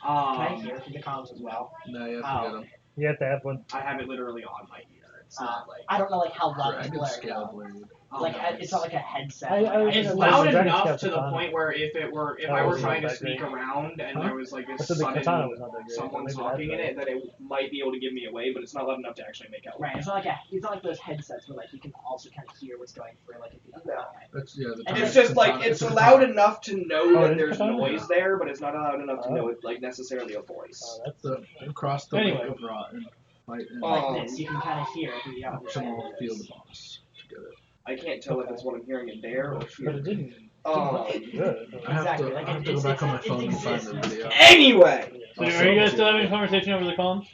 Can I hear through the comms as well? No, you have to Oh. get them. You have to have one. I have it literally on my ear. It's not like I don't know like how loud Dragon people are. scale blade. Like no, it's not like a headset. It's Yeah, loud Dragon enough Scout's to the katana. point where if That I were wasn't trying to that sneak great. around and Huh? there was like I a said the katana sudden was not that great. someone Maybe talking in that's it, that it might be able to give me away, but it's not loud enough to actually make out. Right, it's not like those headsets where like you can also kind of hear what's going through like if you don't know it. It's the And It's it's just like katana. it's a loud katana. enough to know Oh, that it's there's katana? noise there, but it's not loud enough to Oh. know it like necessarily a voice. Oh, that's The across the Anyway. lake of rot and fight and Like this, you can kind of hear if you don't someone understand will what it feel is. the boss to get it. I can't tell if it's what I'm hearing in there or But here. it didn't. Um, Good. I have Exactly, to, like I have it- to go it's- back on my it phone and find exists. the video. Anyway, So are you guys still having a conversation over the comms?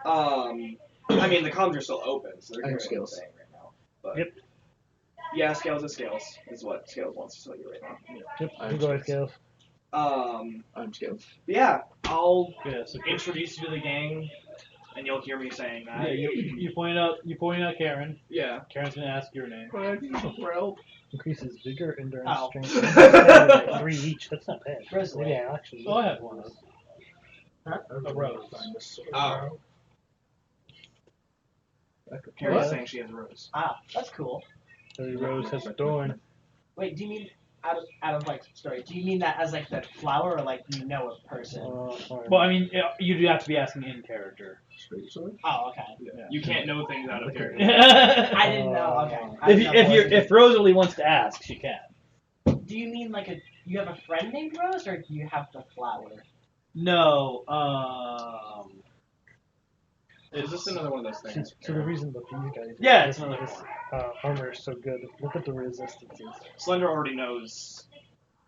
I mean the comms are still open, so they're And hearing what I'm scales. saying right now. But Yep. yeah, scales is what Scales wants to tell you right now. Yep. I'm You go ahead, Scales. I'm scared. Yeah, I'll Yes. introduce you to the gang, and you'll hear me saying Yeah, that. you point out Karen. Yeah. Karen's gonna ask your name. But I need some help. Increases vigor, endurance, Oh. strength. and stamina by 3 each. That's not bad. Grizzly. Yeah, actually. Oh, I have one of those. A rose. Find this sword. Oh. Carrie's What? saying she has a rose. Ah, that's cool. Every rose has a thorn. Wait, do you mean out of like story? Do you mean that as like the flower, or like you know a person? Well, I mean, you do have to be asking in character. Straight sword? Oh, okay. You can't know things out of Okay. character. I didn't know. Okay. I If didn't know if Rosalie wants to ask, she can. Do you mean like you have a friend named Rose, or do you have the flower? No. Is this another one of those things? So the reason that these guys Yeah, it's another one. armor is so good. Look at the resistances. Slender already knows.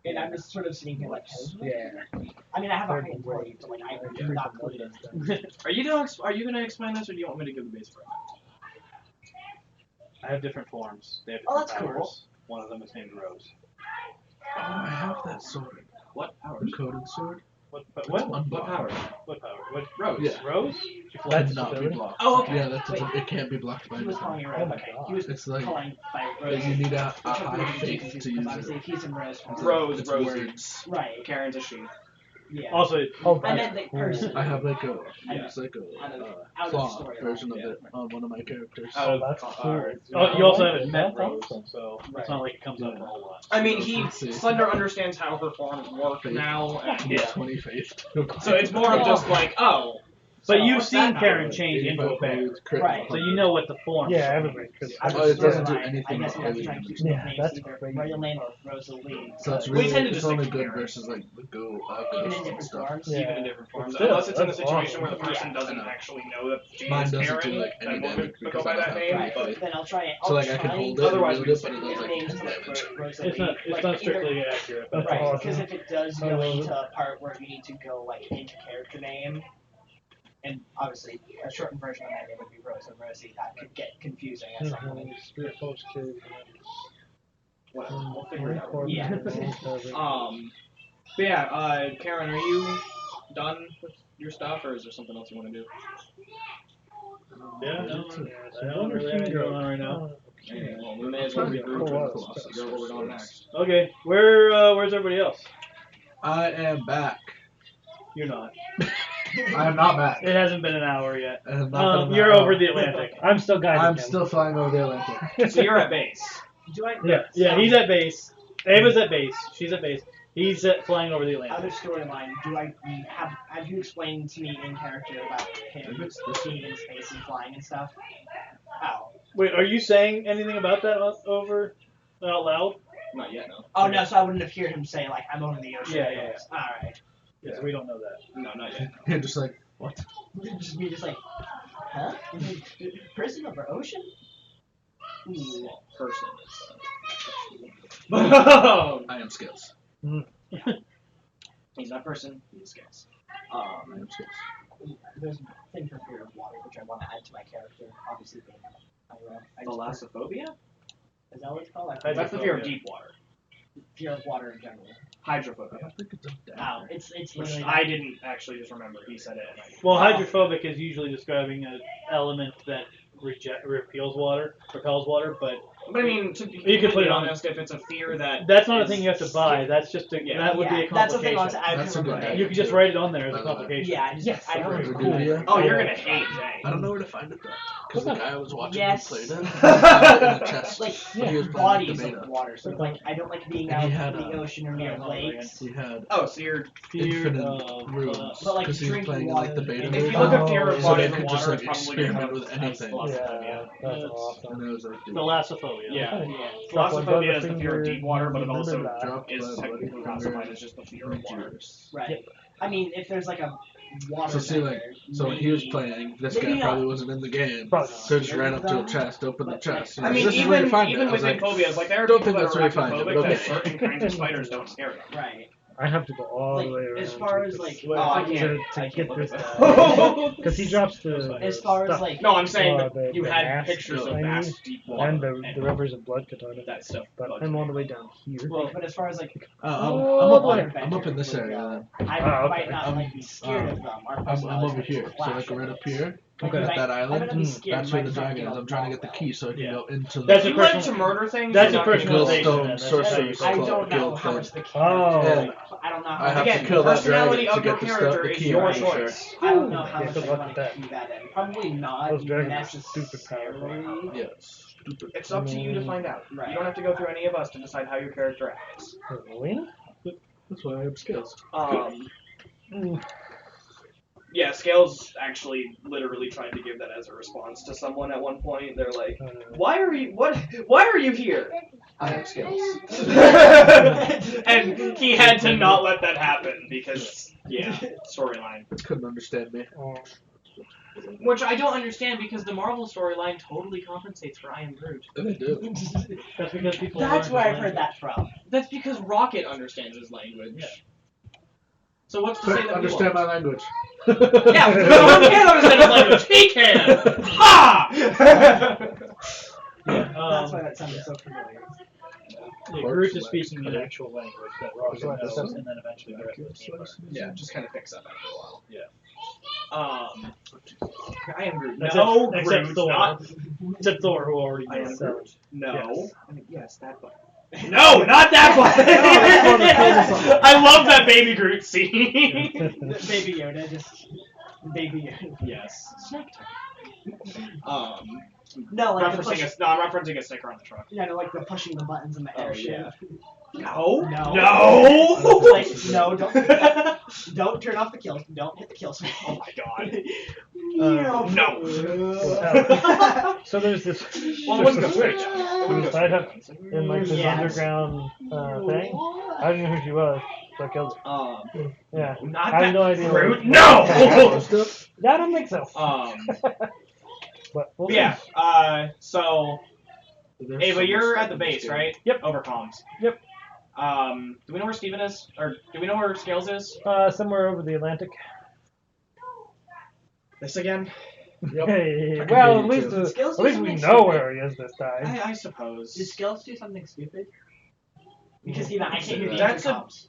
And I'm just sort of sitting here like, Yeah. I mean, I have a They're high intelligence, but like I'm Yeah. not good at Are you gonna explain this, or do you want me to give the basic right I have different forms. They have Oh, different that's cool. powers. One of them is named Rose. Oh, I have that sword. What The powers? coded sword. What What power? What power? What Rose. Yeah. Rose? She That's Cannot be ability? blocked. Oh, okay. Yeah, that's Wait. it can't be blocked by He was anything. calling it Oh Rose. my Okay. God. He was It's like calling by Rose. you need a Which I'm high really faith confused to because use obviously it. if he's in Rose from Rose, It's Rosie. words. Right. Karen's a she. Yeah. Also, Oh, I meant the person. I have like a Yeah. it's like Out of- a out of claw storyline, version of yeah. it on one of my characters. out of, that's cool. you also haven't met That's Rose, awesome. so Right. it's not like it comes up a whole lot. I mean, Let's see. Slender understands how her forms work now, and Yeah. 20 faith. so it's more of just like, oh. But so you've what's seen that Karen power? change into a bear, Right. so you know what the form. Yeah, everybody could. Out of Oh, it doesn't do storyline, anything I guess but we have to holy try and keep Yeah, the names that's either crazy. Rosaline or Rosalie. So it's We really tend to it's just only stick good Karen. versus like the go Even in ghosts and different stuff. forms. Yeah. Even in different forms. Still, Unless it's in a that's situation awesome. where the person Yeah. doesn't I know. actually know that she Mine is doesn't Karen, do like any then we'll damage go because by I don't that have name. any But faith. Then I'll try. So like I can try hold and it, Otherwise, wield we it, just but it does give like names to damage. Rosalie. It's like, not either- strictly accurate. But That's Right, awesome. because if it does I go love into a part where you need to go like into character name, and obviously a shortened version of my name would be Rose and Rosie, that could get confusing at some point. Spirit Pulse Cave. whatever, we'll figure it out. Yeah. But yeah, Karen, are you done with your stuff, or is there something else you want to do? Yeah, no, It's a- I don't really have anything going on right now. Okay, well, we may as well Yeah, regroup cool. and figure out where we're going next. Okay, where's everybody else? I am back. You're not. I am not back. It hasn't been an hour yet. I have not been You're back. over the Atlantic. I'm still guiding I'm him. still flying over the Atlantic. So you're at base. Do I? Yeah, he's at base. Ava's at base. She's at base. He's flying over the Out Atlantic. of storyline, do I have you explained to me in character about him Maybe it's this being in space and flying and stuff? Oh. Wait, are you saying anything about that over out loud? Not yet, no. Oh no, so I wouldn't have heard him say like I'm over the ocean. Yeah. Alright. Yes, we don't know that. No, not yet. You're just like, what? Just me just like, huh? Person over ocean? Ooh. Well, person is. I am skills. He's not person. He's skills. I am skills. There's a thing for fear of water which I want to add to my character. Obviously being I just- Thalassophobia? Is that what it's called? That's the fear of deep water. Fear of water in general. I Hydrophobia. don't think it's a Oh, dagger. it's Which literally I didn't actually just remember. He said it. And I, Well, hydrophobic is usually describing an element that repels water, but I mean, to be You could put it on- honest, if it's a fear that that's not a is- thing you have to buy. That's just a, Yeah. that would be a that's the thing complication. I That's a good remember. idea. You can just write it on there as a By the way. complication. Yeah, I just Yes, I don't that's a remember. good idea. Oh, you're gonna hate Jay. I don't know where to find it though, because the guy I was watching Yes. who played it had it in a chest. Like when he was playing bodies the beta. of water. So like I don't like being And out he had, in the ocean or near oh, lakes. He had Oh, so you're. Fear infinite of, rooms But, like, because he was drinking playing in like the water. beta If you version. look up fear of So bodies they of could just, water, like, it's probably gonna experiment come with as anything. thalassophobia. That's Yes. awesome. And I was like, dude, Thalassophobia. Yeah. Yeah. Thalassophobia is the fear of deep water, but it Blah, also blah, blah. drop is blood, technically bloody classified finger, as just the fear of water. juice. Right. I mean, if there's like a water. So see, like, there, so when he was maybe- playing, this maybe guy not. probably wasn't in the game. Probably So he just ran up to a chest, opened the But, chest. like, I and mean, this is where you even find it. even I was within like, phobias, like there are don't people think that's that where are you find it, arachnophobic but that okay. certain kinds of spiders don't scare them. Right. I have to go all the way Like, around. as far to as this- like, Well, I to, can't. to I get can't look this at guy. Because he drops the as far as stuff. like, No, I'm saying that the you had mask pictures of I vast need, deep water and the rivers of blood katana. that stuff. But bugs I'm me. all the way down here. like, but as far as like, I'm up in this area then. I Ah, might okay. not like be scared of them. Our I'm over personalities here. just So clash like with right it. up here Like, Okay. you at might- that I'm gonna island. be scared. That's you where might the just dragon get is. I'm trying to get the along key so I can Yeah. go into That's the a You like personal- to murder things. That's you're a not gonna personalization. kill Glowstone then. That's sorcerer's I Club don't know guild how thing. much the character. Oh. Like, I don't know how I have much. to Again, kill the that personality dragon of to your get the character the is key, your I'm sure. choice. I don't know how Yeah, much good I luck want with to that. do that in. Probably not Those dragons are stupid necessarily. powerful. Yes. Stupid. It's up to you to find out. Right. You don't have to go through any of us to decide how your character acts. Really? That's why I have skills. Yeah, Scales actually literally tried to give that as a response to someone at one point. They're like, Why are you here? I have skills. And he had to not let that happen because, yeah, storyline. Couldn't understand me. Which I don't understand because the Marvel storyline totally compensates for I Am Groot. They do. That's because people. That's learn where the I've heard that from. That's because Rocket understands his language. Yeah. So what's to say Quick, that understand we my language. Yeah, no one can understand his language. He can. Ha! language. That's why that sounded so familiar. Yeah, Corpse Groot is wax speaking an cutter. actual language that Rocket What, knows, something? and then eventually the rest of the team learns. Yeah, just kind of picks up after a while. Yeah. I am Groot. Except- No, except Groot, Thor. not. Except Thor, who already I am knows. Groot. No. Yes. I mean, yes, that button. No, not that one. I love that baby Groot scene. Baby Yoda, just baby Yoda. Yes. Snack time. Um, No, like the push, I'm referencing a sticker on the truck. yeah, no, like the pushing the buttons in the Oh, airship. yeah. No. No. No. Like, no, don't turn off the kill. Don't hit the kill switch. Oh my god. No. So there's this. Well, it there's wasn't a this switch. Who's tied up in like this Yes. underground thing. I didn't know who she was, so I killed her. Yeah. Not I that have no idea. Groot. what- No. I don't think so. But we'll Yeah. see. So There's Ava, so you're much at the stuff in this base, game. right? Yep. Over comms. Yep. Do we know where Steven is? Or do we know where Scales is? Somewhere over the Atlantic. This again? Yep. Hey, I can well, hear at you least too. Skills at do least we something know stupid. where he is this time. I suppose. Did Skills do something stupid? Because even I can't hear the That's a- intercoms.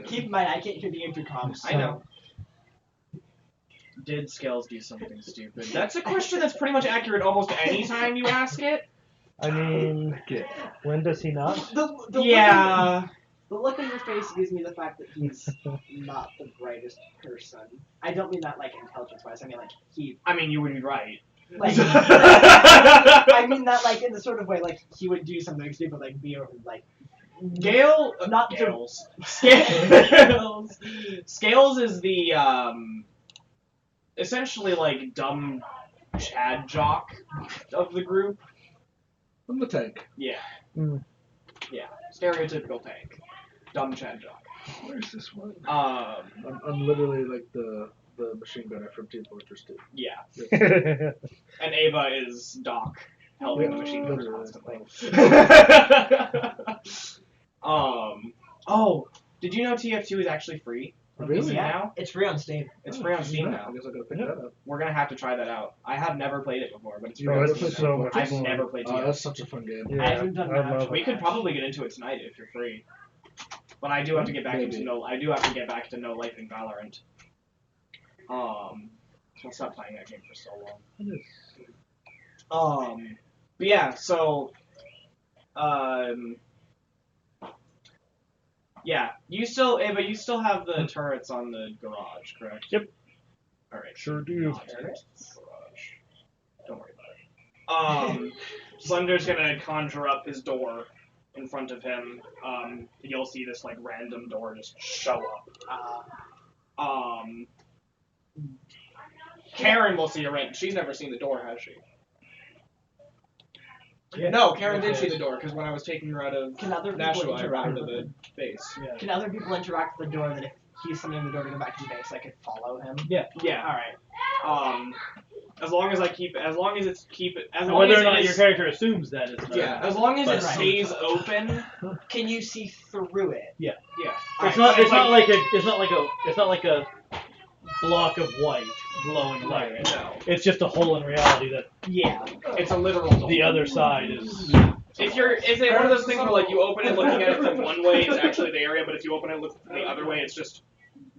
Keep in mind, I can't hear the intercoms. I know. Did Scales do something stupid? That's a question that's pretty much accurate almost any time you ask it. I mean, Okay. when does he not? The Yeah. look on your face gives me the fact that he's not the brightest person. I don't mean that like intelligence-wise. I mean like he I mean, you would be right. like. I mean that like in the sort of way like he would do something stupid like be over like Gale, Not the- Gales. Scales. Scales is the essentially like dumb Chad jock of the group. I'm the tank. Yeah. Mm. Yeah. Stereotypical tank. Dumb Chad jock. Where's this one? Um. I'm literally like the machine gunner from Team Fortress 2. Yeah. yeah, And Ava is Doc, helping the machine gunners Literally. constantly. Oh, did you know TF2 is actually free? Really? Yeah. Now? it's free on Steam. It's free on Steam I now. guess I gotta pick Yep. that up. We're gonna have to try that out. I have never played it before, but it's You free Oh, on never it's Steam played so now. much I've fun. never played Oh, TF2. that's such a fun game. I haven't done I that. love We it. could probably get into it tonight if you're free. But I do have to get back Maybe. into I do have to get back to No Life in Valorant. I'll stop playing that game for so long. But yeah, so yeah, Ava, you still have the turrets on the garage, correct? Yep. All right. Sure do. Garage. Don't worry about it. Slender's gonna conjure up his door in front of him. You'll see this like random door just show up. Karen will see a random. She's never seen the door, has she? Yeah. No, Karen did see the door because when I was taking her out of Can other people Nashua, I brought her interact to with the base. Yeah. Can other people interact with the door that if he's summoning the door to go back to the base, I could follow him? Yeah. Alright. As long as Whether or not your character assumes that is another Yeah, matter. as long as it Right. stays open. Can you see through it? Yeah. It's not like a block of white glowing light. No. It's just a hole in reality that Yeah. It's a literal door. the other side is. If it's one of those things where like you open it looking at it from one way, it's actually the area, but if you open it looking the other way, it's just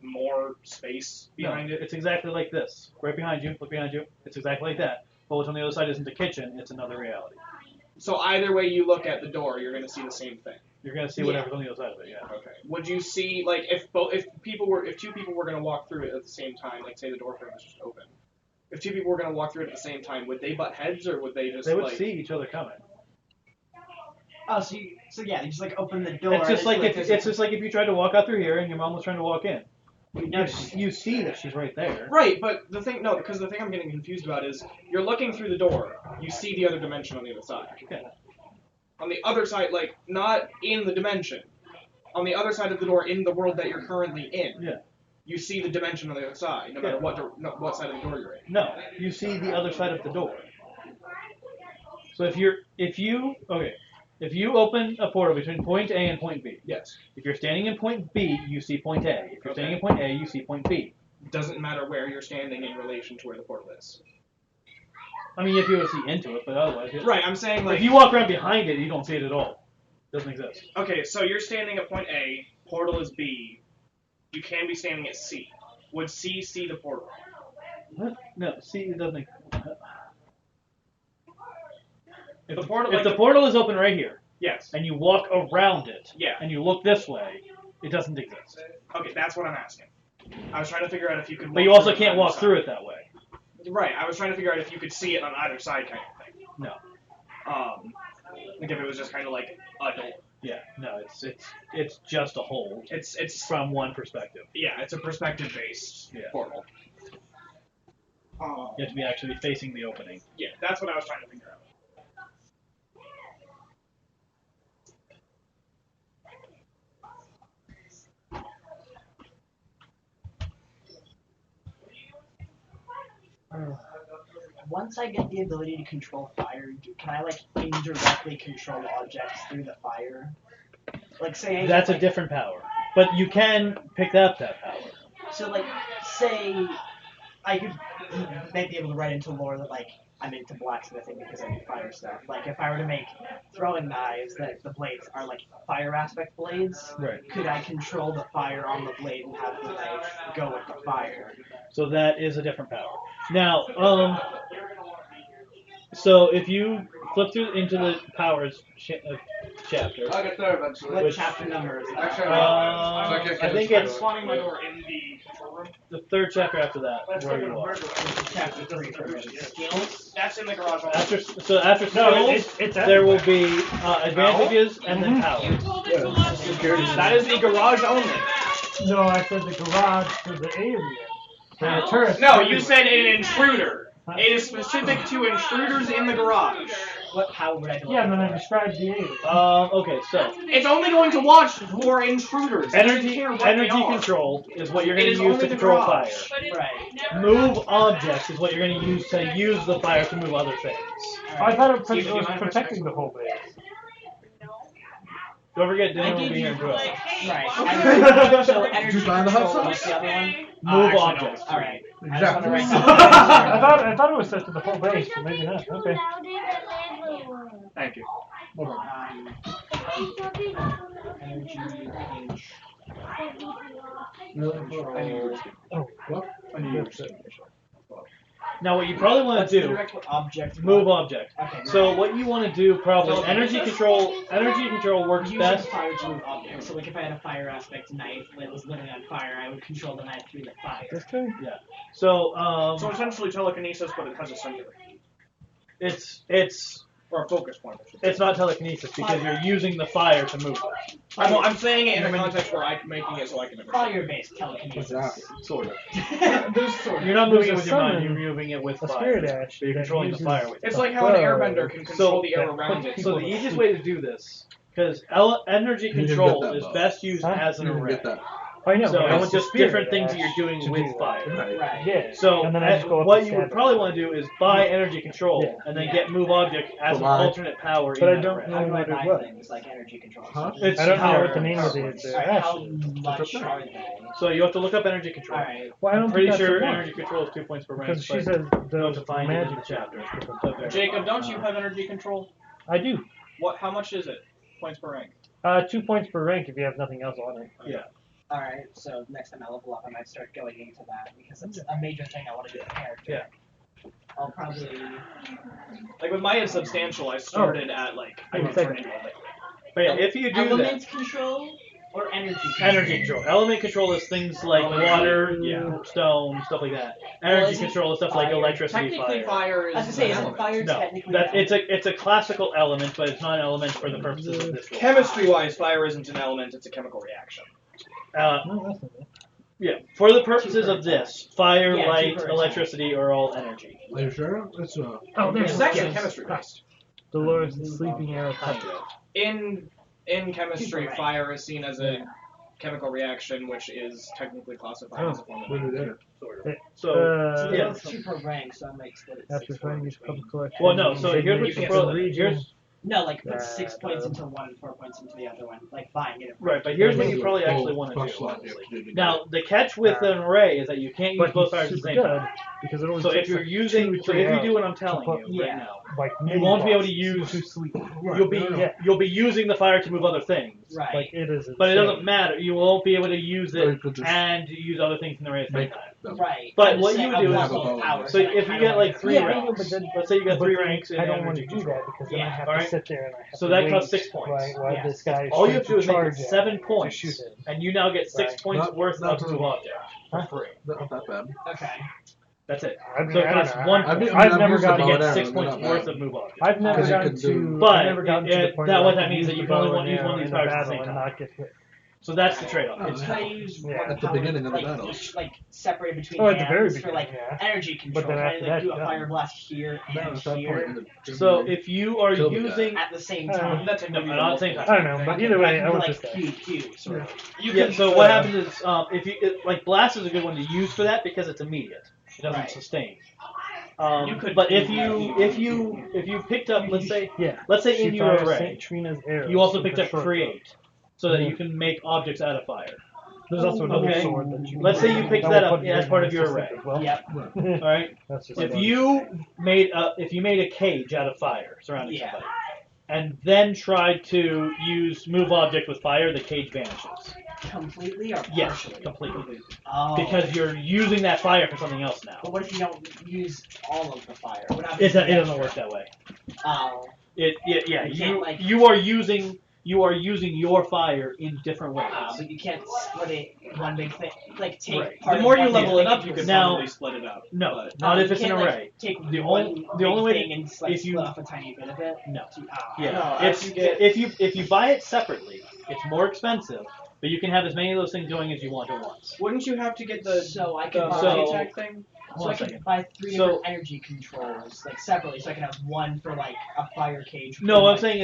more space behind it. It's exactly like this. Right behind you, look behind you. It's exactly like that. But what's on the other side isn't the kitchen, it's another reality. So either way you look at the door, you're gonna see the same thing. You're gonna see whatever's on the other side of it, yeah. Okay. Would you see like if two people were gonna walk through it at the same time, like say the door frame was just open. If two people were gonna walk through it at the same time, would they butt heads or would they just They would like see each other coming. Oh, so yeah, you just like open the door. It's just and like there's it's just like if you tried to walk out through here and your mom was trying to walk in. No, You see that she's right there. Right, but the thing I'm getting confused about is you're looking through the door, you see the other dimension on the other side. Okay. On the other side, like not in the dimension, on the other side of the door in the world that you're currently in. Yeah. You see the dimension on the other side, no matter what what side of the door you're in. No, you see the other side of the door. So if you open a portal between point A and point B, Yes. if you're standing in point B, you see point A. If you're standing in point A, you see point B. Doesn't matter where you're standing in relation to where the portal is. I mean, if you would see into it, but otherwise, Right, I'm saying like. if you walk around behind it, you don't see it at all. It doesn't exist. Okay, so you're standing at point A, portal is B. You can be standing at C. Would C see the portal? What? No, see, it doesn't. If the portal, If the portal is open right here, yes. and you walk around it, Yeah. and you look this way, it doesn't exist. Okay, that's what I'm asking. I was trying to figure out if you could. But you also can't walk through it that way. Right, I was trying to figure out if you could see it on either side, kind of thing. No. Like if it was just kind of like a door. Yeah. No. It's just a hole. It's From one perspective. yeah, it's a perspective-based portal. You have to be actually facing the opening. Yeah, that's what I was trying to figure out. Once I get the ability to control fire, can I like indirectly control objects through the fire? Like say That's a different power, but you can pick up that power. So like say I could maybe be able to write into lore that like I'm into blacksmithing because I do fire stuff. Like if I were to make throwing knives that the blades are like fire aspect blades, Right. could I control the fire on the blade and have the knife go with the fire? So that is a different power. Now, so if you flip through into the powers chapter, I'll get there eventually. What Which- chapter number is that? Actually, I think I'm it's spawning my door in the control room. the third chapter after that where you are. Chapter 3 for me. Skills? That's in the garage. After skills, it's there will be advantages and then powers. That is the garage only. No, I said the garage for the alien. For the tourist. No, you said an intruder. It is specific to intruders in the garage. What power would I do? Yeah, and then I described the alien. Okay, so It's only going to watch for intruders. It doesn't energy care what they are. control is what you're It going is to use only to the control fire. garage. Right. Move objects is what you're going to use the fire to move other things. I thought it Steve, do you was mind if I protecting check? the whole base. Don't forget dinner will be here in 2 hours. Right. So energy Did you find the hot control, sauce? what's the other one? Move actually, no. objects. Alright. I just Exactly. want to write I thought it was set to the whole base, but maybe not. Okay. Thank you. Hold on. Energy page. Oh, What? I need to Now, what you probably want What's to the do, direct object? move object. Okay. So what you want to do probably, energy control works Using best. fire to move objects. So like if I had a fire aspect knife that was literally on fire, I would control the knife through the fire. Okay. So So essentially telekinesis, but it has a center. it's Or a focus point, I should say. it's not telekinesis because you're using the fire to move it. I'm saying it in a context where I'm making it so I can understand. Fire-based telekinesis. Sort of. There's sort of. You're not moving it There's with a your mind. summon, You're moving it with a fire. spirit ash But you're that controlling the uses- fire with. It's like how an airbender can control the air that around it. So the easiest way to do this, because energy You didn't control get that, is Bob. best used Huh? as an You didn't array. get that. I know. So but it's it's just the different spirit things that you're ash doing to with do that. fire. Right. Yeah. So and then I just go up what and you would stab probably it. want to do is buy energy control Yeah. and then get move object as an Bye-bye. alternate power But I in that don't array. know How do I what it buy was. things like energy control? Huh? It's I don't know power. what the name of the Alright, how ash is. much are they? So you have to look up energy control. Alright. Well, I don't I'm pretty think that's sure the one. energy control is 2 points per rank. Because she but says you have the to find it in magic the chapter. Jacob, don't you have energy control? I do. What? How much is it? Points per rank. 2 points per rank if you have nothing else on it. Yeah. Alright, so next time I level up, I might start going into that because it's a major thing I want to do with the character. Yeah. I'll probably. Like with my substantial, I started at like I can turn into a liquid. But yeah, if you do element that, control or energy control? energy control. Element control is things like water, Yeah. stone, stuff like that. Well, Energy isn't control is stuff like fire- electricity, Technically, fire. fire is I was gonna say, an isn't element. fire No, technically? that it's a classical element, but it's not an element for the purposes of this role. Chemistry-wise, fire isn't an element; it's a chemical reaction. Uh, No, that's not it. yeah, for the purposes of this, fire, Yeah, light, cheaper. electricity are all energy. Are you sure? It's Oh, It's there's actually yes. chemistry-based. Dolores, the sleeping arrow. Kind of. In chemistry, Cheaper, right. fire is seen as a chemical reaction, which is technically classified as a form of What energy. did it? Sort of. So So, they're yeah. both cheaper rank, so that makes what it's After 6 finding points. collection. Well, no. So they here's make what you the pro- region No, like put 6 points into one and 4 points into the other one, like buying it. Right, but here's what you probably Full actually want to brush do. slot Honestly. you have to do. Now, the catch with an array is that you can't use But both he's fires at the super same good time. because it only So if takes you're like using, 2 or so 3 if you do what arrows I'm telling to put, you right yeah. now, like you won't be able to mini-bosses use. to sleep. You'll be Yeah. you'll be using the fire to move other things. Right. Like it is. But it insane. doesn't matter. You won't be able to use Or you it could just and use other things in the array at the same make time. them. Right. But I'm what saying you I do want is- both powers, So and I if you kinda get want like to 3 Yeah, I know, ranks, but then- let's say you got But 3 then ranks in I don't energy want to do control. that because then I Yeah, have alright. to sit there and I have So to that wait, costs 6 points. Right, while Yeah. this guy All you is have to do is make it charge 7 to points, shoot him. and you now get 6 Right. points Not- worth not of to- move object for Huh? free. Not that bad. Okay. That's it. I So it don't costs know. 1 I've point. I've never used the gotten to bow and get arrow, 6 they're points not worth bad. of move object. I've never Because you gotten can to. do- But I've never gotten to the it- point that where what I that can means use that the you can only bow want to and use one of arrow these in a powers at the battle same and time. not get hit. So that's the trade-off. Oh, It's Can I use Yeah. one At the power, beginning of the like, battles. like separated between Oh, at the very hands for beginning, like yeah. energy control? But then Can I after like that, do a yeah. fire blast here No, and at that here point, the So gym if you are Kill the guy. using at the same Uh, time? That's no, not at the same time. I don't know, but Okay, either I way, can I do, would like just say. Q, sort of. You Yeah, can, so what happens is, if you like blast is a good one to use for that because it's immediate. It doesn't Right. sustain. You could But do if that. you picked up, let's say Yeah. in She your fires array, St. Trina's arrows you also with picked her up short create, so that Yeah. you can make objects out of fire. There's also another Okay. sword that you. Let's can say you use picked will that up put as part of your enemies to array. sleep as well. Yep. All right. That's just If fun. you made a cage out of fire surrounding Yeah. somebody, and then tried to use move object with fire, the cage vanishes. Completely or Yes, partially? completely. Oh. Because you're using that fire for something else now. But what if you don't use all of the fire? What happens It to the doesn't extra? work that way. Oh. Yeah. You can't, You like- you are using your fire in different ways. But you can't split it one big thing. Like take Right. part the of more one you big level it thing up, and you put can it- Now- probably split it up. No, but- not if you it's an can't, array. Like, take The one only- the big only way thing to- and like if you- split off a tiny bit of it. No. Ah. Yeah, No, it's as you get- if you buy it separately, it's more expensive, but you can have as many of those things going as you want at once. Wouldn't you have to get the So I the can So- buy, attack thing? so Hold on I a can second. buy 3 So- different energy controls like separately, so I can have one for like a fire cage. No, for, what I'm like- saying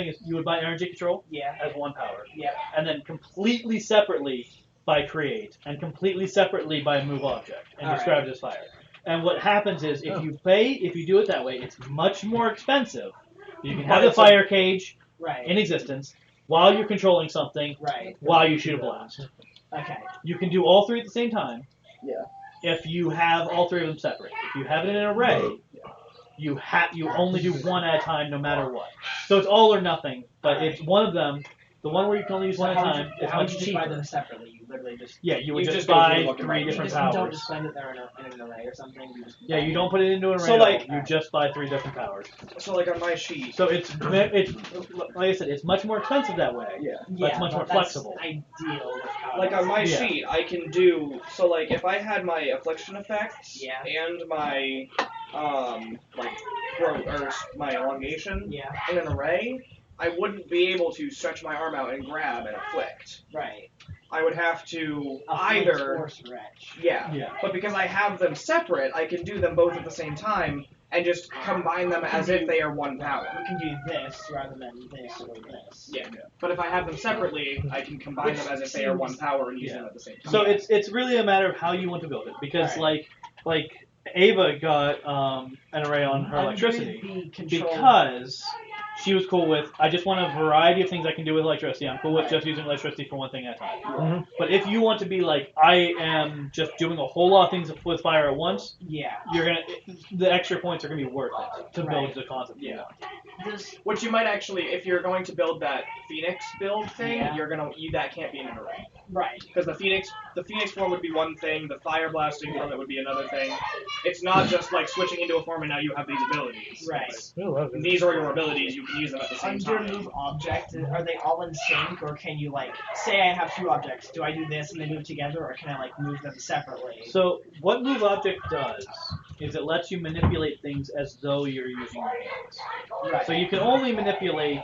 is you would buy energy control Yeah. as one power, Yeah. and then completely separately buy create, and completely separately buy move object, and All describe right. it as fire. And what happens is Oh. if you do it that way, it's much more expensive. You can But have the it's a- fire cage Right. in existence while you're controlling something, Right. while you shoot a blast. Okay. You can do all 3 at the same time. Yeah. If you have all 3 of them separate. If you have it in an array, you only do one at a time, no matter what. So it's all or nothing. But it's one of them. The one where you can only use So one at a how time would you, is how would much you just buy cheaper. them separately? You literally just Yeah, you would You just just go through buy the book and 3 buy you different just don't powers. just spend it there in an array or something. You just Yeah, you don't put it into an array. So, at all. like- you just buy 3 different powers. So like on my sheet. So it's like I said, it's much more expensive that way. Yeah. But it's much more that's flexible. Ideal with how Like it on is. my Yeah. sheet, I can do so. Like if I had my affliction effects Yeah. and my like growth or my elongation Yeah. in an array, I wouldn't be able to stretch my arm out and grab and afflict. Right. I would have to Afflict either or stretch. yeah. Yeah. But because I have them separate, I can do them both at the same time and just combine them as if they are one power. You can do this rather than this or this. Yeah. But if I have them separately, I can combine them as if they are one power and use Yeah. them at the same time. So it's really a matter of how you want to build it, because Right. like Ava got an array on her I'm electricity gonna be controlled- because she was cool with, I just want a variety of things I can do with electricity. I'm cool with just using electricity for one thing at a time. Mhm. But if you want to be like, I am just doing a whole lot of things with fire at once, Yeah. the extra points are gonna be worth it to build Right. the concept. you Yeah. want. This Which you might actually, if you're going to build that Phoenix build thing, Yeah. that can't be in an array. right. Because the Phoenix form would be one thing, the fire blasting from it would be another thing. It's not just like switching into a form and now you have these abilities. Right. It's- I love it. These are your abilities, you can use them at the same Under time. move object, are they all in sync, or can you like say I have 2 objects? Do I do this and they move together, or can I like move them separately? So what move object does is it lets you manipulate things as though you're using your hands. Right. So you can only manipulate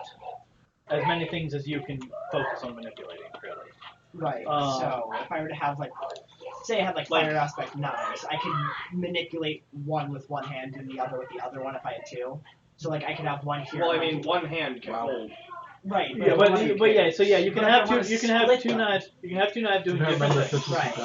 as many things as you can focus on manipulating, really. Right. Um, So if I were to have like, say I had like fire aspect knives, I could manipulate one with one hand and the other with the other one if I had 2. So like I could have one here. Well, I one mean, here. one hand can hold. Right. Yeah, but one- yeah, so yeah, you can But have I two. wanna You can have split 2 them. knives. You can have 2 knives doing I different remember things. 50 Right.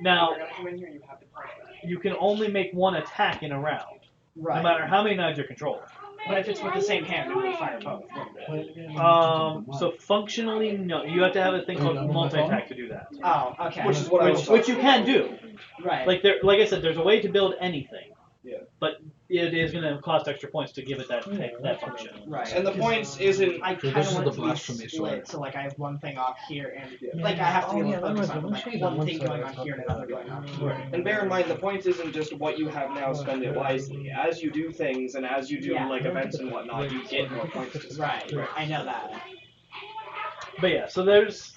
Now Come in here, you have to press that. you can only make one attack in a round. Right. no matter how many knives you're controlling. But if it's with the same hand, it would fire both. wouldn't it? So functionally, no. You have to have a thing called multi-attack to do that. Oh, okay. Which is what I was talking Which you can do. Right. Like I said, there's a way to build anything. Yeah. But it is going to cost extra points to give it that function. Right. And the points isn't. I So kind this of is want the it to be blasphemy split, sword. so like I have one thing off here, and Yeah. like I have to be able to focus that on was like the one one thing side going I on was here and talking another going on about. here. Right. And bear in mind, the points isn't just what you have now, spend it wisely. As you do things and as you do Yeah. like events and whatnot, you get more points to spend. Right. I know that. But yeah, so there's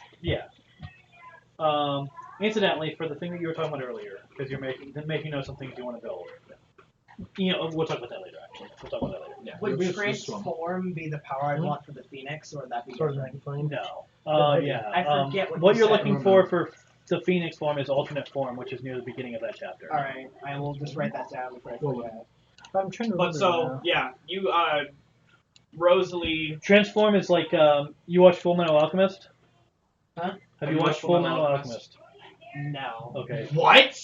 incidentally, for the thing that you were talking about earlier, because you're making notes on things you want to build. We'll talk about that later. Actually, we'll talk about that later. Yeah. Would This transform be the power I'd want for the Phoenix, or would that be Sort of different? magnifying. No. Yeah, I forget what you you're said. looking for the Phoenix form is alternate form, which is near the beginning of that chapter. All right, I will just write that down before I forget. I'm trying to But remember so now. yeah, you Rosalie. Transform is like you watch Full Metal Alchemist. Huh? Have you watched Full Metal Alchemist? No. Okay. What?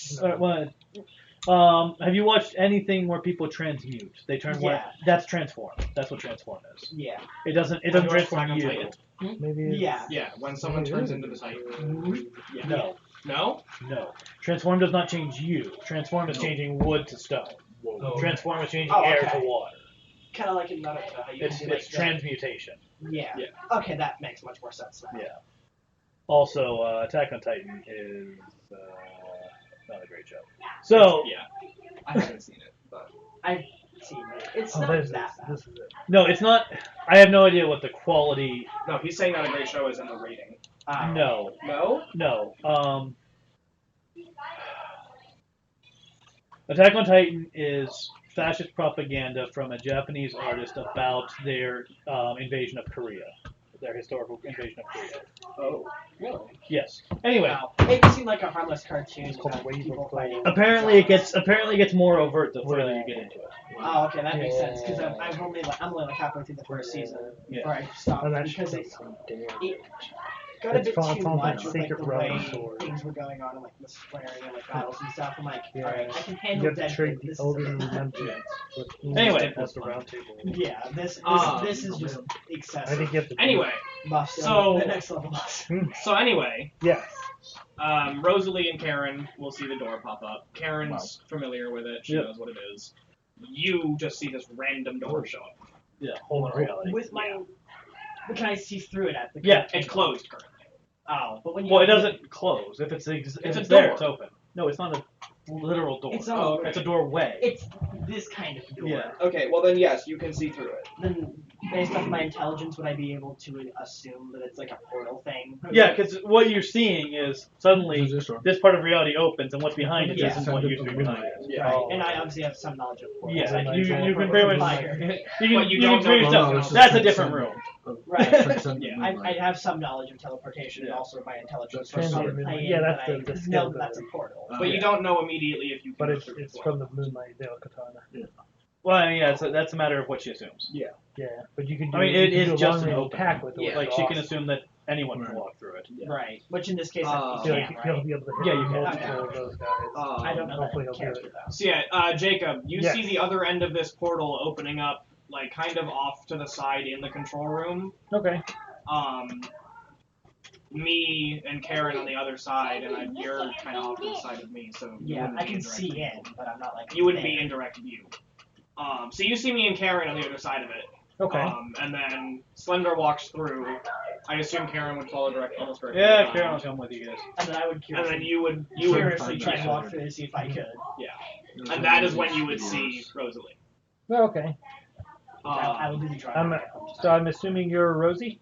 Have you watched anything where people transmute? They turn Yeah. That's transform. That's what transform is. Yeah. It doesn't Have you watched transform Attack on you. Titan? Maybe it's, Yeah. Yeah, when someone turns into the Titan. Yeah. No. No? No. Transform does not change you. Transform is changing wood to stone. Oh. Transform is changing Oh, air okay. to water. Kind of like in Naruto, how you It's can do like it's transmutation. Yeah. Yeah. Okay, that makes much more sense now. Yeah. Also, Attack on Titan is not a great show. So Yeah. I haven't seen it, but. I've seen it. It's Oh, not there's that this. bad. This is it. no, it's not. I have no idea what the quality. No, he's saying not a great show is in the rating. No, No? no. Attack on Titan is fascist propaganda from a Japanese artist about their invasion of Korea, their historical invasion of Korea. Oh. Really? Yes. Anyway, Wow. It seemed like a harmless cartoon It's called about Wave of people Gold. fighting. apparently it gets more overt the further you get into it. Oh, okay, that makes Yeah. sense because I'm only like halfway through the first season Yeah. before I stopped Oh, that because shit it does some damage. it got a It's bit fun- too fun much like with like Sacred the Realm way sword. things were going on and like the swearing and like battles and stuff. I'm like, Yeah. alright, I can You handle have to dead trade things. the This Elden is Remembrance. Anyway. That's the round table. yeah, this is just excessive. I think you have to. Anyway, Buffed so- on the next level boss. so anyway, Yes. Rosalie and Karen will see the door pop up. Karen's familiar with it. She Yep. knows what it is. You just see this random door show up. Yeah, whole reality. With my, but can I see through it at the? Yeah. It's closed currently. Oh, but when you Well, it doesn't close. If it's a there, door. it's open. No, it's not a literal door. It's a- Oh, okay. It's a doorway. It's this kind of door. Yeah. Okay, well then yes, you can see through it. Then, based off my intelligence, would I be able to assume that it's like a portal thing? Yeah, because what you're seeing is suddenly This is this one. this part of reality opens, and what's behind it Yeah. not what used to be behind it. Yeah. Right. Oh. And I obviously have some knowledge of portals. Yeah, I can you tell can portals pretty from much fire. you can But you don't pretty much know- tell. no, this is That's a transcendent different room. Right. Transcendent Yeah, moonlight. I have some knowledge of teleportation and Yeah. also my intelligence. That's from transcendent playing moonlight. Yeah, that that's the I skill know that that's a ability. portal. But you don't know immediately if you can But go it's through it's as from well. the Moonlight Veil Katana. Well, I mean, yeah, that's a matter of what she assumes. Yeah, but you can do. I mean, you it can is do a just an long-range open. attack with it. Yeah. which Like is she can awesome. assume that anyone Right. can walk through it. Right. Which in this case, Uh, I So think like, you you'll can, be able to hit Yeah, you can. multiple of those guys. I don't know Hopefully that he'll do character it. though. So yeah, Jacob, you Yes. see the other end of this portal opening up, like kind of off to the side in the control room. Okay. Me and Karen on the other side, and you're kind of off to the side of me, so you Yeah, wouldn't I be can in direct see view. in, but I'm not like. You wouldn't be there. in direct view. So you see me and Karen on the other side of it. Okay. And then Slender walks through. I assume Karen would follow almost directly. Yeah, behind. Karen will come with you guys. And then I would And curiously, then you would curiously try and Yeah. walk through to see if I could. and that is when you would see Rosalie. Okay. I will do the drive. So I'm assuming you're Rosie.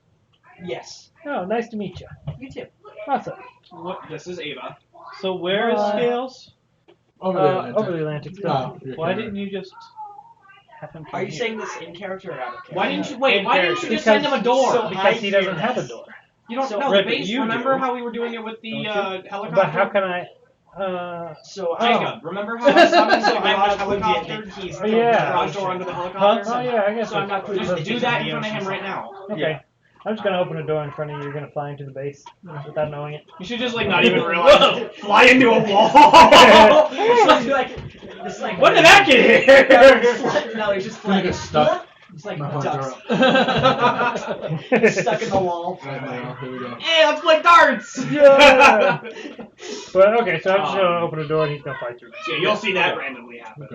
Yes. Oh, nice to meet you. You too. Awesome. What? This is Ava. So where is Scales? Over the Atlantic. Over the Atlantic. Still. Oh, yeah, Why yeah. didn't you just have him come Are you here? saying this in character or out of character? Why didn't you wait? In Why didn't you character. just send him a door? So Because I he doesn't hear have a this. door. You don't So- know Right, the but base. you Remember do. how we were doing it with the helicopter? But how can I? So Jacob, remember how I summoned So the I'm garage not plugged in helicopter? that he's Oh, yeah. Garage door under the Huh? helicopter? Oh yeah, I guess. So I'm not that's Just pretty do that in front of him right now. Okay. Yeah. I'm just gonna open a door in front of you. You're gonna fly into the base without knowing it. You should just like not even realize. Fly into a wall. Just like When did that get here? No, he's just Gonna like get stuck. It's like My horns are ducks. up. Stuck in the wall. Right now, here we go. Hey, let's play darts. Yeah. But okay, so I'm just gonna open a door and he's gonna fly through. Yeah, you'll see that randomly happen.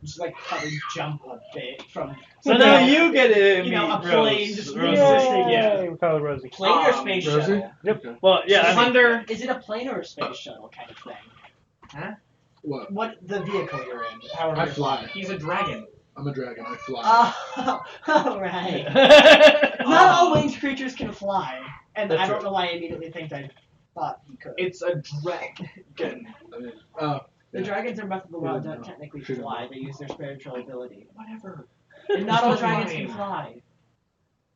Just like probably jump a bit from So now you get to You know, meet a plane Rose. just Rose existing, is- Yeah, we call it Rosie. plane or space Rosie? shuttle. Yep. Okay. Well, yeah. I mean, Thunder. Is it a plane or a space shuttle kind of thing? What? What the vehicle you're in? However I you're fly. He's a dragon. I'm a dragon. I fly. Oh, alright. Not all winged creatures can fly, and That's I don't right. know why I immediately think I thought he could. It's a dragon. I mean, The yeah. dragons are breath of the wild, don't No. technically Should've fly. known. They use their spiritual ability. Whatever. And not all He's not dragons flying. can fly.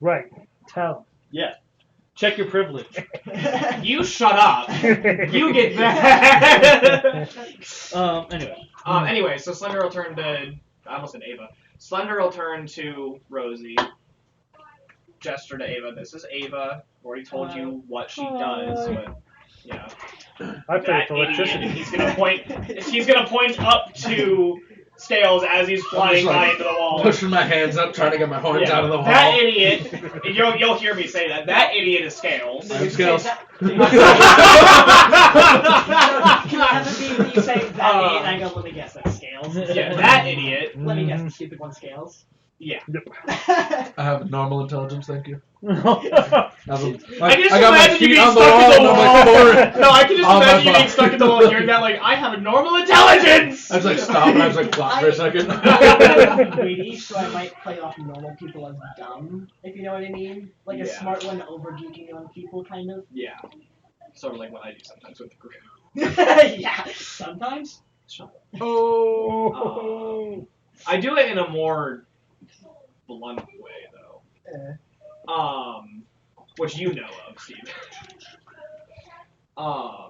Right. Tell. yeah. Check your privilege. You shut up. You get that. Anyway. Anyway, so Slender will turn to. I almost said Ava. Slender will turn to Rosie. Gesture to Ava. This is Ava. Already told you what she does, but yeah. I pay That for idiot. electricity. He's gonna point. He's gonna point up to Scales as he's flying like, by into the wall. Pushing my hands up, trying to get my horns Yeah. out of the That hall. idiot. You'll hear me say that. That idiot is Scales. I'm Scales. Can I have it be that you say that idiot and I go, let me guess, that's Scales? Yeah, that idiot. Let me guess, the stupid one Scales? Yeah. I have normal intelligence, thank you. I can just I got my imagine you feet being on the stuck wall in and the I'm wall. like forward. No, I can just On my imagine you being butt. stuck in the wall hearing that, like, I have a normal intelligence! I was like, stop, and I was like, flop for a second. I'm greedy, so I might play off normal people as dumb, if you know what I mean. Like a Yeah. smart one over geeking on people, kind of. Yeah. Sort of like what I do sometimes with the group. Yeah, sometimes. Oh. I do it in a more blunt way, though. Which you know of, Steve. Oh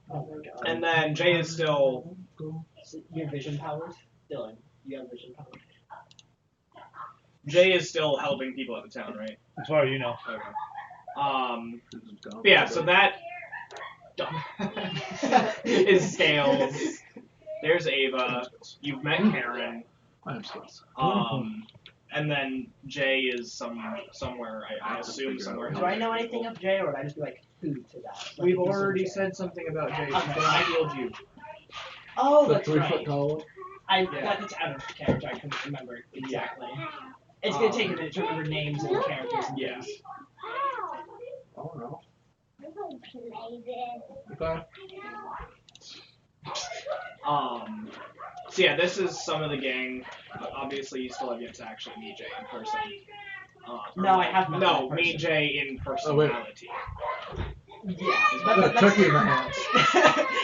my god. And then Jay is still. So your vision powers? Dylan, you have vision powers. Jay is still helping people at the town, right? As far as you know. Okay. But yeah, so that is Scales. There's Ava. You've met Karen. I am Scales. And then Jay is somewhere. I assume somewhere. Do I know anything of Jay, or would I just be like, who to that? Like, We've who's already Jay? said something about Jay. Okay. I healed you. Oh, The that's 3 right. foot tall. That's out of character. I couldn't remember exactly. It's gonna take a minute to remember names and characters and Yeah. things. Oh no. I'm gonna play this. Okay. So yeah, this is some of the gang. Obviously, you still have yet to actually meet Jay in person. No, I have met No, that meet person. Jay in Oh, wait. personality. Yeah. I got a that's- turkey in my hands.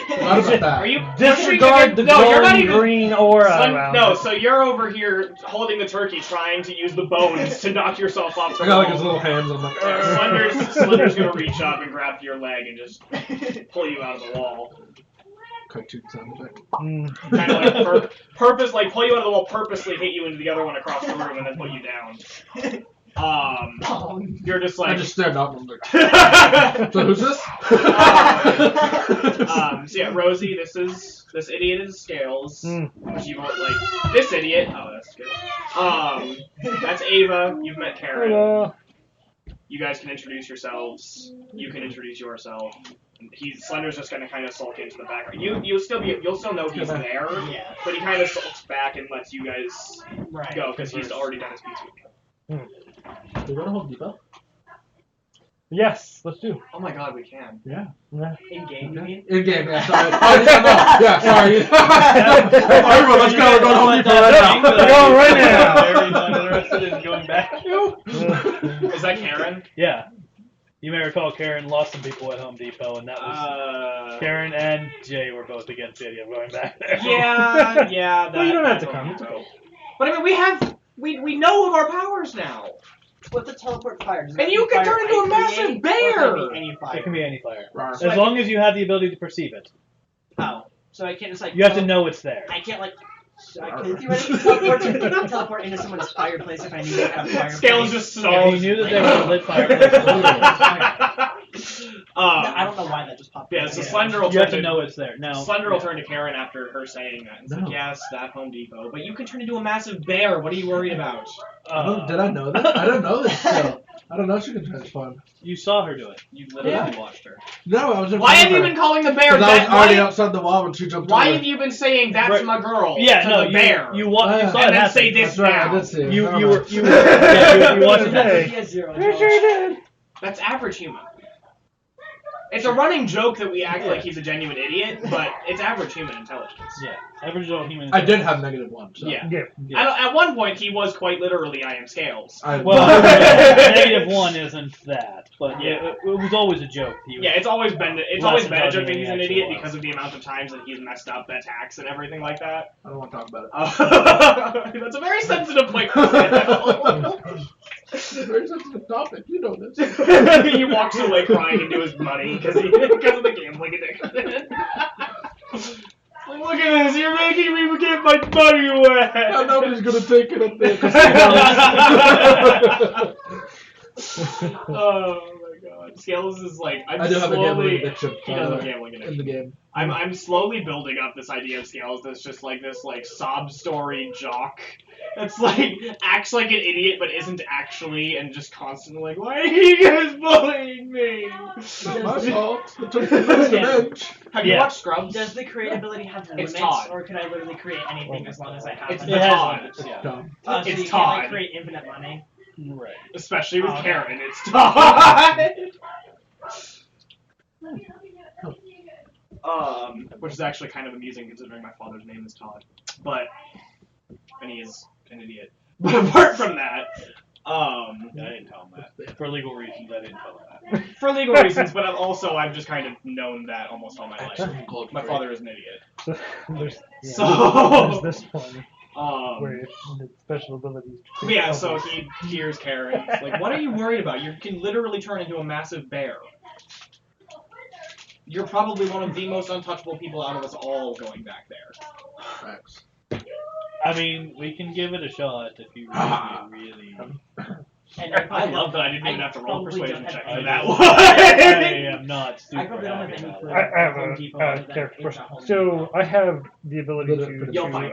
What about that? Are you Disregard the No, you're not glowing even. green aura Slen- around no, it. so you're over here holding the turkey, trying to use the bones to knock yourself off the I got like wall. his little hands on my. Slender's gonna reach up and grab your leg and just pull you out of the wall. Cartoon sound effect. Kind of like purpose, like pull you out of the wall, purposely hit you into the other one across the room, and then put you down. You're just like. I just stared up and was like, so who's this? So yeah, Rosie, this idiot is Scales. Which you want like this idiot. Oh, that's Scales. That's Ava. You've met Karen. Hello. You guys can introduce yourselves. You can introduce yourself. Slender's just gonna kind of sulk into the background. You'll still know he's there, Yeah. but he kind of sulks back and lets you guys Right. go because he's already done his piece with you. Do you want to hold Depot? Yes, let's do. Oh my God, we can. Yeah. In game, you mean? In game, yeah, sorry. Oh, yeah, no, yeah, sorry. Everyone, let's go. We're going home Depot right now. We're going right now. Very not interested in going back to. Is that Karen? Yeah. You may recall Karen lost some people at Home Depot, and that was Karen and Jay were both against the idea of going back there. Yeah. Well, you don't have to that's come. okay. But I mean, we know of our powers now. What's the teleport fire? And you can turn into a massive bear! Any fire. It can be any fire. Rawr. As long as you have the ability to perceive it. Oh. So I can't just like. You have to know it's there. I can't like. So I can theoretically teleport teleport into someone's fireplace if I need to have a fireplace. Scales just so. If you knew that there was a lit fireplace. I don't know why that just popped. Yeah, so up. Slender will You have turn to know it's there. Now, Slender will turn to Karen after her saying that. It's No. like, yes, that Home Depot, but you can turn into a massive bear. What are you worried about? Did I know that? I didn't know this still. I don't know she can transform. You saw her do it. You literally watched her. No, I was in Why front have of you her. been calling the bear 'Cause I was that? already Why, outside the wall when she jumped why over. have you been saying that's Right. my girl Yeah, to no, the bear? You saw And it then happen. say this That's right, now. I did see it. You Never were mind. you watched it happen. He has 0 You sure did. That's average human. It's a running joke that we act like he's a genuine idiot, but it's average human intelligence. Yeah, average human. I did have -1. So. Yeah. Yeah. At one point, he was quite literally I am Scales. Well, -1 isn't that, but yeah, it was always a joke. He was Yeah, it's always been a less joke that intelligent he's than an he idiot actually because of the amount of times that he's messed up attacks and everything like that. I don't want to talk about it. That's a very sensitive point for Scales. It's a very sensitive topic. You know this. He walks away crying into his money because of the gambling addiction. Like, look at this, you're making me give my money away. Now nobody's gonna take it up there. 'Cause Oh my god. Scales is like, I do have a gambling addiction. He does have a gambling in addiction. the game. I'm slowly building up this idea of Scales that's just like this sob story jock that's like acts like an idiot but isn't actually and just constantly like, why are you guys bullying me? Not my fault. It took me to the bench. Have you Yeah. watched Scrubs? Does the creatability have limits, Todd. or can I literally create anything as long as I have It's it? the It has Todd. limits, yeah. Dumb. So It's you can't Todd. like create infinite money. Right. Especially with Oh, okay. Karen, it's Todd. Which is actually kind of amusing considering my father's name is Todd, and he is an idiot. But apart from that, I didn't tell him that. For legal reasons, I didn't tell him that. for legal reasons, but I've just kind of known that almost all my life. Cold My free. father is an idiot. There's, So, there's this one where the special abilities. yeah, so he hears Karen. It's like, what are you worried about? You can literally turn into a massive bear. You're probably one of the most untouchable people out of us all going back there. Facts. I mean, we can give it a shot if you really. And I love that I didn't even have to roll a probably persuasion don't check have for any- that I one. am not super I probably don't have happy any about for it. I have Home Depot a other than character it's question. a Home Depot. So I have the ability to, You'll find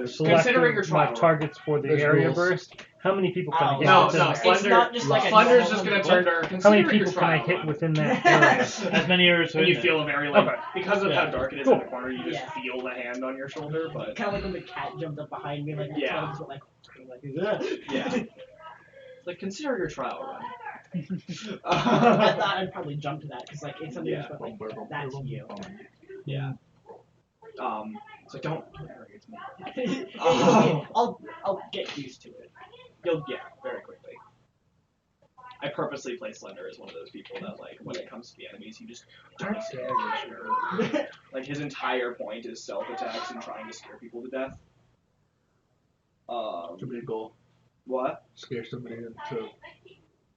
select Considering your my trial. targets for the There's area rules. burst. How many people can I Oh, hit No, within no, that? It's Slender. not just like a Slender's normal just gonna Home turn Depot. to. How many consider your people can I trial hit run. within that area? As many years And you in feel a very like Okay. because of Yeah. how dark it is Cool. in the corner, you just Yeah. feel the hand on your shoulder. But Kind of like when the cat jumped up behind me, like Yeah. tugs were like ugh. yeah, like consider your trial run. I thought I'd probably jump to that because like it's something Yeah. that's like that's you. Yeah. So don't arrogance me. I'll get used to it. Very quickly. I purposely play Slender as one of those people that like when it comes to the enemies, you just don't scare you. Like his entire point is self-attacks and trying to scare people to death. Somebody goal. What? Scare somebody into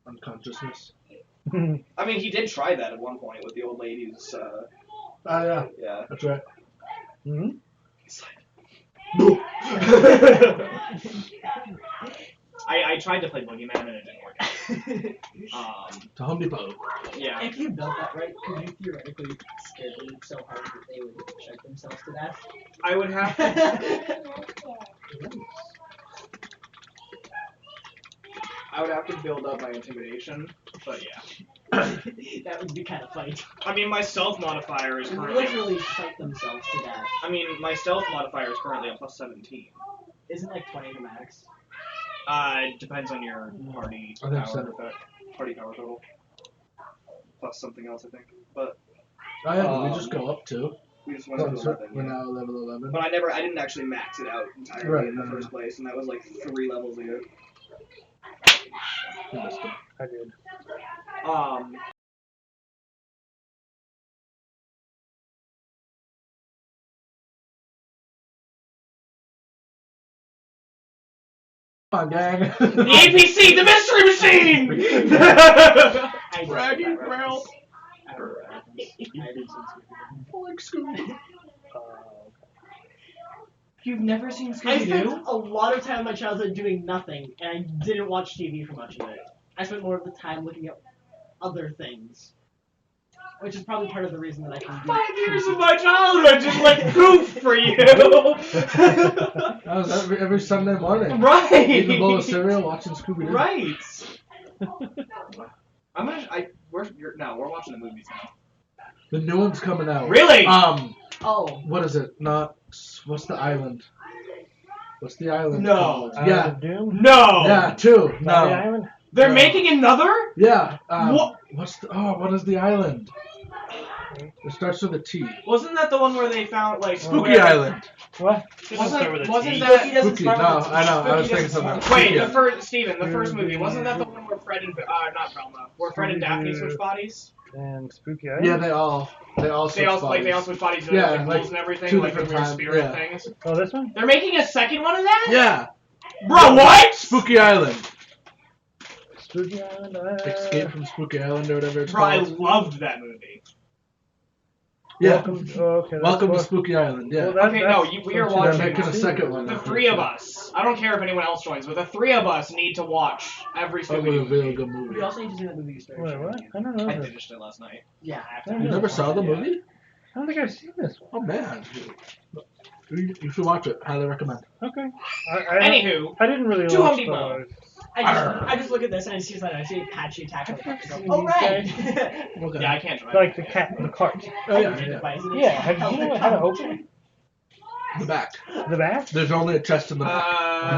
unconsciousness. I mean, he did try that at one point with the old lady's. Oh yeah, Yeah. that's right. Hmm? I tried to play Boogeyman and it didn't work out. To Home Depot. Yeah. If you built that right, could you theoretically scare them so hard that they would shut themselves to death? I would have to. I would have to build up my intimidation, but yeah. That would be kind of funny. I mean, my stealth modifier is currently. Literally fight themselves to death. I mean, my stealth modifier is currently a plus 17. Isn't like 20 the max? It depends on your party I think power so. effect. Party power total. Plus something else, I think. But Oh yeah, did we just go up too? we just went up to 11. We're Yeah. now level 11. But I didn't actually max it out entirely Right, in the no, first no. place, and that was like 3 levels ago. We missed it. I did. Come on, gang. The APC, the mystery machine! I just Raggy got that Ralph. reference. I don't know what that reference. I haven't seen Scooby-Doo. Like Scooby. You've never seen Scooby-Doo? I spent a lot of time in my childhood doing nothing, and I didn't watch TV for much of it. I spent more of the time looking at other things. Which is probably part of the reason that I can do 5 years of my childhood just went poof for you! That was every Sunday morning. Right! Eating a bowl of cereal, watching Scooby-Doo. Right! We're watching the movies now. The new one's coming out. Really? What is it? What's the island? What's the island No. called? Island Yeah. of Doom? No! Yeah, 2. Zombie No. Island? They're making another? Yeah. What? What is the island? It starts with a T. Wasn't that the one where they found, like... Spooky Island. What? Wasn't that... Spooky doesn't Spooky. start No, with a T. I know. I was Spooky thinking doesn't something. start Wait, Spooky. the first movie, wasn't that the one where Fred and... not Velma. Where Fred and Daphne switch bodies? And Spooky Island? Yeah, they all switch They all bodies. switch bodies and Yeah, like like, rules and everything, 2 like the different weird times, spirit yeah. things. Oh, this one? They're making a second one of that? Yeah. Bro, what? Spooky Island. Spooky Island? Escape from Spooky Island or whatever it's Bro, I called. loved that movie. Yeah. Welcome to Spooky Island. Yeah. Well, Okay, no, we are They're watching... making a second one. The 3 of us. I don't care if anyone else joins, but the 3 of us need to watch every That was a Scooby-Doo really movie. good movie. We also need to see that movie you started Wait, showing what? me. I don't know. I this. finished it last night. Yeah, after. You You never saw the movie? I don't think I've seen this one. Oh man. You should watch it. Highly recommend. Okay. Anywho, I didn't really to watch Home Depot. those. I just look at this and I see something. I see a patchy attack. And I go, seen oh these right. Okay. yeah, I can't drive. Like the cat in the cart. Oh yeah. Yeah, have you know how to open it? The back. The back? There's only a chest in the back.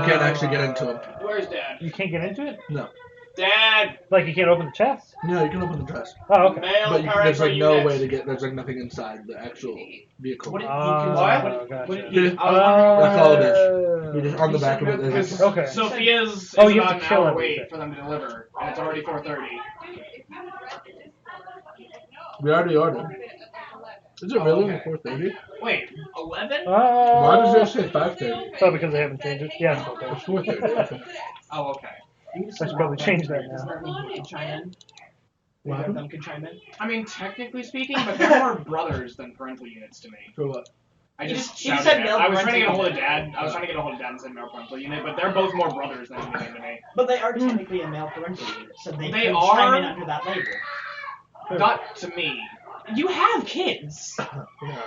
You can't actually get into it. Where's Dad? You can't get into it? No. Dad! Like you can't open the chest? Yeah, you can open the chest. Oh, okay. Male But there's parental like no unit. way to get. There's like nothing inside the actual vehicle. What did Oh, you gotcha. Yeah, I was wondering- that's all it is. You just on the back of it. There's Okay. Sophia's Oh, is you have about to an kill hour everything. wait for them to deliver, and it's already 4:30. we already ordered. Is it really only Okay. 4:30? Wait, 11? Why does it say 5:30? Oh, because they haven't changed it? Yeah, it's okay. It's 4:30. I think. Oh, okay. I should probably change that now. Does that mean he can chime in? What Neither of happened? them can chime in. I mean, technically speaking, but they're more brothers than parental units to me. For what? I You just just- you shouted said at- male I was trying to get a parental hold of Dad. I was trying to get a hold of Dad and say male parental unit, but they're both more brothers than anything to me. But they are technically a male parental unit, so they They can are? chime in under that label. Not to me. You have kids. Yeah.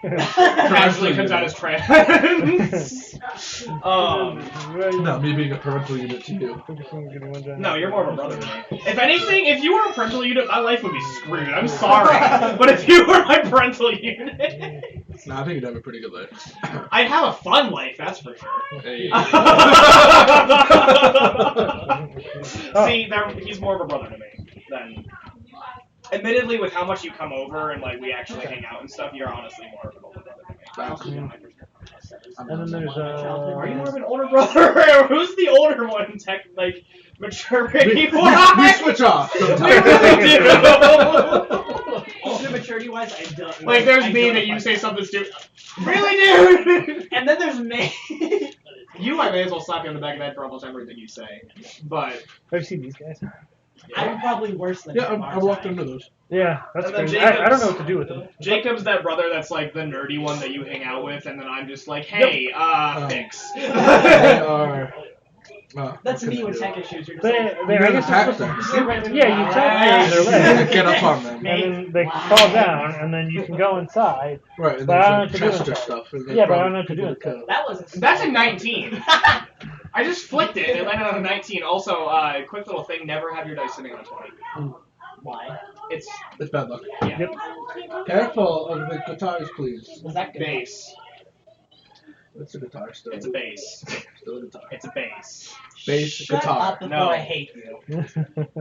Casually comes out as trans. No, me being a parental unit to you. No, you're more of a brother than me. If anything, if you were a parental unit, my life would be screwed. I'm sorry. But if you were my parental unit, No, I think you'd have a pretty good life. I'd have a fun life, that's for sure. Hey. See, he's more of a brother to me than. Admittedly, with how much you come over and like we actually hang out and stuff, you're honestly more of an older brother to me. And then there's Are you more of an older brother? Who's the older one? Like maturity we wise? switch off We sometimes. really do. Also, maturity wise, I don't. Like there's I me don't that you like say it. something stupid. Really, dude? And then there's me. You, I may as well slap you on the back of the head for almost everything you say. But Have you seen these guys? I'm probably worse than Yeah, him, I aren't walked I? into those. Yeah, that's And then crazy. I don't know what to do with them. Jacob's that brother that's like the nerdy one that you hang out with, and then I'm just like, hey, fix. They are. That's what me can I with do? tech issues. You're just They, like, I gotta guess attack you're supposed them. to, yeah, you tap their legs, Get up on them. and then they fall down, and then you can go inside. Right, and But I then don't some know what to do Chester with stuff. and Yeah, but I probably don't know what to do people with kill. that was. That's a 19. I just flicked it and it landed on a 19. Also, quick little thing, never have your dice sitting on a 20. Why? It's It's bad luck. yeah. Yep. Careful of the guitars, please. Was that good? Bass. It's a guitar still. It's a bass. Still a guitar. It's a bass. Bass Shut guitar. up before No. I hate you.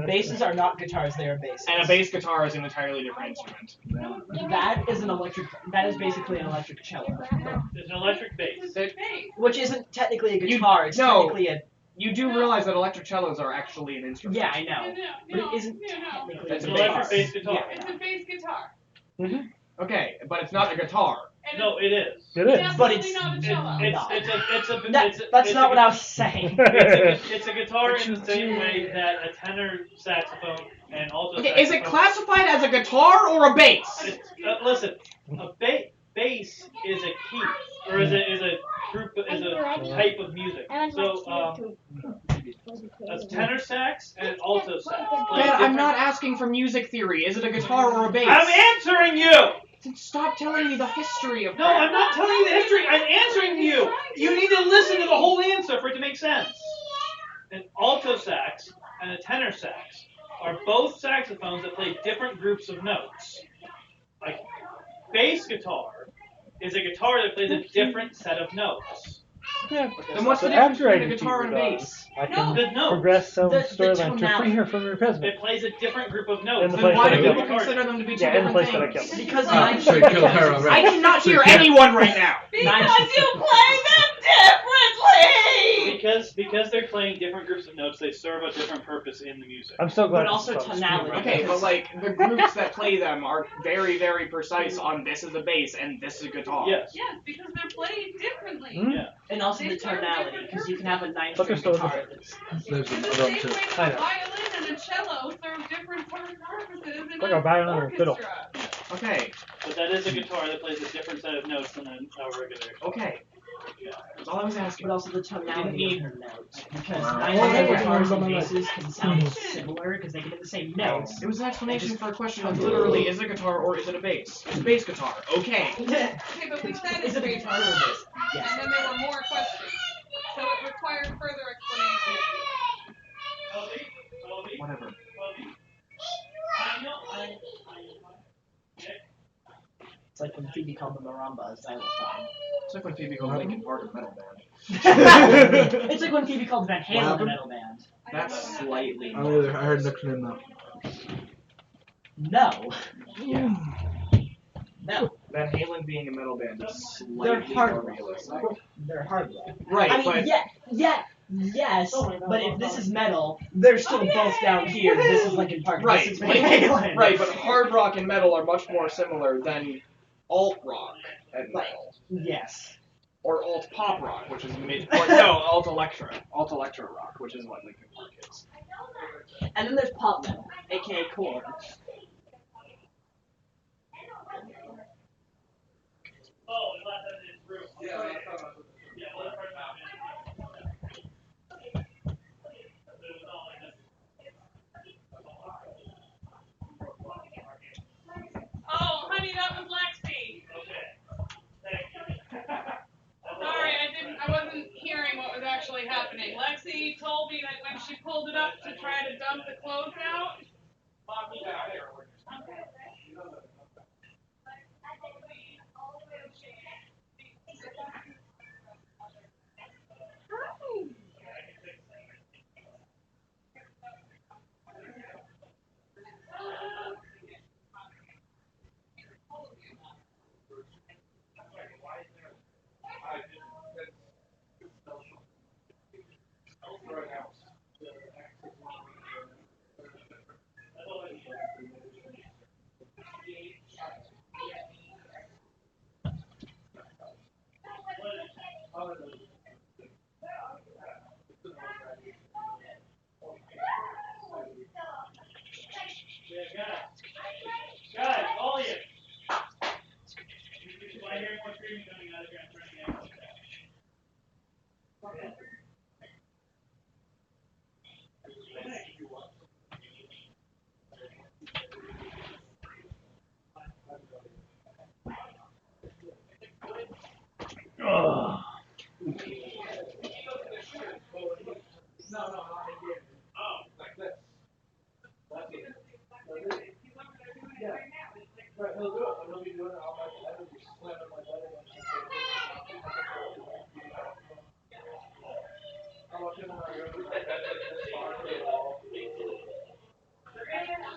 Basses are not guitars; they are basses. And a bass guitar is an entirely different instrument. That is an electric. That is basically an electric cello, There's an electric bass. which isn't technically a You- guitar. It's no. technically a. You do realize that electric cellos are actually an instrument. Yeah, I know. But it isn't technically It's It's a an a electric bass guitar. Yeah. It's a bass guitar. Okay, but it's not a guitar. And No, it is. It is. But definitely it's- not a cello. That's not what I was saying. It's a guitar in the same way that a tenor saxophone and also. Okay, is it saxophone- classified as a guitar or a bass? Listen, a bass. bass is a key, or is a group, is a type of music. So that's tenor sax and alto sax. play Ben, I'm different- not asking for music theory. Is it a guitar or a bass? I'm answering you. Then stop telling me the history of No, that. I'm not telling you the history. I'm answering you. You need to listen to the whole answer for it to make sense. An alto sax and a tenor sax are both saxophones that play different groups of notes. Like bass guitar is a guitar that plays a different set of notes. Yeah. Then what's the So difference after I between a guitar and a defeated, bass? I can The notes. progress some The storyline to tonality. free her from her imprisonment. It plays a different group of In notes. the Then place why that do I people killed. consider them to be two Yeah, in the different place that I things? killed. Because Oh, nine so you killed her already. I cannot So you hear can't- anyone right now. Because you play them differently! Because they're playing different groups of notes, they serve a different purpose in the music. I'm so glad. But also it's on screen tonality. right Okay, now. but like the groups that play them are very, very precise on this is a bass and this is a guitar. Yes. Yes, because they're played differently. Hmm? Yeah. And also They the serve tonality, different because you can have a But 9-string they're still guitar that's There's In the another one same too. way I that know. a violin and a cello serve different purposes in Like a violin and a fiddle. orchestra. Okay, But that is a guitar that plays a different set of notes than a regular. okay. That's all I was asking. but also the tonality need- of the notes. Because Wow. 9-string Oh, guitars and okay. basses can sound similar because they can hit the same notes. It was an explanation for a question of literally is it a guitar or is it a bass? It's a bass guitar. Okay. Okay, but we said Is it's it a bass guitar or a bass? and Yes. then there were more questions. So it required further explanation. Whatever. It's like when Phoebe called the marimba a xylophone. It's like when Phoebe called Linkin Park a metal band. It's like when Phoebe called Van Halen a happened? metal band. That's slightly. I heard Nick's name though. No. Yeah. No. Van Halen being a metal band is They're slightly hard more rock. realistic. They're hard rock. Right, I mean, but yes, but if this is metal, they're still both down here. This is Linkin Park. Right, This is Van Halen. right, but hard rock and metal are much more similar than alt rock and Right. metal. Yes. Or alt pop rock, which is mid or no, alt electro rock, which is what Linkin Park is. And then there's pop metal, aka core. Oh, honey, that was Lexi. Sorry, I wasn't hearing what was actually happening. Lexi told me that when she pulled it up to try to dump the clothes out. Guys, all of you. If I hear more screaming coming out of here, I'm turning it off. Ugh.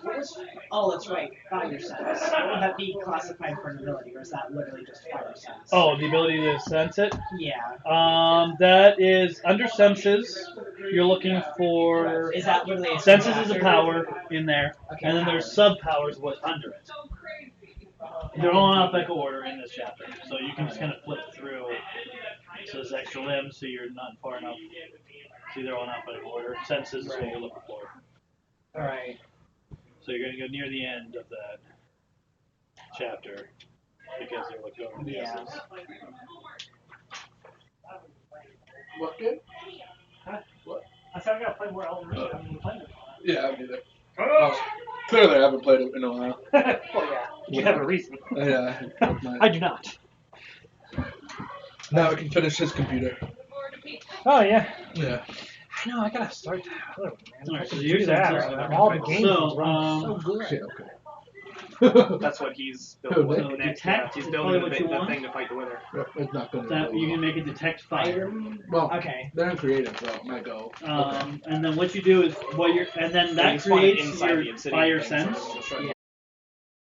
What was? Oh, that's right. Fire sense. What would that be classified for an ability, or is that literally just fire sense? Oh, the ability to sense it. Yeah. That is under senses. You're looking for Is that literally a senses is a factor? power in there, Okay, and then there's power. sub powers what's under it. They're all in alphabetical order in this chapter, so you can just kind of flip through. So there's extra limbs, so you're not far enough. See, they're all in alphabetical order. Senses is what you're looking for. All right. So you're going to go near the end of that chapter. because they're like going Yeah. guesses. What game? I said I gotta play more Elden Ring. I'm playing it. Yeah, I neither. Oh, clearly, I haven't played it in a while. Well, yeah. You have a reason. Yeah. I do not. Now I can finish his computer. Oh yeah. Yeah. I know. I gotta start that. Oh, man. Alright, so I you're do that. saying Right? All the games So, run so good. Shit, okay. That's what he's Oh, building so next. detect He's is building probably what you the want. thing to fight the wither. It's not going to That you can make it detect fire. Well, Okay. they're in creative, so it might go. And then what you do is and then that you spawn it creates inside your the obsidian fire thing, sense. so it'll destroy the Yeah.